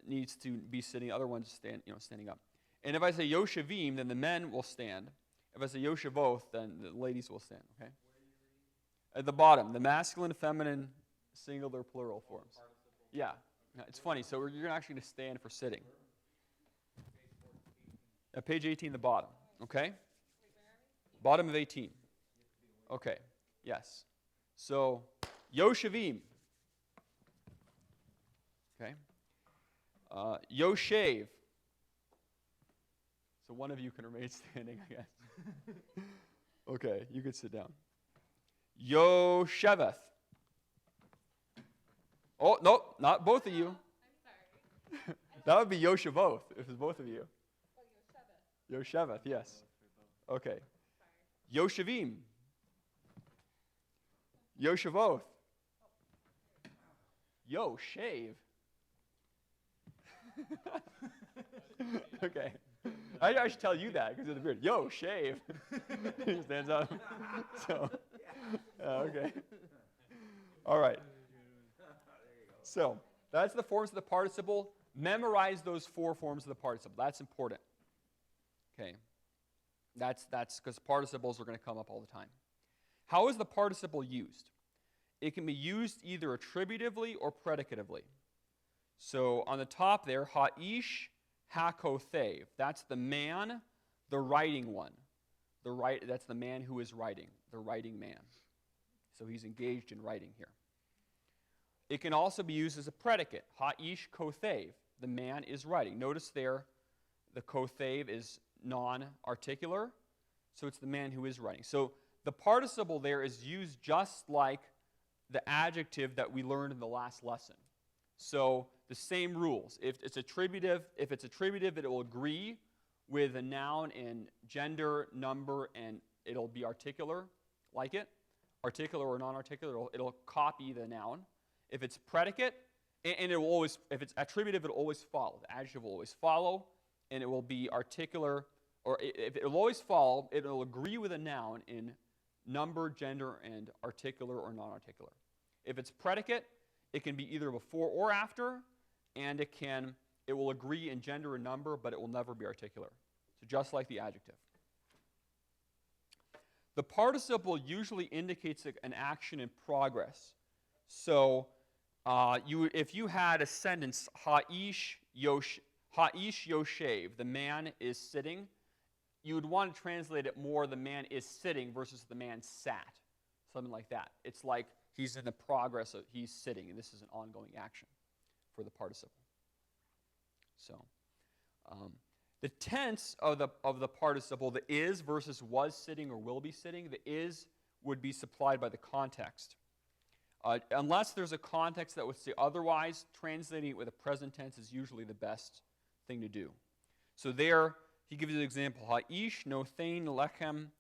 needs to be sitting, the other one's standing up. And if I say Yoshavim, then the men will stand. If I say Yoshavoth, then the ladies will stand. Okay. At the bottom, the masculine, feminine, singular, plural forms. Yeah, it's funny. So you're actually going to stand for sitting. At page 18, the bottom. Okay. Bottom of 18. Okay. Yes. So, Yoshavim. Okay. Yoshev. So one of you can remain standing, I guess. Okay, you can sit down. Yosheveth. Oh, no, not both of you. I'm sorry. That would be Yoshavoth if it's both of you. Oh, Yosheveth, yes. Okay. Yoshavim. Yoshavoth. Yo, shave. Okay. I should tell you that because of the beard. Yo, shave. He stands up. So, okay. All right. So, that's the forms of the participle. Memorize those 4 forms of the participle. That's important. Okay. That's because participles are going to come up all the time. How is the participle used? It can be used either attributively or predicatively. So on the top there, ha'ish hakothev. That's the man, the writing one. That's the man who is writing, the writing man. So he's engaged in writing here. It can also be used as a predicate. Ha'ish kothev. The man is writing. Notice there, the kothev is non-articular. So it's the man who is writing. So the participle there is used just like the adjective that we learned in the last lesson. So the same rules. If it's attributive, it will agree with a noun in gender, number, and it'll be articular, like it. Articular or non-articular, it'll copy the noun. If it's predicate, and it will always, if it's attributive, it'll always follow. The adjective will always follow, and it will be articular, or if it will always follow, it will agree with a noun in number, gender, and articular or non-articular. If it's predicate, it can be either before or after, and it will agree in gender and number, but it will never be articular. So just like the adjective. The participle usually indicates an action in progress. So if you had a sentence, ha'ish yoshev, the man is sitting, you would want to translate it more, the man is sitting versus the man sat. Something like that. It's like he's in the progress of, he's sitting, and this is an ongoing action for the participle. So, the tense of the participle, the is versus was sitting or will be sitting, the is would be supplied by the context. Unless there's a context that would say otherwise, translating it with a present tense is usually the best thing to do. So there, he gives you an example. Ha'ish nothain lechem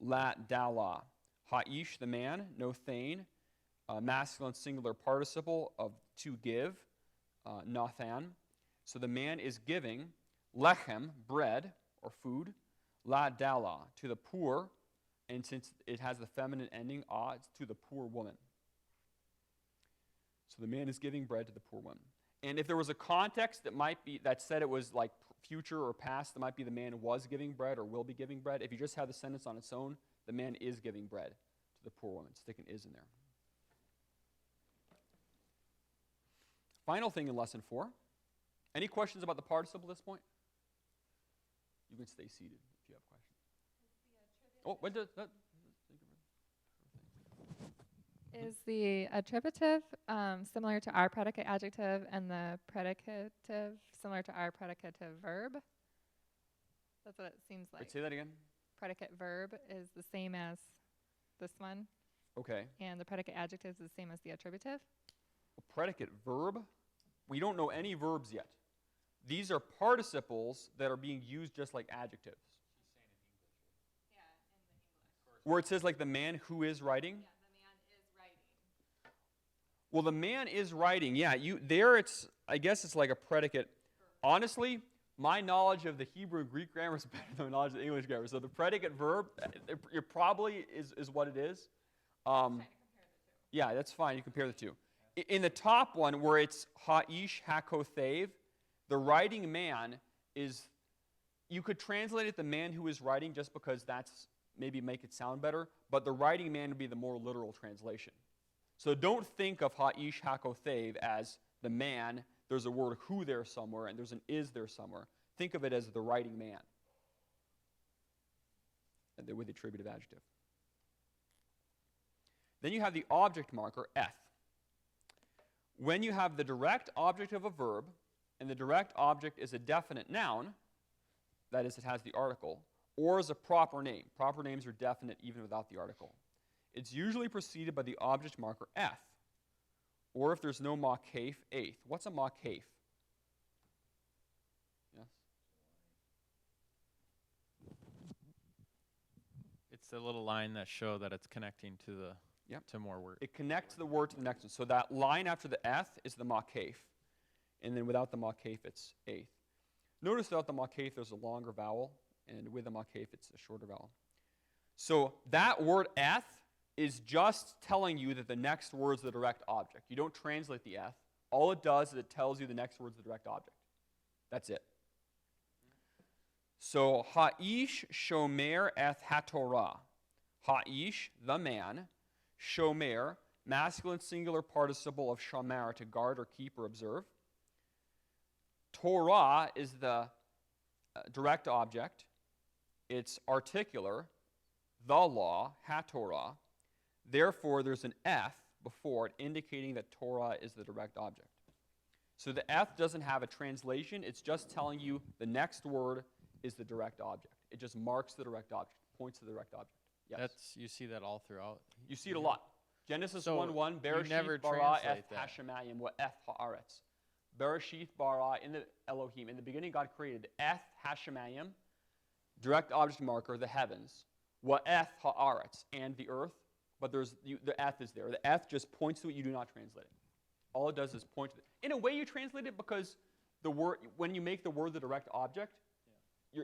la dala. Ha'ish, the man, nothain, masculine singular participle of to give, nathan. So the man is giving lechem, bread or food, la dala, to the poor, and since it has the feminine ending, it's to the poor woman. So the man is giving bread to the poor woman. And if there was a context that said it was like future or past, it might be the man was giving bread or will be giving bread. If you just have the sentence on its own, the man is giving bread to the poor woman. Stick an is in there. Final thing in lesson 4. Any questions about the participle at this point? You can stay seated if you have questions. Oh, when does that? Is the attributive similar to our predicate adjective and the predicative similar to our predicative verb? That's what it seems like. Wait, say that again. Predicate verb is the same as this one. Okay. And the predicate adjective is the same as the attributive. A predicate verb? We don't know any verbs yet. These are participles that are being used just like adjectives. where it says like the man who is writing? Yeah, the man is writing. Well, the man is writing. Yeah, I guess it's like a predicate. Honestly, my knowledge of the Hebrew and Greek grammar is better than my knowledge of the English grammar. So the predicate verb, it probably is what it is. Trying to compare the two. Yeah, that's fine. You compare the two. In the top one, where it's ha'ish hakothev, the writing man is, you could translate it the man who is writing just because that's maybe make it sound better, but the writing man would be the more literal translation. So don't think of ha'ish hakothev as the man. There's a word who there somewhere, and there's an is there somewhere. Think of it as the writing man, and with the attributive adjective. Then you have the object marker, eth. When you have the direct object of a verb, and the direct object is a definite noun, that is, it has the article, or is a proper name. Proper names are definite even without the article. It's usually preceded by the object marker, eth, or if there's no makef, eighth. What's a makef? Yes? It's the little line that show that it's connecting to the Yep. to more words. It connects the word to the next one. So that line after the eth is the makef. And then without the makef, it's eighth. Notice without the makef, there's a longer vowel. And with the makef, it's a shorter vowel. So that word eth is just telling you that the next word is the direct object. You don't translate the eth. All it does is it tells you the next word is the direct object. That's it. So ha'ish shomer eth hatorah. Ha'ish, the man. Shomer, masculine singular participle of shamar, to guard or keep or observe. Torah is the direct object. It's articular, the law, hatorah. Therefore, there's an eth before it, indicating that Torah is the direct object. So the eth doesn't have a translation. It's just telling you the next word is the direct object. It just marks the direct object, points to the direct object. Yes. You see that all throughout. You see it a lot. Genesis So 1:1, you never Bereshith bara translate eth that. hashemayim wa eth haaretz. Bereshith bara, in the Elohim. In the beginning, God created eth hashemayim, direct object marker, the heavens, wa eth haaretz, and the earth. But the eth is there. The eth just points to it. You do not translate it. All it does is point to it. In a way, you translate it because the word, when you make the word the direct object,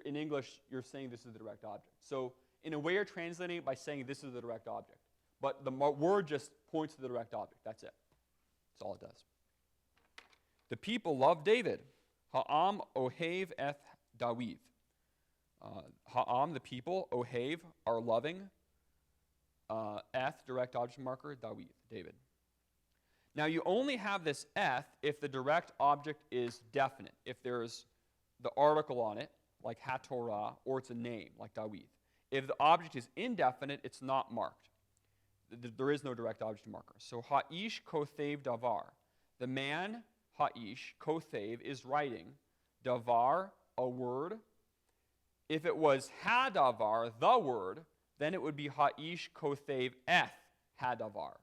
in English, you're saying this is the direct object. So in a way, you're translating it by saying this is the direct object. But the word just points to the direct object. That's it. That's all it does. The people love David. Ha'am ohev eth David. Ha'am, the people, ohev, are loving. Eth, direct object marker, David. Now, you only have this eth if the direct object is definite. If there's the article on it, like hatorah, or it's a name, like David. If the object is indefinite, it's not marked. There is no direct object marker. So ha'ish kothev davar. The man, ha'ish, kothev, is writing. Davar, a word. If it was hadavar, the word, then it would be ha'ish kothev eth hadavar.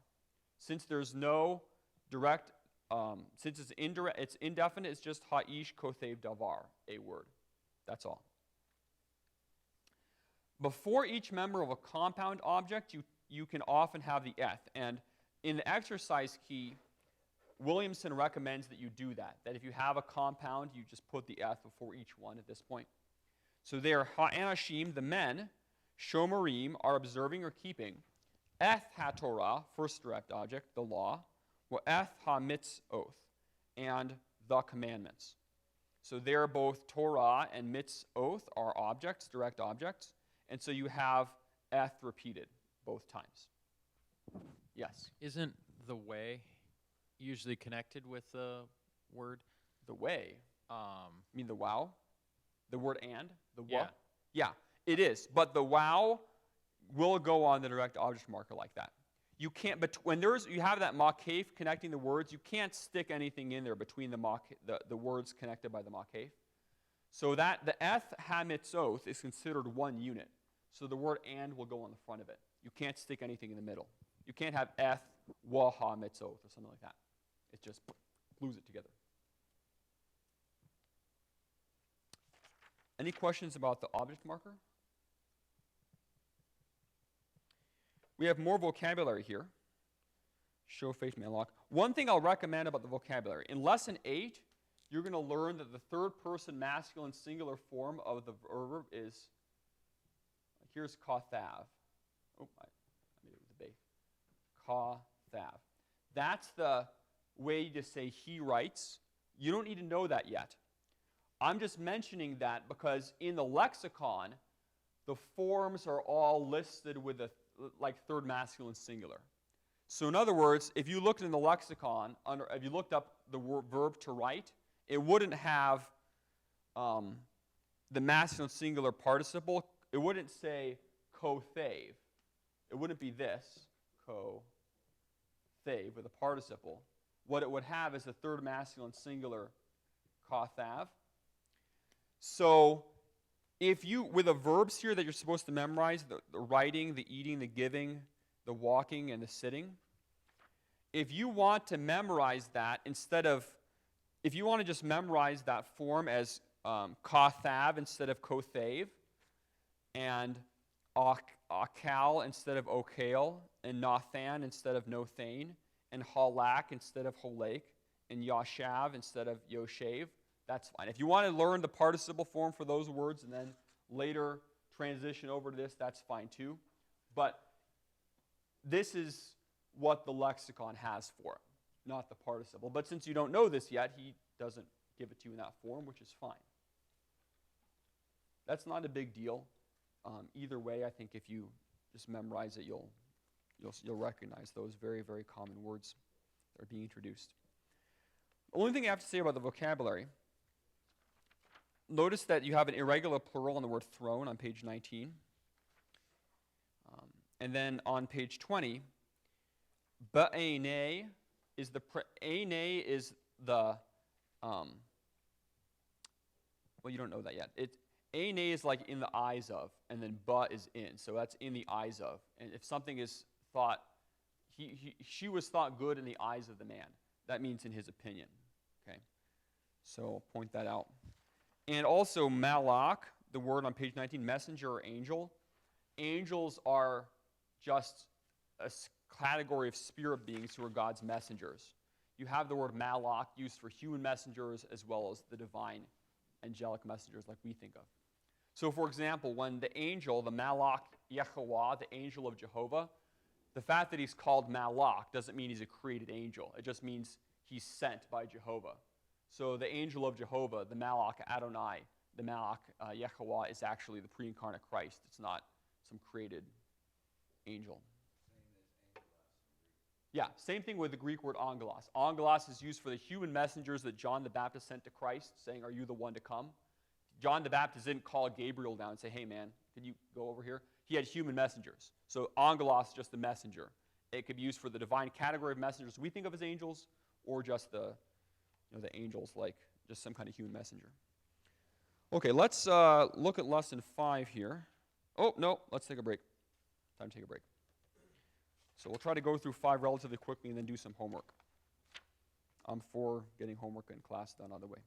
Since there's no direct, since it's indirect, it's indefinite, it's just ha'ish kothev davar, a word. That's all. Before each member of a compound object, you can often have the eth. And in the exercise key, Williamson recommends that you do that. That if you have a compound, you just put the eth before each one at this point. So there, ha'anashim, the men, shomerim, are observing or keeping. Eth haTorah, first direct object, the law. Wa eth ha'mitzot, and the commandments. So there, both Torah and mitzot are objects, direct objects. And so you have eth repeated both times. Yes? Isn't the way usually connected with the word? The way. You mean the wow? The word and? The wa? Yeah. Yeah, it is. But the wow will go on the direct object marker like that. You can't, but when you have that makef connecting the words, you can't stick anything in there between the words connected by the makef. So that the eth hamitzot is considered one unit. So the word and will go on the front of it. You can't stick anything in the middle. You can't have eth wa hamitzot or something like that. It just glues it together. Any questions about the object marker? we have more vocabulary here. Show faith may unlock. One thing I'll recommend about the vocabulary. In Lesson 8, you're going to learn that the third person masculine singular form of the verb is, here's kathav. Oh, I made it with a bay. Kathav. That's the way to say he writes. You don't need to know that yet. I'm just mentioning that because in the lexicon, the forms are all listed with a like third masculine singular. So in other words, if you looked in the lexicon, if you looked up the verb to write, it wouldn't have the masculine singular participle. It wouldn't say kothave. It wouldn't be this, kothave, with a participle. What it would have is the third masculine singular kathav. So if you, with the verbs here that you're supposed to memorize, the writing, the eating, the giving, the walking, and the sitting, if you want to memorize that if you want to just memorize that form as kathav instead of kothave, and akal instead of okale, and nothan instead of nothane, and halak instead of holake, and yashav instead of yoshev, that's fine. If you want to learn the participle form for those words and then later transition over to this, that's fine too. But this is what the lexicon has for it, not the participle. But since you don't know this yet, he doesn't give it to you in that form, which is fine. That's not a big deal. Either way, I think if you just memorize it, you'll recognize those very, very common words that are being introduced. The only thing I have to say about the vocabulary, notice that you have an irregular plural on the word throne on page 19. And then on page 20, ba'ene is the, well, you don't know that yet. Ene is like in the eyes of, and then ba is in. So that's in the eyes of. And if something is thought, she was thought good in the eyes of the man. That means in his opinion. Okay? So I'll point that out. And also malak, the word on page 19, messenger or angel. Angels are just a category of spirit beings who are God's messengers. You have the word malak used for human messengers as well as the divine angelic messengers like we think of. So for example, when the angel, the malak Yehovah, the angel of Jehovah, the fact that he's called malak doesn't mean he's a created angel. It just means he's sent by Jehovah. So the angel of Jehovah, the malak Adonai, the malak Yehovah is actually the pre-incarnate Christ. It's not some created angel. Yeah, same thing with the Greek word angelos. Angelos is used for the human messengers that John the Baptist sent to Christ, saying, "Are you the one to come?" John the Baptist didn't call Gabriel down and say, "Hey man, could you go over here?" He had human messengers. So angelos is just the messenger. It could be used for the divine category of messengers we think of as angels, or just the angels like just some kind of human messenger. Okay, let's look at lesson 5 here. Oh, no, let's take a break. Time to take a break. So we'll try to go through 5 relatively quickly and then do some homework. I'm for getting homework in class done on the way.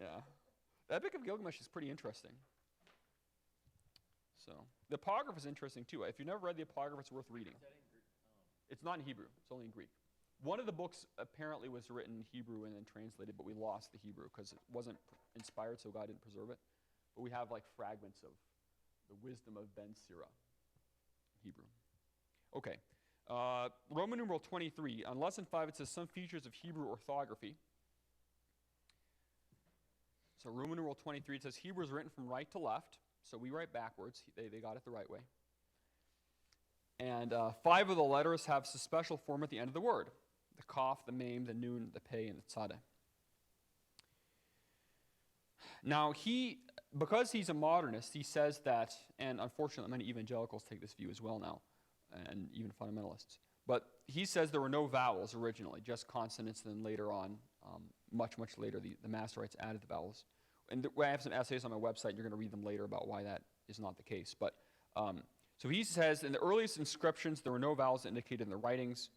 Yeah. The Epic of Gilgamesh is pretty interesting. So, the apocrypha is interesting too. If you've never read the apocrypha, it's worth reading. It's not in Hebrew, it's only in Greek. One of the books apparently was written in Hebrew and then translated, but we lost the Hebrew because it wasn't inspired, so God didn't preserve it. But we have like fragments of the wisdom of Ben Sira in Hebrew. Okay. Roman numeral 23. On lesson 5, it says some features of Hebrew orthography. So Roman numeral 23, it says Hebrew is written from right to left. So we write backwards. They got it the right way. And 5 of the letters have a special form at the end of the word. The kaf, the mem, the nun, the pei, and the tzadeh. Now because he's a modernist, he says that, and unfortunately many evangelicals take this view as well now, and even fundamentalists. But he says there were no vowels originally, just consonants, and then later on, much later, the Masoretes added the vowels. And I have some essays on my website, and you're going to read them later about why that is not the case. But so he says in the earliest inscriptions, there were no vowels indicated in the writings.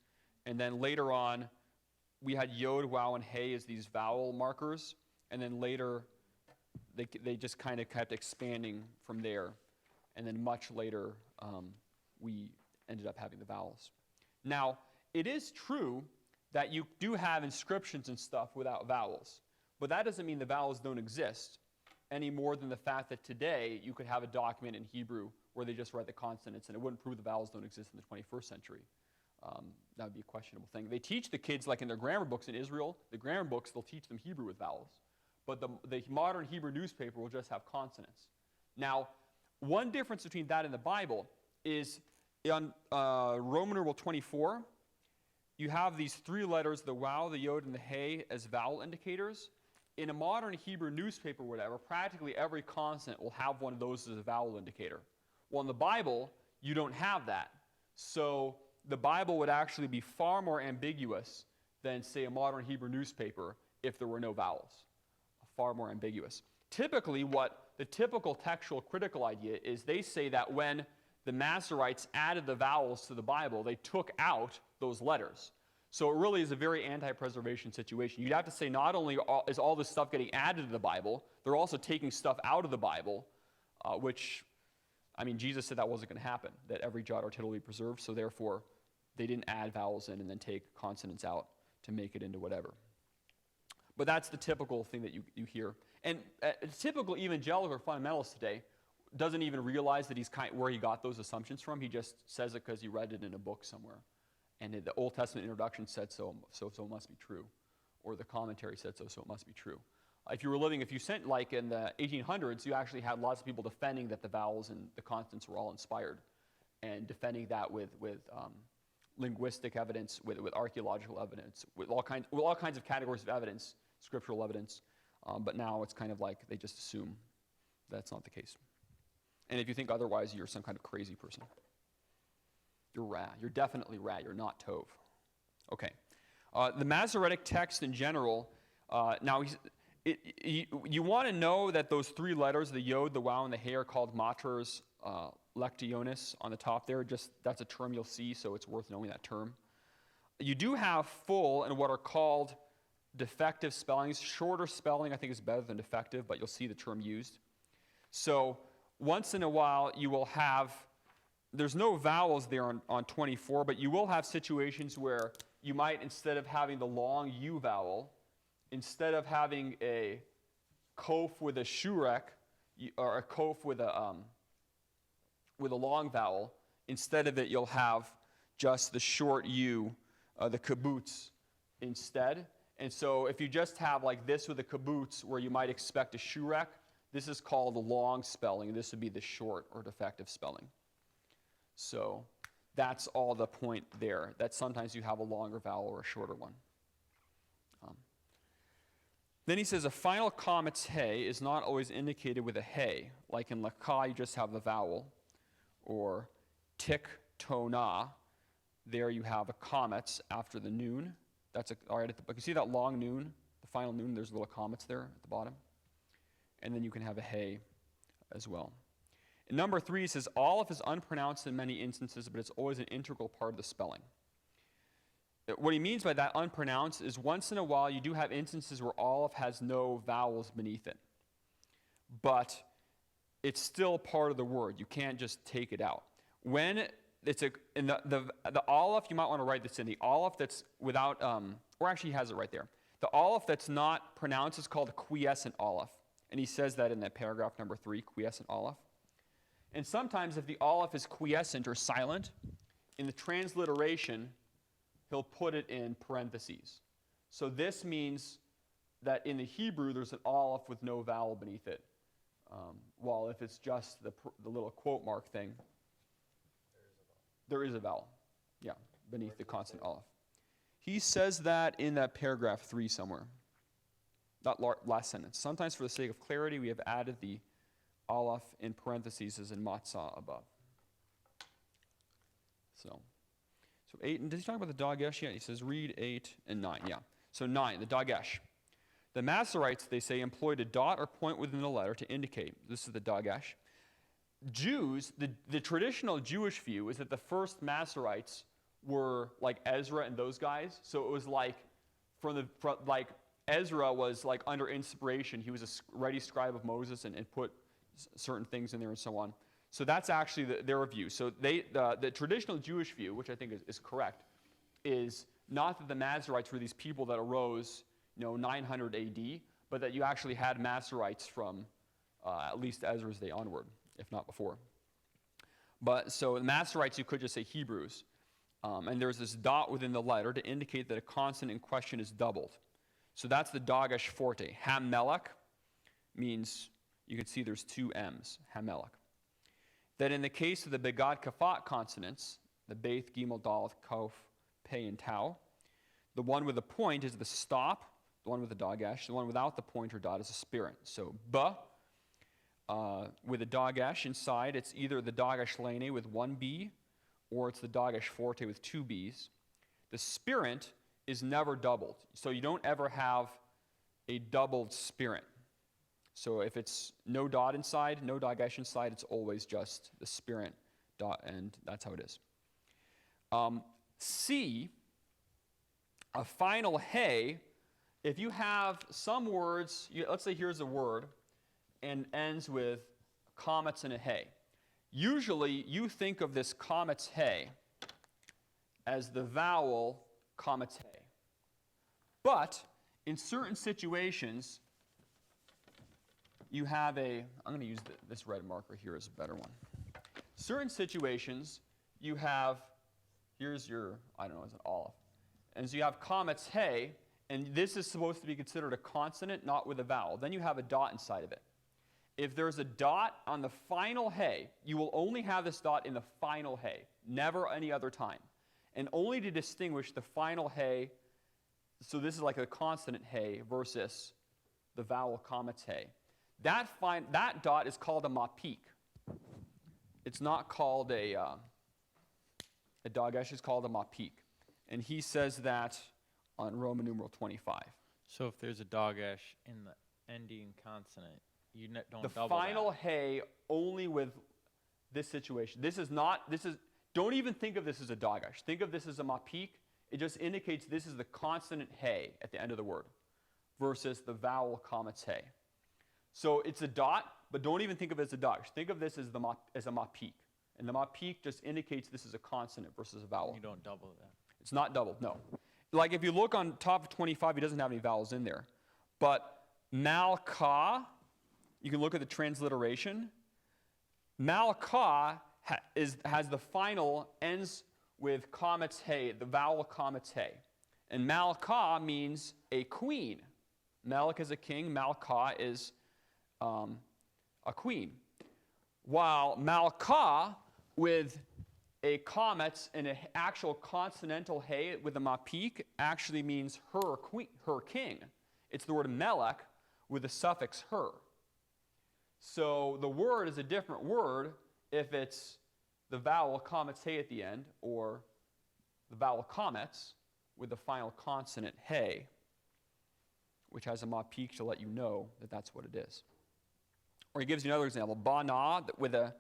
And then later on, we had yod, wow, and hey as these vowel markers. And then later, they just kind of kept expanding from there. And then much later, we ended up having the vowels. Now, it is true that you do have inscriptions and stuff without vowels. But that doesn't mean the vowels don't exist any more than the fact that today you could have a document in Hebrew where they just write the consonants, and it wouldn't prove the vowels don't exist in the 21st century. That would be a questionable thing. They teach the kids, like in their grammar books in Israel, the grammar books, they'll teach them Hebrew with vowels. But the modern Hebrew newspaper will just have consonants. Now, one difference between that and the Bible is on Roman numeral 24, you have these 3 letters, the wow, the yod, and the hey, as vowel indicators. In a modern Hebrew newspaper or whatever, practically every consonant will have one of those as a vowel indicator. Well, in the Bible, you don't have that. So the Bible would actually be far more ambiguous than, say, a modern Hebrew newspaper if there were no vowels. Far more ambiguous. Typically, what the typical textual critical idea is, they say that when the Masoretes added the vowels to the Bible, they took out those letters. So it really is a very anti-preservation situation. You'd have to say not only is all this stuff getting added to the Bible, they're also taking stuff out of the Bible, which, I mean, Jesus said that wasn't going to happen, that every jot or tittle will be preserved, so therefore they didn't add vowels in and then take consonants out to make it into whatever. But that's the typical thing that you hear. And a typical evangelical or fundamentalist today doesn't even realize that where he got those assumptions from. He just says it because he read it in a book somewhere. And the Old Testament introduction said so it must be true. Or the commentary said so it must be true. If you sent like in the 1800s, you actually had lots of people defending that the vowels and the consonants were all inspired, and defending that with linguistic evidence, with archaeological evidence, with all kinds of categories of evidence, scriptural evidence. But now it's kind of like they just assume that's not the case. And if you think otherwise, you're some kind of crazy person. You're Ra. You're definitely Ra. You're not Tov. Okay. The Masoretic text in general, now you want to know that those 3 letters, the yod, the wow, and the hey, are called maters lectionis on the top there. That's a term you'll see, so it's worth knowing that term. You do have full and what are called defective spellings. Shorter spelling, I think, is better than defective, but you'll see the term used. So once in a while, you will have, there's no vowels there on 24, but you will have situations where you might, instead of having the long U vowel, instead of having a kof with a shurek, or a kof with a long vowel, instead of it, you'll have just the short U, the kibbutz, instead. And so if you just have like this with a kibbutz, where you might expect a shurek, this is called the long spelling. This would be the short or defective spelling. So that's all the point there, that sometimes you have a longer vowel or a shorter one. Then he says a final comet's hey is not always indicated with a hey. Like in laka, you just have the vowel. Or tik to na, there you have a comets after the noon. That's all right. But you see that long noon, the final noon, there's little comets there at the bottom. And then you can have a hey as well. In number 3, he says, Aleph is unpronounced in many instances, but it's always an integral part of the spelling. what he means by that unpronounced is once in a while you do have instances where aleph has no vowels beneath it. But it's still part of the word. You can't just take it out. When it's in the aleph, you might want to write this in. The aleph that's without, or actually he has it right there. The aleph that's not pronounced is called a quiescent aleph. And he says that in that paragraph number 3, quiescent aleph. And sometimes if the aleph is quiescent or silent, in the transliteration, he'll put it in parentheses. So this means that in the Hebrew, there's an aleph with no vowel beneath it. While if it's just the little quote mark thing, there is a vowel. Yeah, beneath the constant aleph. He says that in that paragraph 3 somewhere. That last sentence. Sometimes for the sake of clarity, we have added the aleph in parentheses as in matzah above. So 8, and does he talk about the dagesh yet? He says read 8 and 9, yeah. So 9, the dagesh. The Masoretes, they say, employed a dot or point within the letter to indicate, this is the dagesh. Jews, the traditional Jewish view is that the first Masoretes were like Ezra and those guys. So it was like, like Ezra was like under inspiration. He was a ready scribe of Moses and put certain things in there and so on. So that's actually their view. So the traditional Jewish view, which I think is correct, is not that the Masoretes were these people that arose 900 AD, but that you actually had Masoretes from at least Ezra's day onward, if not before. But so the Masoretes, you could just say Hebrews. And there's this dot within the letter to indicate that a consonant in question is doubled. So that's the dagesh forte. Hamelech means, you can see there's 2 M's, Hamelech. That in the case of the begad kafat consonants, the Beth, Gimel, Dalet, Kof, Pei, and Tau, the one with the point is the stop, the one with the dagesh. The one without the point or dot is a spirit. So ba, with a dagesh inside, it's either the dagesh lene with 1 B, or it's the dagesh forte with 2 B's. The spirit is never doubled. So you don't ever have a doubled spirit. So if it's no dot inside, no dagesh inside, it's always just the spirit dot, and that's how it is. C, a final hey, if you have some words, let's say here's a word, and ends with comets and a hey. Usually you think of this comets hey as the vowel comets hey. But in certain situations, you have I'm going to use this red marker here as a better one. Certain situations, you have, here's your, I don't know, it's an aleph. And so you have comets hey, and this is supposed to be considered a consonant, not with a vowel. Then you have a dot inside of it. If there's a dot on the final hey, you will only have this dot in the final hey, never any other time. And only to distinguish the final hey, so this is like a consonant hey versus the vowel comets hey. That dot is called a mapik. It's not called a dagesh, it's called a mapik. And he says that on Roman numeral 25. So if there's a dagesh in the ending consonant, you don't the double final that. hey only with this situation. Don't even think of this as a dagesh. Think of this as a mapik. It just indicates this is the consonant hey at the end of the word versus the vowel comets hey. So it's a dot, but don't even think of it as a dagesh. Think of this as a mapik. And the mapik just indicates this is a consonant versus a vowel. You don't double that. It's not doubled, no. Like if you look on top of 25, he doesn't have any vowels in there. But malka, you can look at the transliteration. Malka has the final, ends with comets hey, the vowel comets hey. And malka means a queen. Melech is a king, malka is a queen. While malka with a comets and an actual consonantal hey with a mapik actually means her queen, her king. It's the word melech with the suffix her. So the word is a different word if it's the vowel comets hey at the end, or the vowel comets with the final consonant hey, which has a mapik to let you know that that's what it is. Or he gives you another example. Bana, with a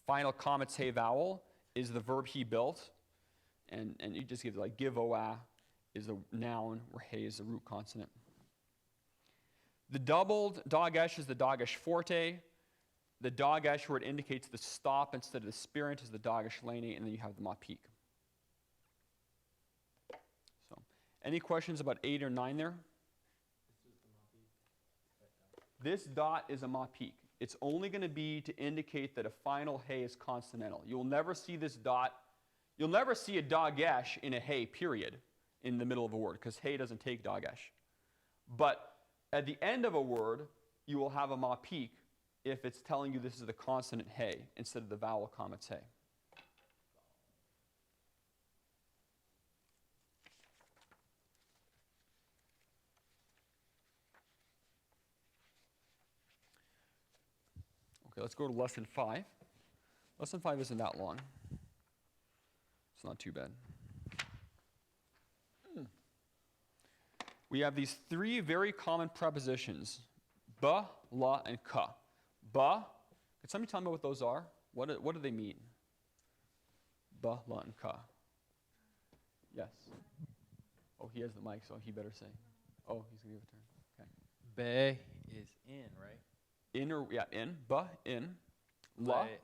final comets hey vowel, is the verb he built. And he just gives like givoah, is a noun, where he is the root consonant. The doubled dagesh is the dagesh forte. The dagesh where it indicates the stop instead of the spirit is the dagesh lene, and then you have the mapik. So, any questions about 8 or 9 there? This dot is a mapik. It's only going to be to indicate that a final hey is consonantal. You'll never see this dot. You'll never see a dagesh in a hey, period, in the middle of a word, because hey doesn't take dagesh. But at the end of a word, you will have a mapik if it's telling you this is the consonant hey instead of the vowel comets hey. Okay, let's go to lesson 5. Lesson 5 isn't that long. It's not too bad. We have these 3 very common prepositions, ba, la, and ka. Ba, can somebody tell me what those are? What do they mean? Ba, la, and ka. Yes. Oh, he has the mic, so he better say. Oh, he's going to give a turn. Okay. Be is in, right? In or, yeah, in. Ba, in. La. Lay.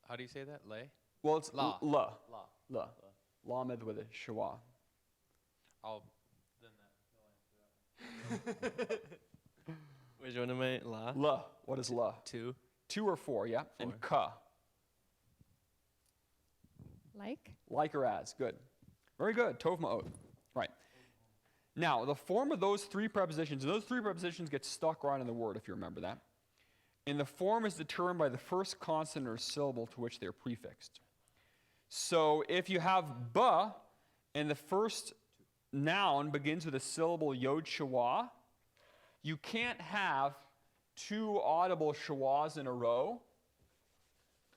How do you say that? Lay? Well, it's La. la. La. La. Lamed with a shwa. I'll then that. Which one am I? La? La. What is la? 2. 2 or 4, yeah. 4. And ka. Like or as. Good. Very good. Tov ma'od. Right. Now, the form of those 3 prepositions, and those 3 prepositions get stuck right in the word, if you remember that. And the form is determined by the first consonant or syllable to which they're prefixed. So if you have ba, and the first noun begins with a syllable yod shwa, you can't have 2 audible shwas in a row.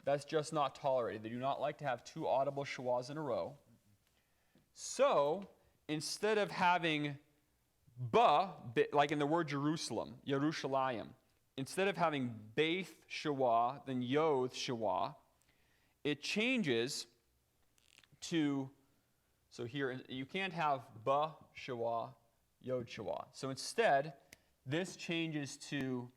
That's just not tolerated. They do not like to have 2 audible shwas in a row. So instead of having ba, like in the word Jerusalem, Yerushalayim, instead of having Beith shwa, then Yod shwa, it changes to, so here, you can't have ba shwa, Yod shwa. So instead, this changes to,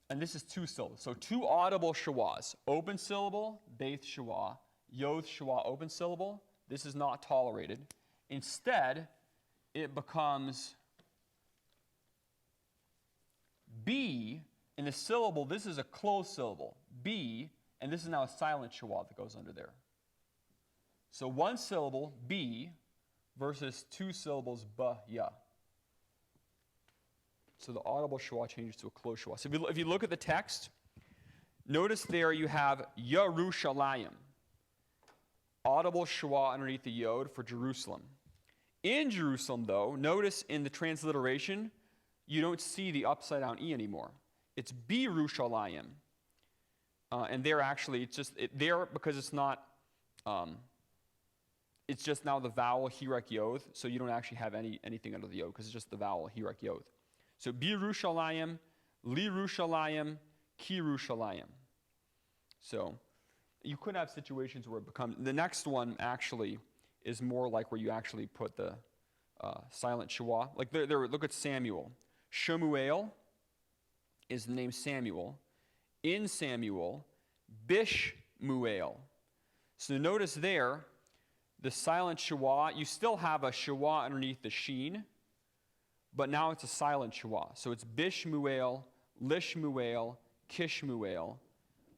and this is 2 syllables. So 2 audible shwas, open syllable, Beith shwa, Yod shwa, open syllable. This is not tolerated. Instead, it becomes B in the syllable. This is a closed syllable, B, and this is now a silent shwa that goes under there. So 1 syllable, B, versus 2 syllables, ba, ya. So the audible shwa changes to a closed shwa. So if you look at the text, notice there you have Yerushalayim. Audible shwa underneath the yod for Jerusalem. In Jerusalem, though, notice in the transliteration, you don't see the upside down E anymore. It's Birushalayim. And there actually, it's just, there because it's not, it's just now the vowel hirek yod, so you don't actually have anything under the yod because it's just the vowel hirek yod. So Birushalayim, Lirushalayim, Kirushalayim. So you could have situations where it becomes, the next one actually is more like where you actually put the silent shwa. Like there, look at Samuel. Shemuel is the name Samuel. In Samuel, Bishmuel. So notice there, the silent shwa, you still have a shwa underneath the sheen, but now it's a silent shwa. So it's Bishmuel, Lishmuel, Kishmuel,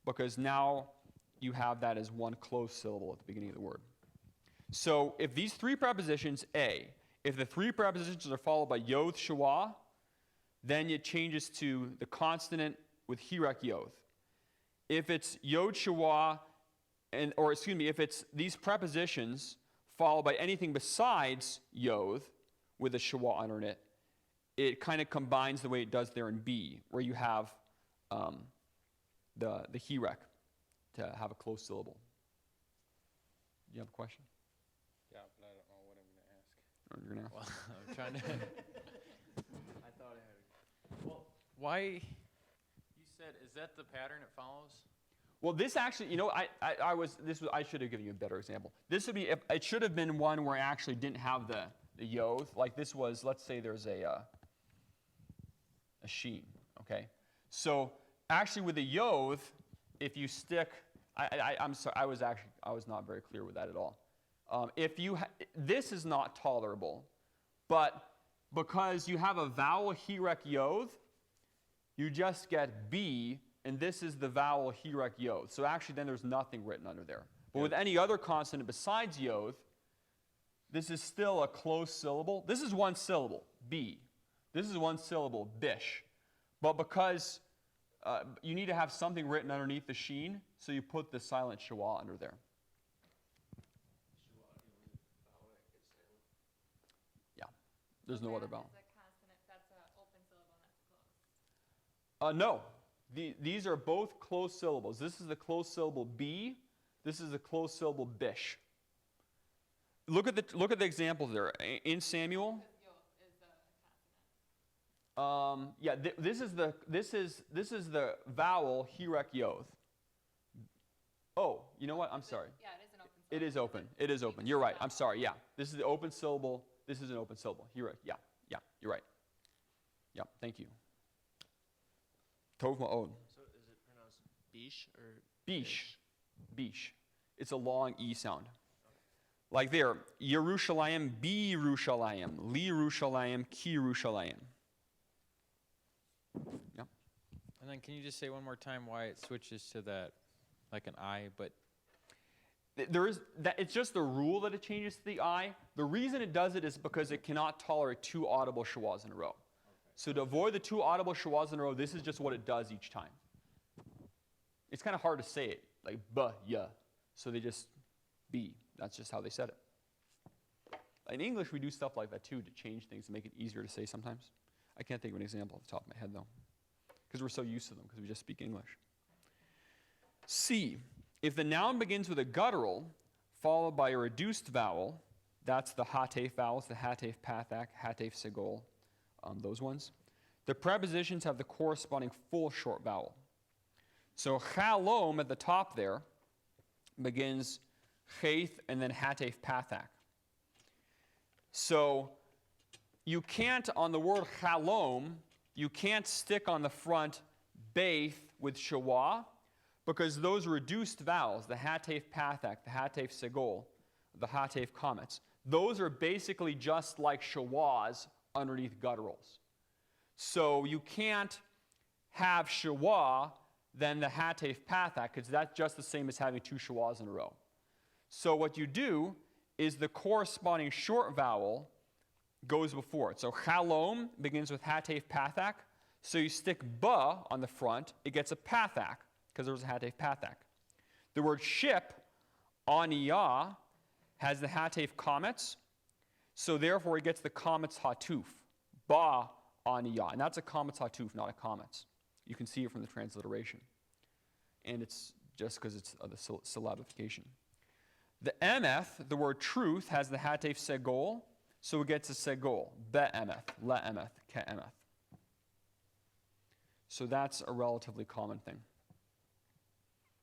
because now you have that as 1 closed syllable at the beginning of the word. So if these 3 prepositions, if the 3 prepositions are followed by yod shwa, then it changes to the consonant with hirek yod. If it's yod shwa, if it's these prepositions followed by anything besides yod with a shwa under it, it kind of combines the way it does there in B, where you have the hirek to have a closed syllable. Do you have a question? Yeah, but I don't know what I'm going to ask. Or you're gonna ask? Well, I'm trying to. I thought I had. Well, why? You said, is that the pattern it follows? Well, this actually, I should have given you a better example. This would be, it should have been one where I actually didn't have the yod. Like this was, let's say there's a sheen, okay? So actually with the yod, if you stick, I'm sorry, I was not very clear with that at all. This is not tolerable, but because you have a vowel hirek yod, you just get B, and this is the vowel hirek yod. So actually then there's nothing written under there. But with any other consonant besides yod, this is still a closed syllable. This is one syllable, B. This is one syllable, bish. But because you need to have something written underneath the sheen, so you put the silent schwa under there. Yeah, there's no other vowel. No, these are both closed syllables. This is the closed syllable B. This is the closed syllable bish. Look at the examples there in Samuel. Yeah, this is the vowel hirek yod. Oh, you know what? I'm sorry. Yeah, it is an open syllable. It is open. It is open. You're right. I'm sorry. Yeah, this is the open syllable. This is an open syllable. Hirek. Yeah. You're right. Yeah. Thank you. Tov ma'od. So is it pronounced bish or Bish. Bish. It's a long E sound. Like there, Yerushalayim, Bi Yerushalayim, Li Yerushalayim, Ki Yerushalayim. Yeah. And then can you just say one more time why it switches to that, like an I, but There is that. It's just the rule that it changes to the I. The reason it does it is because it cannot tolerate two audible schwas in a row. So to avoid the two audible schwas in a row, this is just what it does each time. It's kind of hard to say it, like buh, yeah. So they just B. That's just how they said it. In English, we do stuff like that too to change things to make it easier to say sometimes. I can't think of an example off the top of my head though, because we're so used to them because we just speak English. C. If the noun begins with a guttural followed by a reduced vowel, that's the hatef vowels, the hatef pathak, hatef segol, those ones. The prepositions have the corresponding full short vowel. So chalom at the top there begins cheth and then hatef pathak. So you can't, on the word chalom, you can't stick on the front beith with shwa, because those reduced vowels, the hatef pathak, the hatef segol, the hatef comets, those are basically just like shwas underneath gutturals. So you can't have shwa, then the hatef pathak, because that's just the same as having two shwas in a row. So what you do is the corresponding short vowel goes before it. So chalom begins with hatef pathak. So you stick ba on the front, it gets a pathak, because there was a hatef pathak. The word ship, aniyah, has the hatef comets. So therefore it gets the comets hatuf. Ba aniyah. And that's a comets hatuf, not a comets. You can see it from the transliteration. And it's just because it's the syllabification. The emeth, the word truth, has the hatef segol, so it gets a segol. Be-emeth, le-emeth, ke-emeth. So that's a relatively common thing.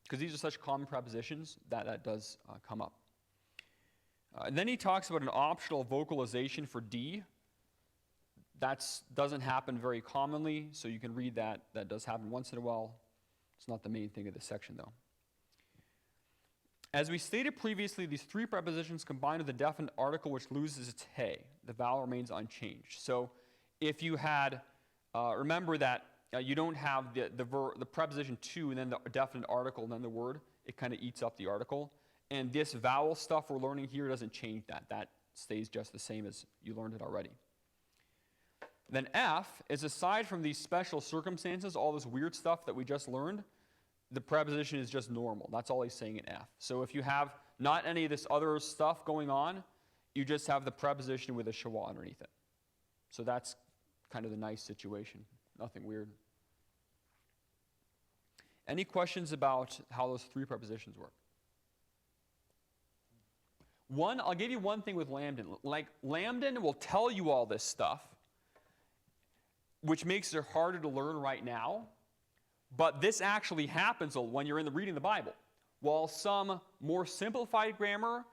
Because these are such common prepositions that does come up. And then he talks about an optional vocalization for D. That doesn't happen very commonly, so you can read that. That does happen once in a while. It's not the main thing of this section, though. As we stated previously, these three prepositions combine with a definite article which loses its he. The vowel remains unchanged. So if you had, remember that you don't have the preposition to and then the definite article and then the word. It kind of eats up the article. And this vowel stuff we're learning here doesn't change that. That stays just the same as you learned it already. Then F is, aside from these special circumstances, all this weird stuff that we just learned, the preposition is just normal. That's all he's saying in F. So if you have not any of this other stuff going on, you just have the preposition with a shwa underneath it. So that's kind of the nice situation. Nothing weird. Any questions about how those three prepositions work? One, I'll give you one thing with Lambden. Like, Lambden will tell you all this stuff, which makes it harder to learn right now. But this actually happens when you're reading the Bible. While some more simplified grammar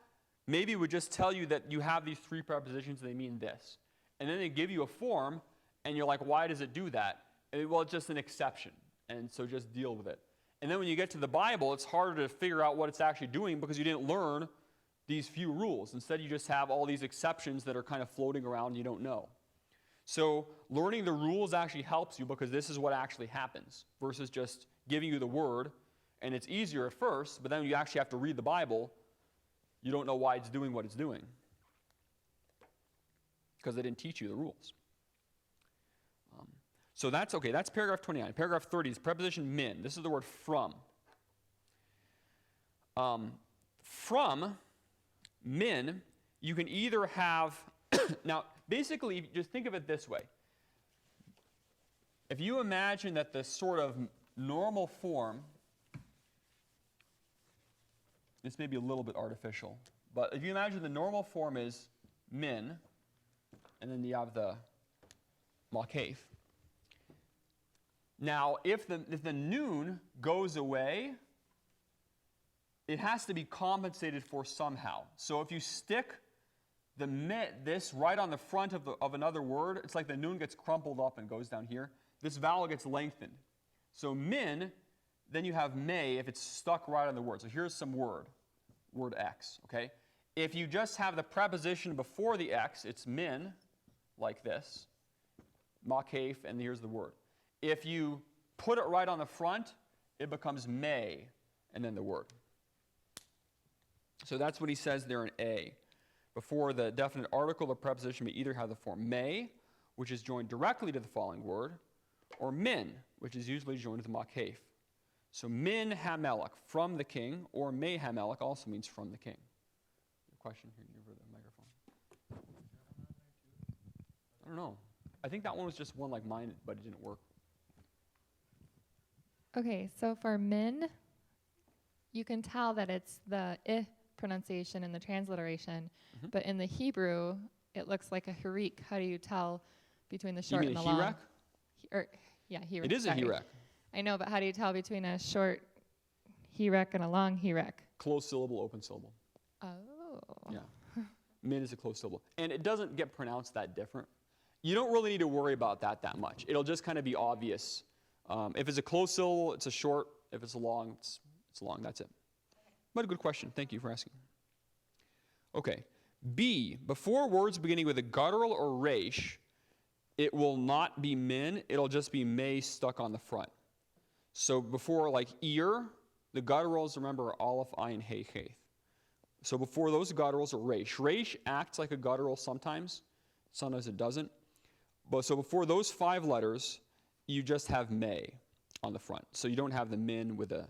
maybe would just tell you that you have these three prepositions, they mean this. And then they give you a form, and you're like, why does it do that? Well, it's just an exception, and so just deal with it. And then when you get to the Bible, it's harder to figure out what it's actually doing because you didn't learn these few rules. Instead, you just have all these exceptions that are kind of floating around and you don't know. So learning the rules actually helps you because this is what actually happens versus just giving you the word, and it's easier at first, but then when you actually have to read the Bible, you don't know why it's doing what it's doing because they didn't teach you the rules. So that's okay. That's paragraph 29. Paragraph 30 is preposition min. This is the word from. From, min, you can either have, now basically just think of it this way. If you imagine that the sort of normal form, this may be a little bit artificial, but if you imagine the normal form is min, and then you have the makef. Now, if the noon goes away, it has to be compensated for somehow. So if you stick this right on the front of another word, it's like the noon gets crumpled up and goes down here. This vowel gets lengthened. So min, then you have may if it's stuck right on the word. So here's some word X, okay? If you just have the preposition before the X, it's min, like this, makef, and here's the word. If you put it right on the front, it becomes may, and then the word. So that's what he says there in A. Before the definite article, the preposition may either have the form may, which is joined directly to the following word, or min, which is usually joined to the makef. So min hamelech, from the king, or may hamelech also means from the king. Question here over the microphone. I don't know. I think that one was just one like mine, but it didn't work. Okay, so for min, you can tell that it's the I pronunciation in the transliteration, but in the Hebrew, it looks like a hirik. How do you tell between the short and the long? Hirak? Hirak. It is sorry. a hirak. I know, but how do you tell between a short hirak and a long hirak? Closed syllable, open syllable. Oh. Yeah. Min is a closed syllable. And it doesn't get pronounced that different. You don't really need to worry about that much. It'll just kind of be obvious. If it's a closed syllable, it's a short. If it's a long, it's long. That's it. But a good question. Thank you for asking. Okay. B, before words beginning with a guttural or resh, it will not be min. It'll just be may stuck on the front. So before like ear, the gutturals, remember, are aleph, ayin, hey, cheth. So before those gutturals are resh. Resh acts like a guttural sometimes. Sometimes it doesn't. But so before those 5 letters, you just have may on the front. So you don't have the min with a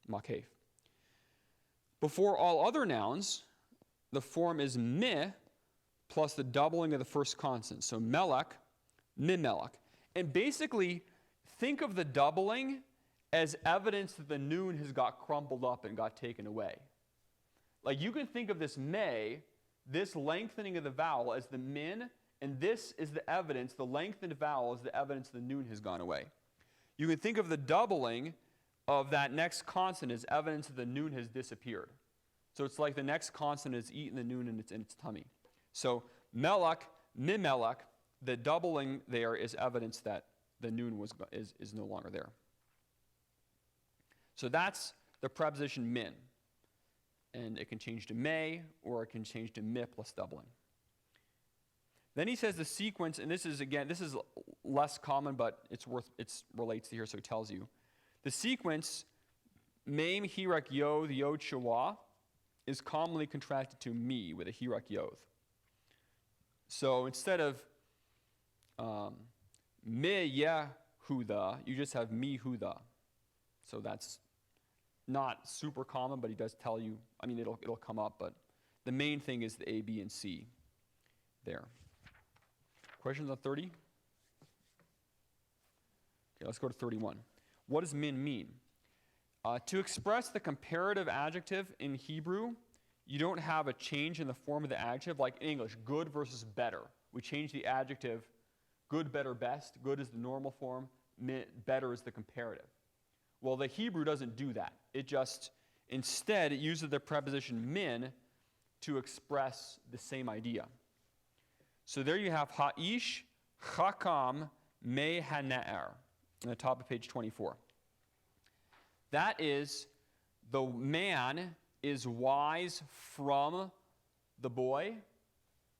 makef. Before all other nouns, the form is meh plus the doubling of the first consonant. So melech, mimelech. And basically, think of the doubling as evidence that the noon has got crumpled up and got taken away. Like you can think of this may, this lengthening of the vowel as the min, and this is the evidence, the lengthened vowel is the evidence the noon has gone away. You can think of the doubling of that next consonant as evidence that the noon has disappeared. So it's like the next consonant has eaten the noon in its tummy. So melech, mimelech, the doubling there is evidence that the noon is no longer there. So that's the preposition min. And it can change to may, or it can change to mi plus doubling. Then he says the sequence, and this is less common, but it relates to here, so he tells you. The sequence, mem, hirak, yod, yod, shawa, is commonly contracted to mi with a hirak, yod. So instead of me, yehuda, you just have mi, huda. So that's not super common, but he does tell you. I mean, it'll come up, but the main thing is the A, B, and C there. Questions on 30? Okay, let's go to 31. What does min mean? To express the comparative adjective in Hebrew, you don't have a change in the form of the adjective like in English, good versus better. We change the adjective good, better, best. Good is the normal form. better is the comparative. Well, the Hebrew doesn't do that. Instead, it uses the preposition min to express the same idea. So there you have ha'ish chakam me hana'er on the top of page 24. That is, the man is wise from the boy,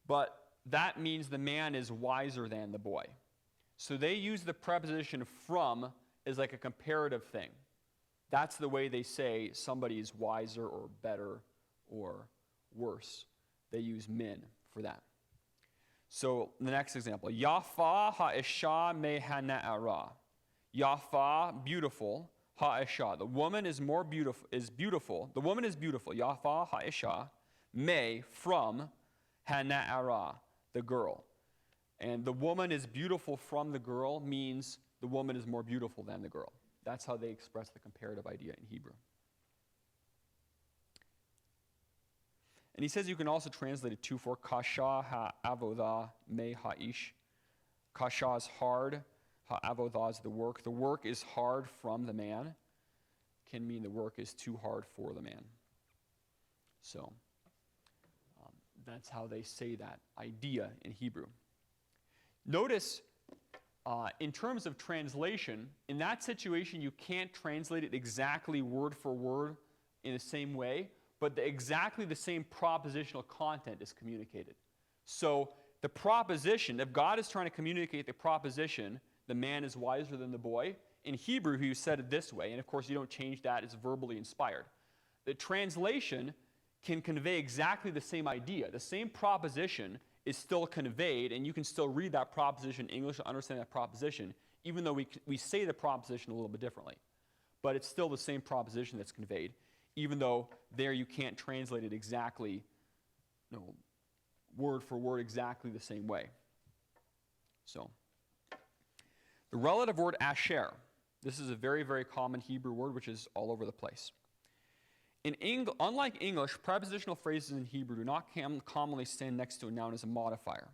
but that means the man is wiser than the boy. So they use the preposition from as like a comparative thing. That's the way they say somebody is wiser or better or worse. They use min for that. So the next example, Yafa ha'isha me hana'ara. Yafa, beautiful, ha'isha. The woman is beautiful. The woman is beautiful. Yafa ha'isha me from hana'ara, the girl. And the woman is beautiful from the girl means the woman is more beautiful than the girl. That's how they express the comparative idea in Hebrew. And he says you can also translate it too for kasha ha'avodah me ha'ish. Kasha is hard, ha'avodah is the work. The work is hard from the man. Can mean the work is too hard for the man. So that's how they say that idea in Hebrew. Notice, in terms of translation, in that situation, you can't translate it exactly word for word in the same way, but exactly the same propositional content is communicated. So the proposition, if God is trying to communicate the proposition, the man is wiser than the boy, in Hebrew, he said it this way, and of course you don't change that, it's verbally inspired. The translation can convey exactly the same idea. The same proposition is still conveyed, and you can still read that proposition in English and understand that proposition, even though we say the proposition a little bit differently. But it's still the same proposition that's conveyed, even though there you can't translate it exactly, word for word exactly the same way. So, the relative word asher. This is a very, very common Hebrew word which is all over the place. Unlike English, prepositional phrases in Hebrew do not commonly stand next to a noun as a modifier.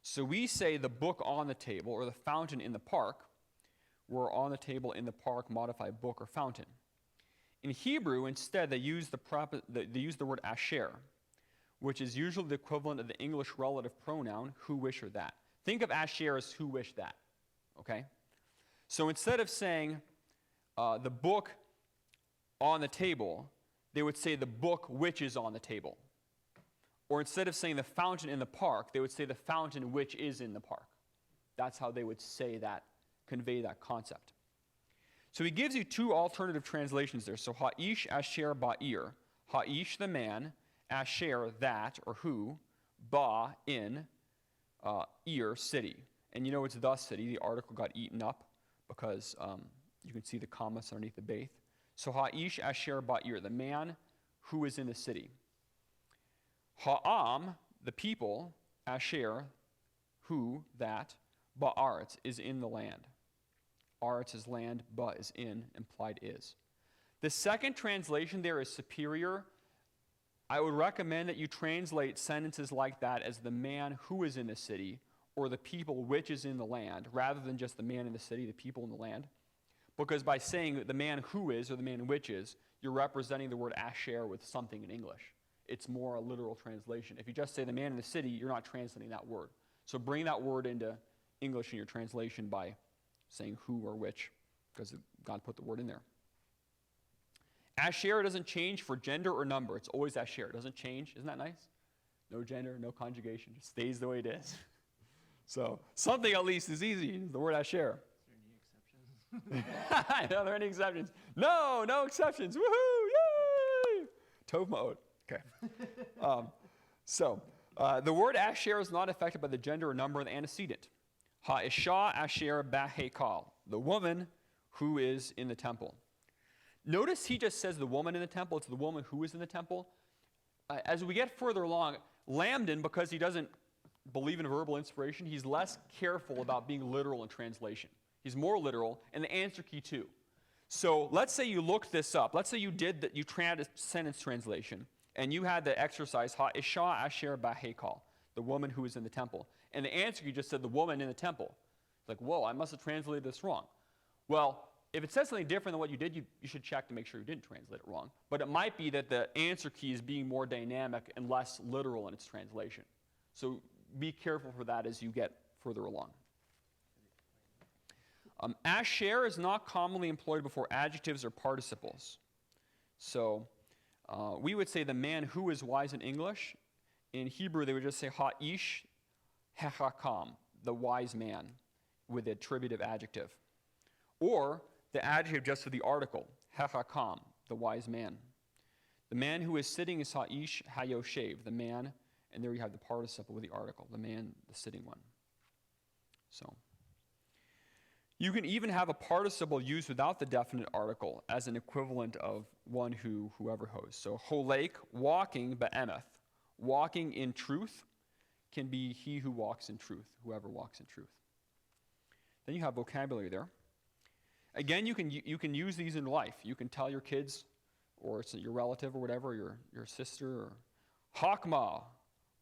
So we say the book on the table or the fountain in the park, where on the table in the park modify book or fountain. In Hebrew, instead, they use the word asher, which is usually the equivalent of the English relative pronoun who, which, or that. Think of asher as who, which, that. Okay? So instead of saying the book on the table, they would say the book which is on the table. Or instead of saying the fountain in the park, they would say the fountain which is in the park. That's how they would say that, convey that concept. So he gives you two alternative translations there. So ha'ish asher ba'ir. Ha'ish, the man, asher, that, or who, ba, in, ir, city. And you know it's the city. The article got eaten up because you can see the commas underneath the beth. So ha'ish asher ba'ir, the man who is in the city. Ha'am, the people, asher, who, that, ba'aretz, is in the land. Aretz is land, ba is in, implied is. The second translation there is superior. I would recommend that you translate sentences like that as the man who is in the city, or the people which is in the land, rather than just the man in the city, the people in the land. Because by saying the man who is or the man which is, you're representing the word asher with something in English. It's more a literal translation. If you just say the man in the city, you're not translating that word. So bring that word into English in your translation by saying who or which, because God put the word in there. Asher doesn't change for gender or number. It's always asher. It doesn't change. Isn't that nice? No gender, no conjugation. It stays the way it is. So something at least is easy. The word asher. Are there any exceptions? No exceptions. Woohoo! Yay! Tov ma'od. Okay. The word asher is not affected by the gender or number of the antecedent. Ha'isha asher ba'heikal, the woman who is in the temple. Notice he just says the woman in the temple. It's the woman who is in the temple. As we get further along, Lambden, because he doesn't believe in verbal inspiration, he's less careful about being literal in translation. He's more literal, and the answer key too. So let's say you looked this up. Let's say you tried a sentence translation, and you had the exercise, Ha'isha asher ba'heikal, the woman who is in the temple. And the answer key just said the woman in the temple. It's like, whoa, I must have translated this wrong. Well, if it says something different than what you did, you should check to make sure you didn't translate it wrong. But it might be that the answer key is being more dynamic and less literal in its translation. So be careful for that as you get further along. Asher is not commonly employed before adjectives or participles. So we would say the man who is wise in English. In Hebrew, they would just say ha'ish hechakam, the wise man, with the attributive adjective. Or the adjective just for the article, hechakam, the wise man. The man who is sitting is ha'ish hayoshev, the man, and there you have the participle with the article, the man, the sitting one. So you can even have a participle used without the definite article as an equivalent of one who, whoever hosts. So holek, walking, be'emeth, walking in truth, can be he who walks in truth, whoever walks in truth. Then you have vocabulary there. Again, you can use these in life. You can tell your kids, or it's your relative or whatever, your sister, or hakma,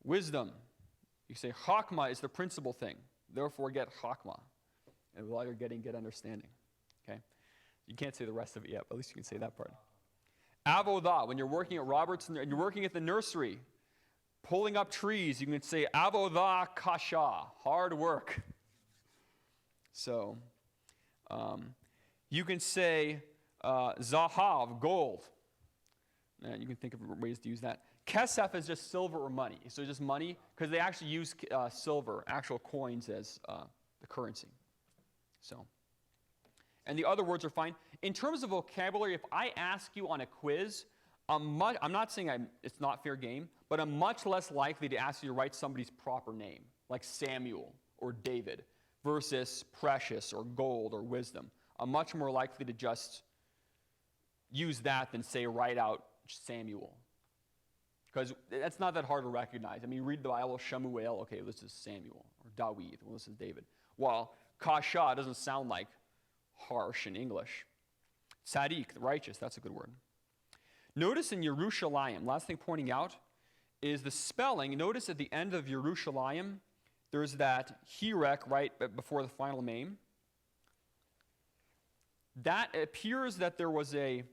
wisdom. You say hakma is the principal thing, therefore get hakma. And while you're getting, get understanding. Okay? You can't say the rest of it yet, but at least you can say that part. Avodah, when you're working at Robertson and you're working at the nursery, pulling up trees, you can say avodah kasha, hard work. So, you can say zahav, gold. And you can think of ways to use that. Kesef is just silver or money. So just money, because they actually use silver, actual coins, as the currency. So, and the other words are fine. In terms of vocabulary, if I ask you on a quiz, I'm not saying it's not fair game, but I'm much less likely to ask you to write somebody's proper name, like Samuel or David, versus precious or gold or wisdom. I'm much more likely to just use that than say write out Samuel. Because that's not that hard to recognize. I mean, you read the Bible, Shemuel, okay, this is Samuel, or Dawid, well, this is David. While Kasha doesn't sound like harsh in English. Tzaddik, the righteous, that's a good word. Notice in Yerushalayim, last thing pointing out is the spelling. Notice at the end of Yerushalayim, there's that hirek right before the final name. That appears that there was a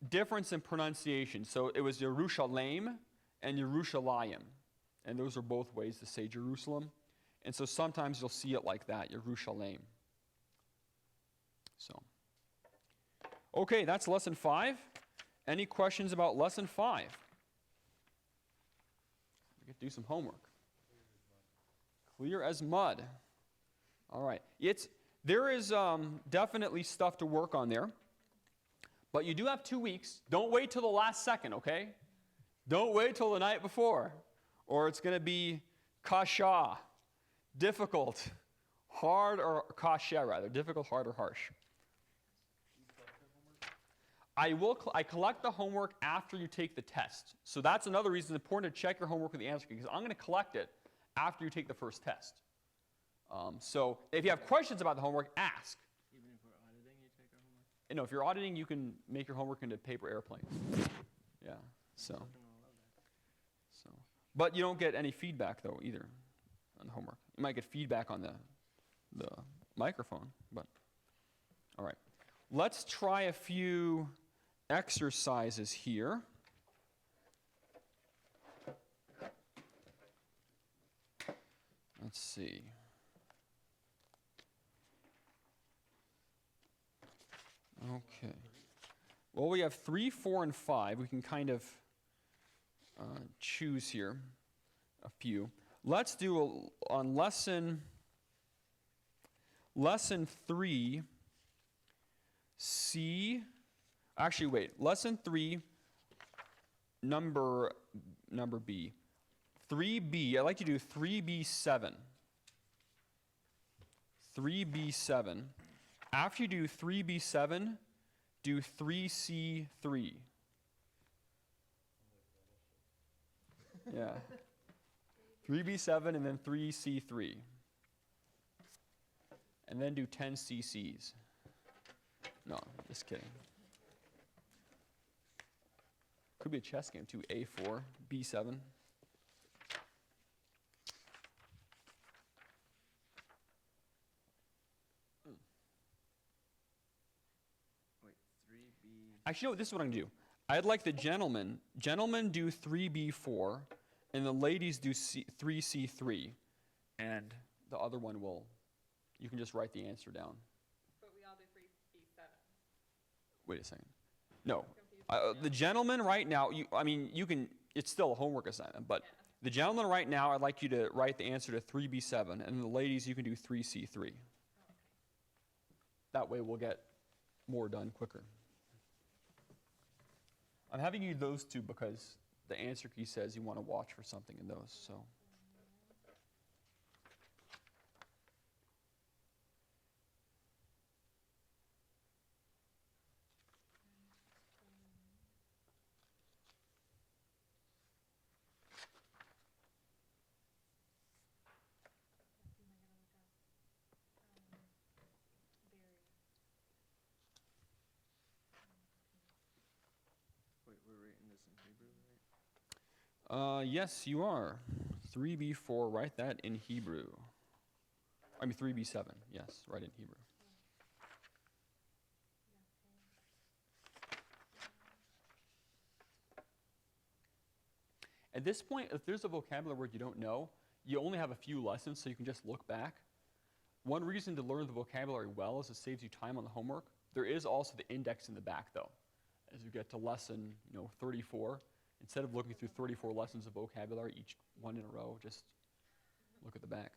difference in pronunciation. So it was Yerushalayim and Yerushalayim. And those are both ways to say Jerusalem. And so sometimes you'll see it like that, Yerushalayim. So, okay, that's lesson 5. Any questions about lesson 5? We could do some homework. Clear as mud. All right. There is definitely stuff to work on there. But you do have 2 weeks. Don't wait till the last second, okay? Don't wait till the night before. Or it's going to be kasha, difficult, hard, or kasha rather, difficult, hard, or harsh. I collect the homework after you take the test. So that's another reason it's important to check your homework with the answer key, because I'm going to collect it after you take the first test. So if you have questions about the homework, ask. Even if we're auditing, you take our homework? And no, if you're auditing, you can make your homework into paper airplanes. Yeah, so. But you don't get any feedback, though, either on the homework. You might get feedback on the microphone, but all right. Let's try a few exercises here. Let's see. Okay. Well, we have 3, 4, and 5. We can kind of choose here a few. Let's do on lesson 3, C. Actually, wait. Lesson 3, number B. 3B. I'd like to do 3B7. 3B7. After you do 3B7, do 3C3. Yeah. 3B7 and then 3C3. And then do 10 CCs. No, just kidding. Could be a chess game too. A4, B7. Actually, no, this is what I'm going to do. I'd like the gentlemen do 3B4, and the ladies do 3C3, and the other one you can just write the answer down. But we all do 3B7. Wait a second. No. The gentleman right now, you can, it's still a homework assignment, but the gentleman right now, I'd like you to write the answer to 3B7, and the ladies, you can do 3C3. That way we'll get more done quicker. I'm having you those two because the answer key says you want to watch for something in those, so. Wait, we're rating this in Hebrew, right? Yes, you are. 3B4, write that in Hebrew. 3B7, yes, write in Hebrew. At this point, if there's a vocabulary word you don't know, you only have a few lessons, so you can just look back. One reason to learn the vocabulary well is it saves you time on the homework. There is also the index in the back, though. As you get to lesson 34, instead of looking through 34 lessons of vocabulary, each one in a row, just look at the back.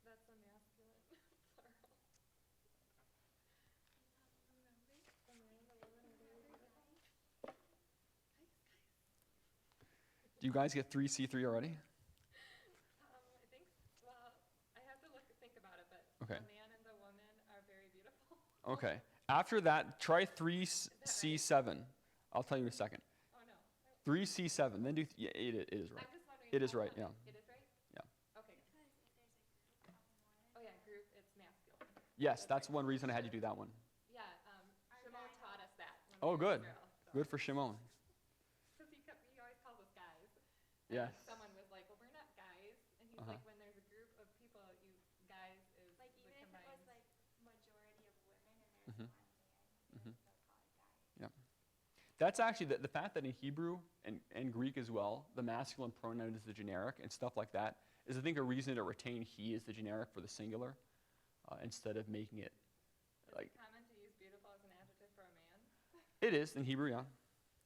That's a masculine plural. Do you guys get 3C3 already? I think, well, I have to think about it, but Okay. the man and the woman are very beautiful. Okay. After that, try 3C7. I'll tell you in a second. Oh, no. 3C7, then do, yeah, it is right. I'm just wondering. It is how right, women- yeah. It is right? Yeah. Okay. Oh, yeah, group, it's masculine. Yes, that's one reason I had you do that one. Yeah, Shimon taught us that. When Oh, we were in good. Israel, so. Good for Shimon. Because he always calls us guys. Yes. And someone was like, well, we're not guys. And he's Uh-huh. like, when there's a group of people, you guys is Like the even if it combined. was like majority of women and there's Mhm. one man, Mhm. they would still call it guy. That's actually the fact that in Hebrew and Greek as well, the masculine pronoun is the generic and stuff like that is, I think, a reason to retain he as the generic for the singular instead of making it Is like, it common to use beautiful as an adjective for a man? it is in Hebrew, yeah.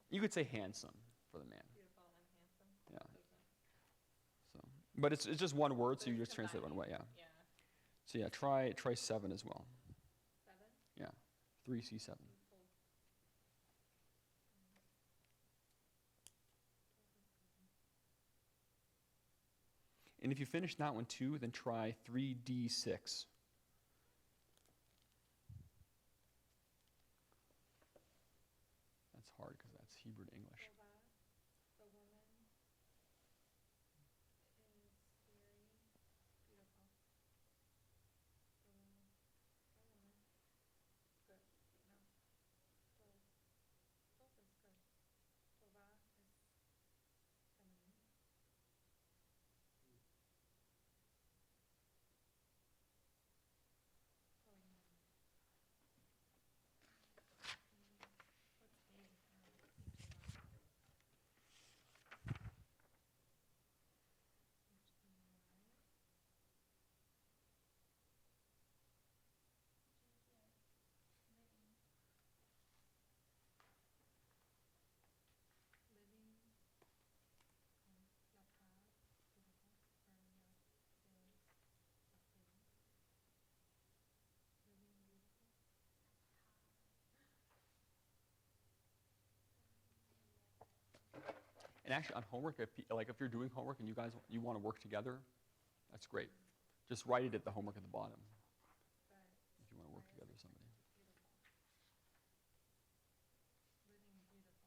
You could say handsome for the man. Beautiful and handsome. Yeah. Doesn't- So, but it's just one word, so So you it's just translate it one way, yeah. Yeah. So yeah, try 7 as well. 7? 3C7. And if you finish that one too, then try 3D6. That's hard because that's Hebrew to English. The woman is very beautiful. The woman. Good. No. Both is good. Tova is feminine. What's A? Living. La paz. Beautiful. Or la is. La paix. Living beautiful. And actually on homework, if you're doing homework and you want to work together, that's great. Just write it at the homework at the bottom But if you want to work together with somebody. beautiful. Living beautiful.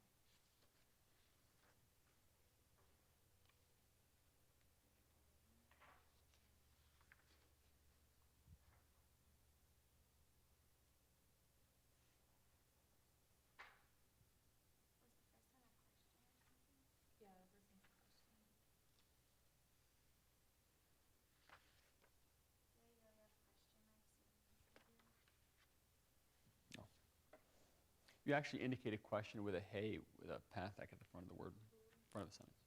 Was the first one a question or something? Yeah, the first one's a question. Yo, you have questions? You actually indicate a question with a hey with a pathak at the front of the word, front of the sentence.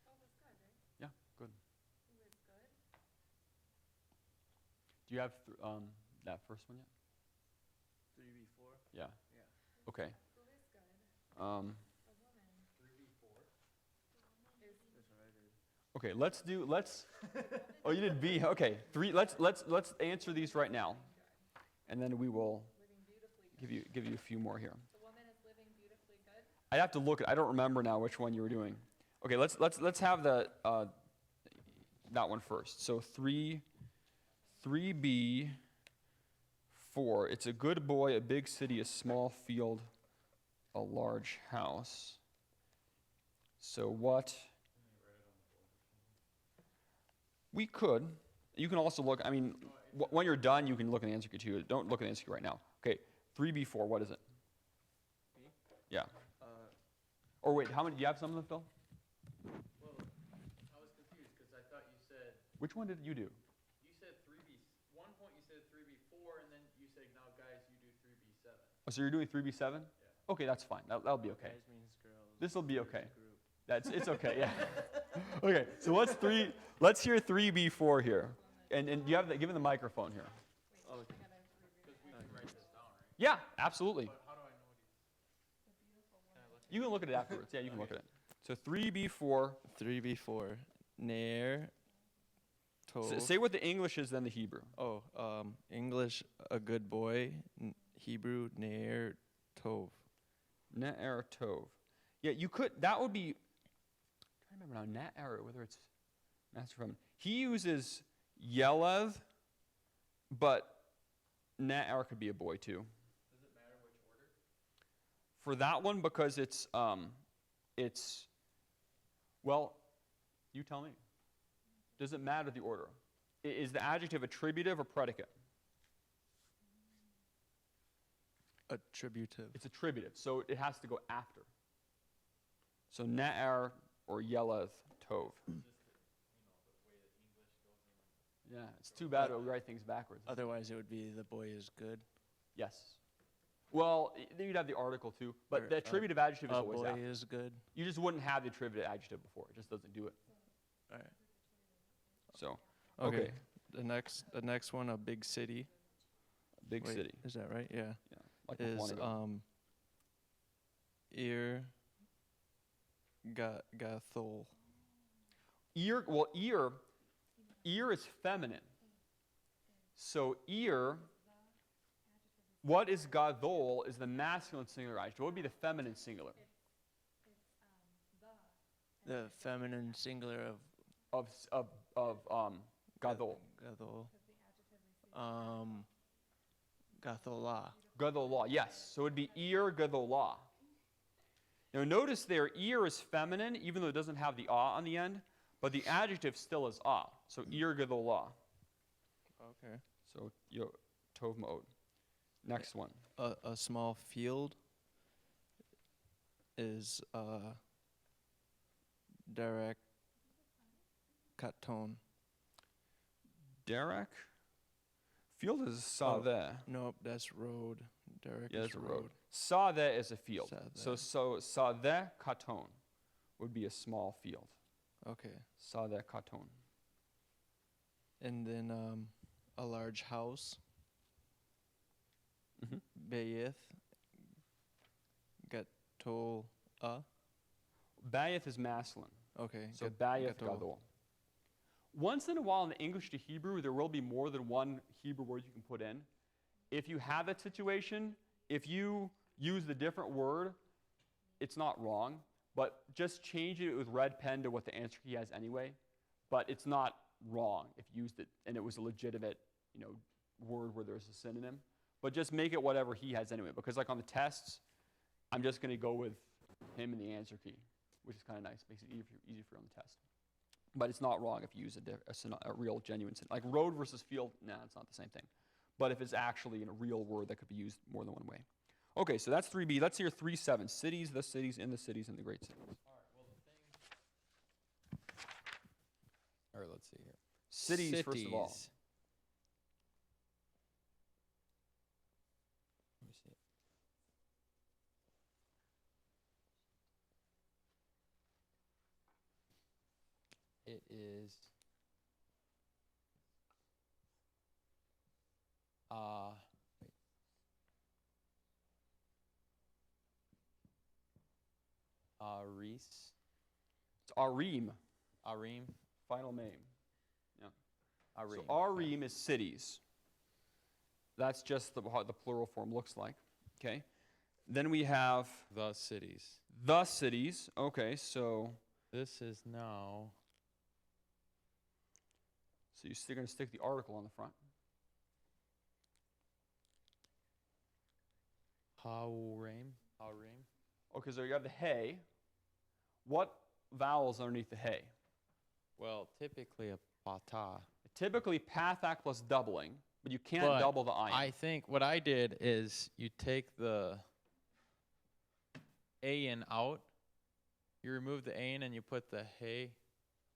Tov is good. Yeah, good. Do you have that first one yet? 3B4? Yeah. Yeah. Okay. 3B4? Okay, let's oh, you did B. Okay. Let's answer these right now. And then we will give you a few more here. The woman is living beautifully good. I'd have to look I don't remember now which one you were doing. Okay, let's have the that one first. So 3B 4. It's a good boy, a big city, a small field, a large house. So what? We could. You can also look, I mean, when you're done, you can look at the answer key too. Don't look at the answer key right now. Okay, 3B4, what is it? B? Yeah. Or wait, how many, do you have some of them, Phil? Well, I was confused because I thought you said, Which one did you do? you said 3B, one point you said 3B4, and then you said, now guys, you do 3B7. Oh, so you're doing 3B7? Yeah. Okay, that's fine. That'll be okay. Guys means girls. This will be girls okay. group. It's okay, yeah. Okay, so let's hear 3B4 here. And you have give him the microphone here. Oh, Because we can write this down, right? Yeah, absolutely. But how do I know what he's, can I look? You can look at it afterwards. Yeah, you can look at it. So 3B4. 3B4. Ner. Tov. Say what the English is, then the Hebrew. Oh, English, a good boy. Hebrew, Ner. Tov. Ne'er Tov. Yeah, you could, that would be, I'm trying to remember now, Ne'er, whether it's master feminine. He uses Yelev, but Ne'er could be a boy too. Does it matter which order? For that one, because well, you tell me. Does it matter the order? Is the adjective attributive or predicate? Attributive. It's attributive, so it has to go after. So Ne'er or Yelev Tov. Yeah, it's too bad we write things backwards. Otherwise, it would be the boy is good. Yes. Well, then you'd have the article too, but Or, the attributive adjective is A always boy after. is good. You just wouldn't have the attributive adjective before. It just doesn't do it. All right. So, Okay. okay. The next one, a big city. Big Wait, city. Is that right? Yeah. Yeah. Like Is Maquonigo. ear. Gathol. Ear, well, ear is feminine. So ear, what is gadol is the masculine singular adjective. What would be the feminine singular? The feminine singular of Gadol. Gathol. Gatholah. Gadolah, yes. So it would be ear gadolah. Now notice there, ear is feminine, even though it doesn't have the ah on the end, but the adjective still is ah. So ear gadolah. Okay. So tov ma'od. Next one. A small field is Derek Katon. Derek. Field is sadeh. Nope, that's road. Derek Yeah, is that's a road. Sadeh is a field. Sadeh. So sadeh katon would be a small field. Okay. Sadeh katon. And then a large house. Mhm. Bayith. Gatola. Bayith is masculine. Okay. So bayith gadol. Once in a while in the English to Hebrew, there will be more than one Hebrew word you can put in. If you have that situation, if you use the different word, it's not wrong, but just change it with red pen to what the answer key has anyway. But it's not wrong if you used it and it was a legitimate, word where there's a synonym. But just make it whatever he has anyway, because like on the tests, I'm just going to go with him in the answer key, which is kind of nice. Makes it easy for you on the test. But it's not wrong if you use a real, genuine synonym. Like road versus field, it's not the same thing. But if it's actually in a real word that could be used more than one way. Okay, so that's 3B. Let's hear 3-7. Cities, the cities, in the cities, and the great cities. All right, let's see here. Cities, first of all. Cities. Let me see. It is wait. Reese. It's Arim, Arim. final name. Yeah. Arim. So Arim is cities. That's just how the plural form looks like. Okay. Then we have The cities. the cities. Okay, so This is now you're still going to stick the article on the front. Haurim. Haurim. Okay, so you have the hey. What vowels underneath the hey? Well, typically a pata. Typically pathak plus doubling, but you can't But double the ayin. I think what I did is you take the ayin out, you remove the ayin and you put the hey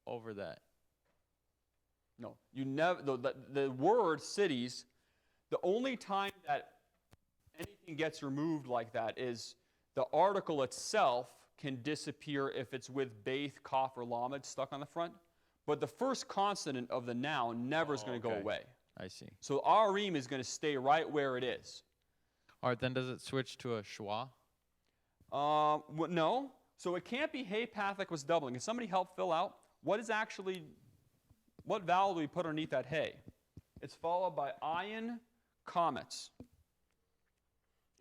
over that. No, you never. The word cities, the only time that anything gets removed like that is the article itself can disappear if it's with Baith, Kaf, or Lamed stuck on the front. But the first consonant of the noun never is going to go okay. away. I see. So Arim is going to stay right where it is. All right, then does it switch to a schwa? No. So it can't be hey pathak was doubling. Can somebody help fill out what vowel do we put underneath that hey? It's followed by ayin comets.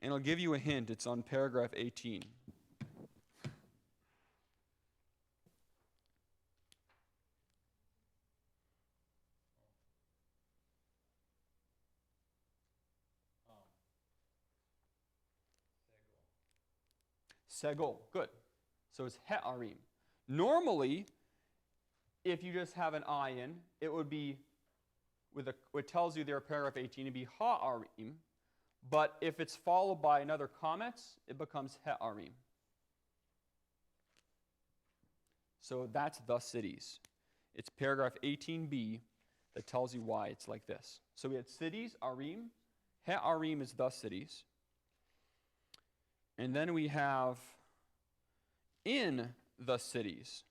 And I'll give you a hint. It's on paragraph 18. Segol. Good. So it's he'arim. Normally, if you just have an ayin, it would be it tells you there, paragraph 18, it'd be ha'arim. But if it's followed by another comets, it becomes he'arim. So that's the cities. It's paragraph 18b that tells you why it's like this. So we had cities, arim. He'arim is the cities. And then we have in the cities.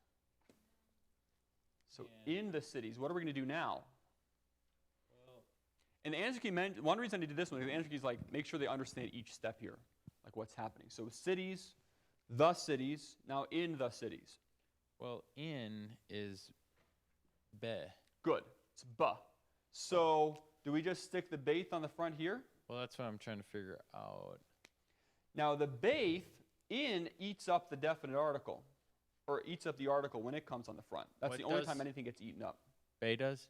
So in the cities, what are we going to do now? And the answer key, one reason I did this one is the answer key is like, make sure they understand each step here, like what's happening. So cities, the cities, now in the cities. Well, in is be. Good. It's ba. So do we just stick the baith on the front here? Well, that's what I'm trying to figure out. Now the baith in eats up the definite article, or eats up the article when it comes on the front. That's the only time anything gets eaten up. Be does?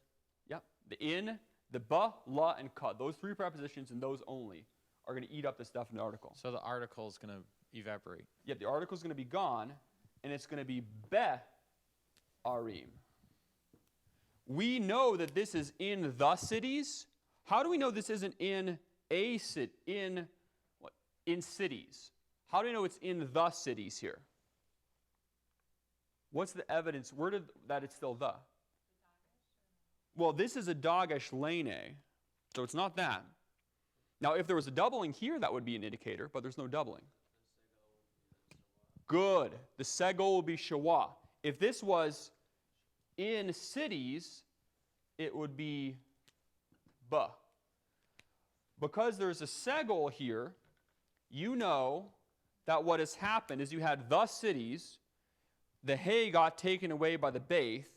Yep. The in, the ba, la, and ka, those three prepositions and those only are going to eat up this definite article. So the article is going to evaporate. Yep, the article is going to be gone, and it's going to be be-arim. We know that this is in the cities. How do we know this isn't in a city, in cities? How do we know it's in the cities here? What's the evidence? That it's still the? Well, this is a dagesh lene, so it's not that. Now, if there was a doubling here, that would be an indicator, but there's no doubling. Good. The segol will be shawa. If this was in cities, it would be ba. Because there's a segol here, you know that what has happened is you had the cities, the hay got taken away by the baith,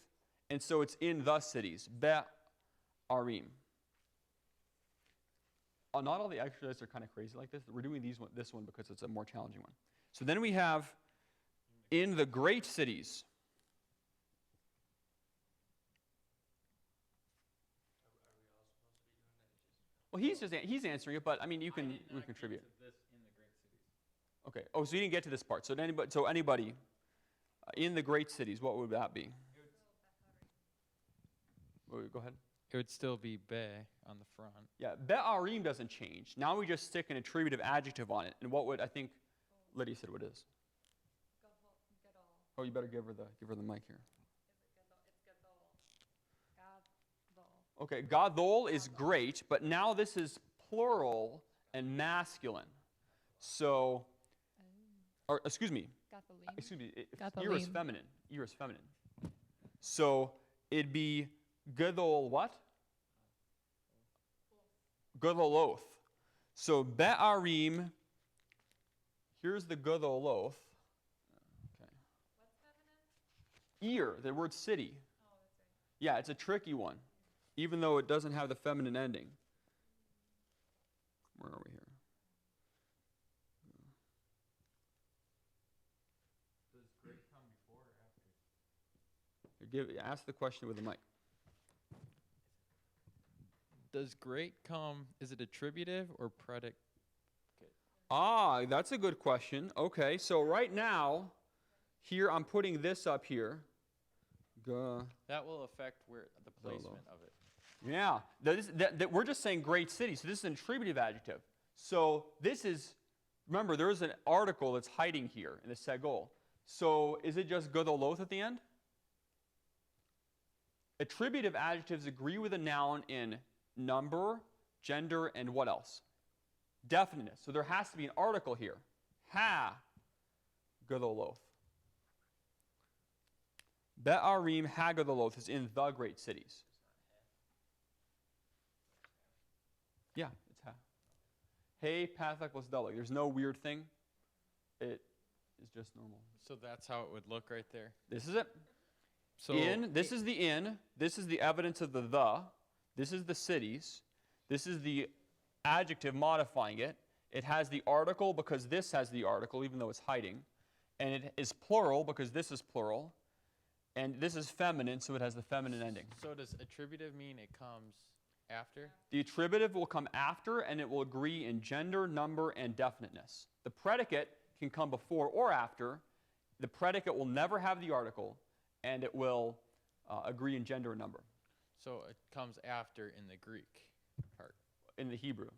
and so it's in the cities. Be-arim. Not all the exercises are kind of crazy like this. We're doing this one because it's a more challenging one. So then we have in the great cities. Well, he's answering it, but I mean you can contribute. Okay. Oh, so you didn't get to this part. So anybody in the great cities, what would that be? Go ahead. It would still be be on the front. Yeah, be'arim doesn't change. Now we just stick an attributive adjective on it. And what would, I think Lydia said what it is. Oh, you better give her the mic here. Okay, gadol is great, but now this is plural and masculine. So, or excuse me, ear is feminine. Ear is feminine. So it'd be gadol what? Gadoloth. So be'arim, here's the gadoloth. Okay. Ear, the word city. Yeah, it's a tricky one, even though it doesn't have the feminine ending. Where are we here? Does great come before or after? Ask the question with the mic. Does great come, is it attributive or predicate? Ah, that's a good question. Okay, so right now, here I'm putting this up here. That will affect where the placement of it. Yeah, we're just saying great city, so this is an attributive adjective. So this is, remember, there is an article that's hiding here in the segol. So is it just gadoloth at the end? Attributive adjectives agree with a noun in number, gender, and what else? Definiteness. So there has to be an article here. Ha gadoloth. Be'arim hagadoloth is in the great cities. Yeah, it's ha. Hey, pathak was dalag. There's no weird thing. It is just normal. So that's how it would look right there. This is it. So This is the in. This is the evidence of the. This is the cities. This is the adjective modifying it. It has the article because this has the article, even though it's hiding. And it is plural because this is plural. And this is feminine, so it has the feminine ending. So does attributive mean it comes after? The attributive will come after, and it will agree in gender, number, and definiteness. The predicate can come before or after. The predicate will never have the article, and it will agree in gender and number. So it comes after in the Greek part. In the Hebrew.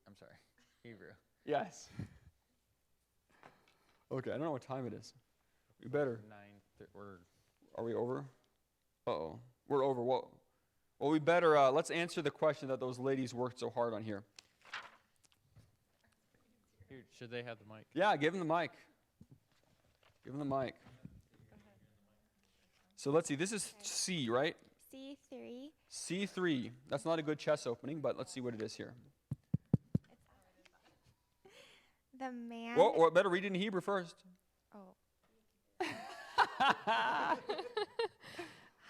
I'm sorry, Hebrew. Yes. Okay, I don't know what time it is. We better. Are we over? Uh-oh. We're over. Well, we better, let's answer the question that those ladies worked so hard on here. Here, should they have the mic? Yeah, give them the mic. Give them the mic. So let's see. This is C, right? C3. C3. That's not a good chest opening, but let's see what it is here. The man. Well, better read it in Hebrew first. Oh.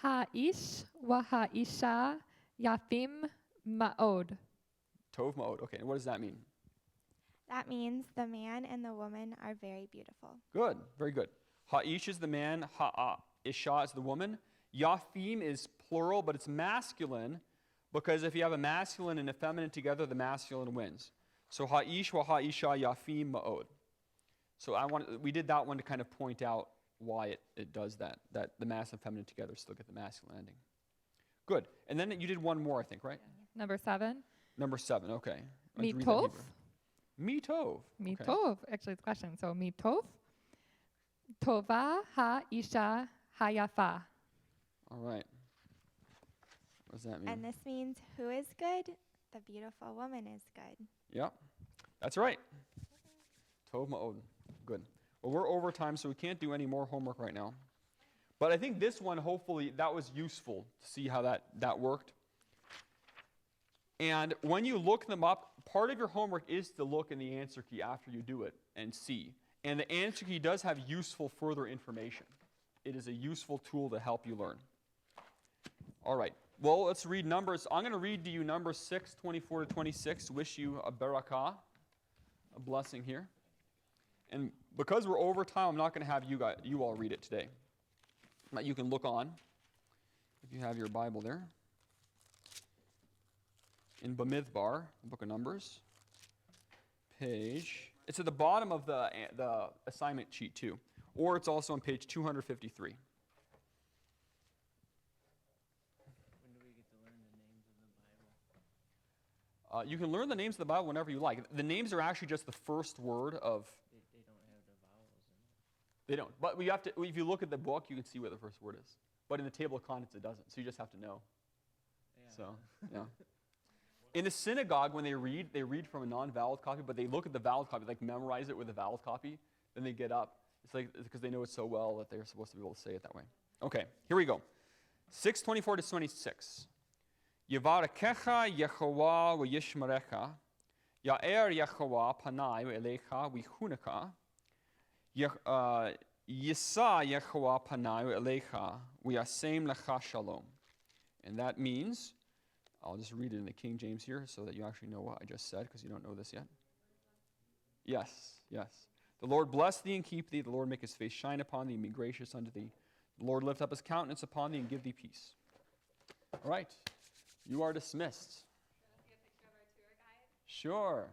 Ha'ish wa ha'isha yafim ma'od. Tov ma'od. Okay, and what does that mean? That means the man and the woman are very beautiful. Good, very good. Ha'ish is the man, ha'isha is the woman. Yafim is plural, but it's masculine because if you have a masculine and a feminine together, the masculine wins. So ha'ish wa ha'isha yafim ma'od. So we did that one to kind of point out why it does that the masculine and feminine together still get the masculine ending. Good. And then you did one more, I think, right? Number 7. Number 7, okay. Why don't you read that Mitov. Hebrew? Mitov. Mitov. Actually, it's a question. So mitov. Tova ha'isha hayafa. All right. What does that mean? And this means who is good? The beautiful woman is good. Yep. That's right. Tov ma'od. Good. Well, we're over time, so we can't do any more homework right now. But I think this one, hopefully, that was useful to see how that worked. And when you look them up, part of your homework is to look in the answer key after you do it and see. And the answer key does have useful further information. It is a useful tool to help you learn. All right. Well, let's read Numbers. I'm going to read to you Numbers 6, 24 to 26. Wish you a barakah, a blessing here. And because we're over time, I'm not going to have you all read it today. But you can look on, if you have your Bible there. In Bamidbar, the book of Numbers, page, it's at the bottom of the assignment sheet too, or it's also on page 253. When do we get to learn the names of the Bible? You can learn the names of the Bible whenever you like. The names are actually just the first word of. They don't have the vowels in it. They don't. But we have to. If you look at the book, you can see where the first word is. But in the table of contents, it doesn't. So you just have to know. Yeah, So, yeah. In the synagogue, when they read from a non-valid copy, but they look at the valid copy, like memorize it with a valid copy, then they get up. It's because they know it so well that they're supposed to be able to say it that way. Okay, here we go. 6:24 to 26. Yevarakecha Yehovah v'yishmerecha, Ya'er Yehovah panai elecha v'chuneka, Yisa Yehovah panai elecha v'yasem lecha shalom. And that means, I'll just read it in the King James here so that you actually know what I just said, because you don't know this yet. Yes, yes. The Lord bless thee and keep thee. The Lord make his face shine upon thee and be gracious unto thee. The Lord lift up his countenance upon thee and give thee peace. All right. You are dismissed. Sure.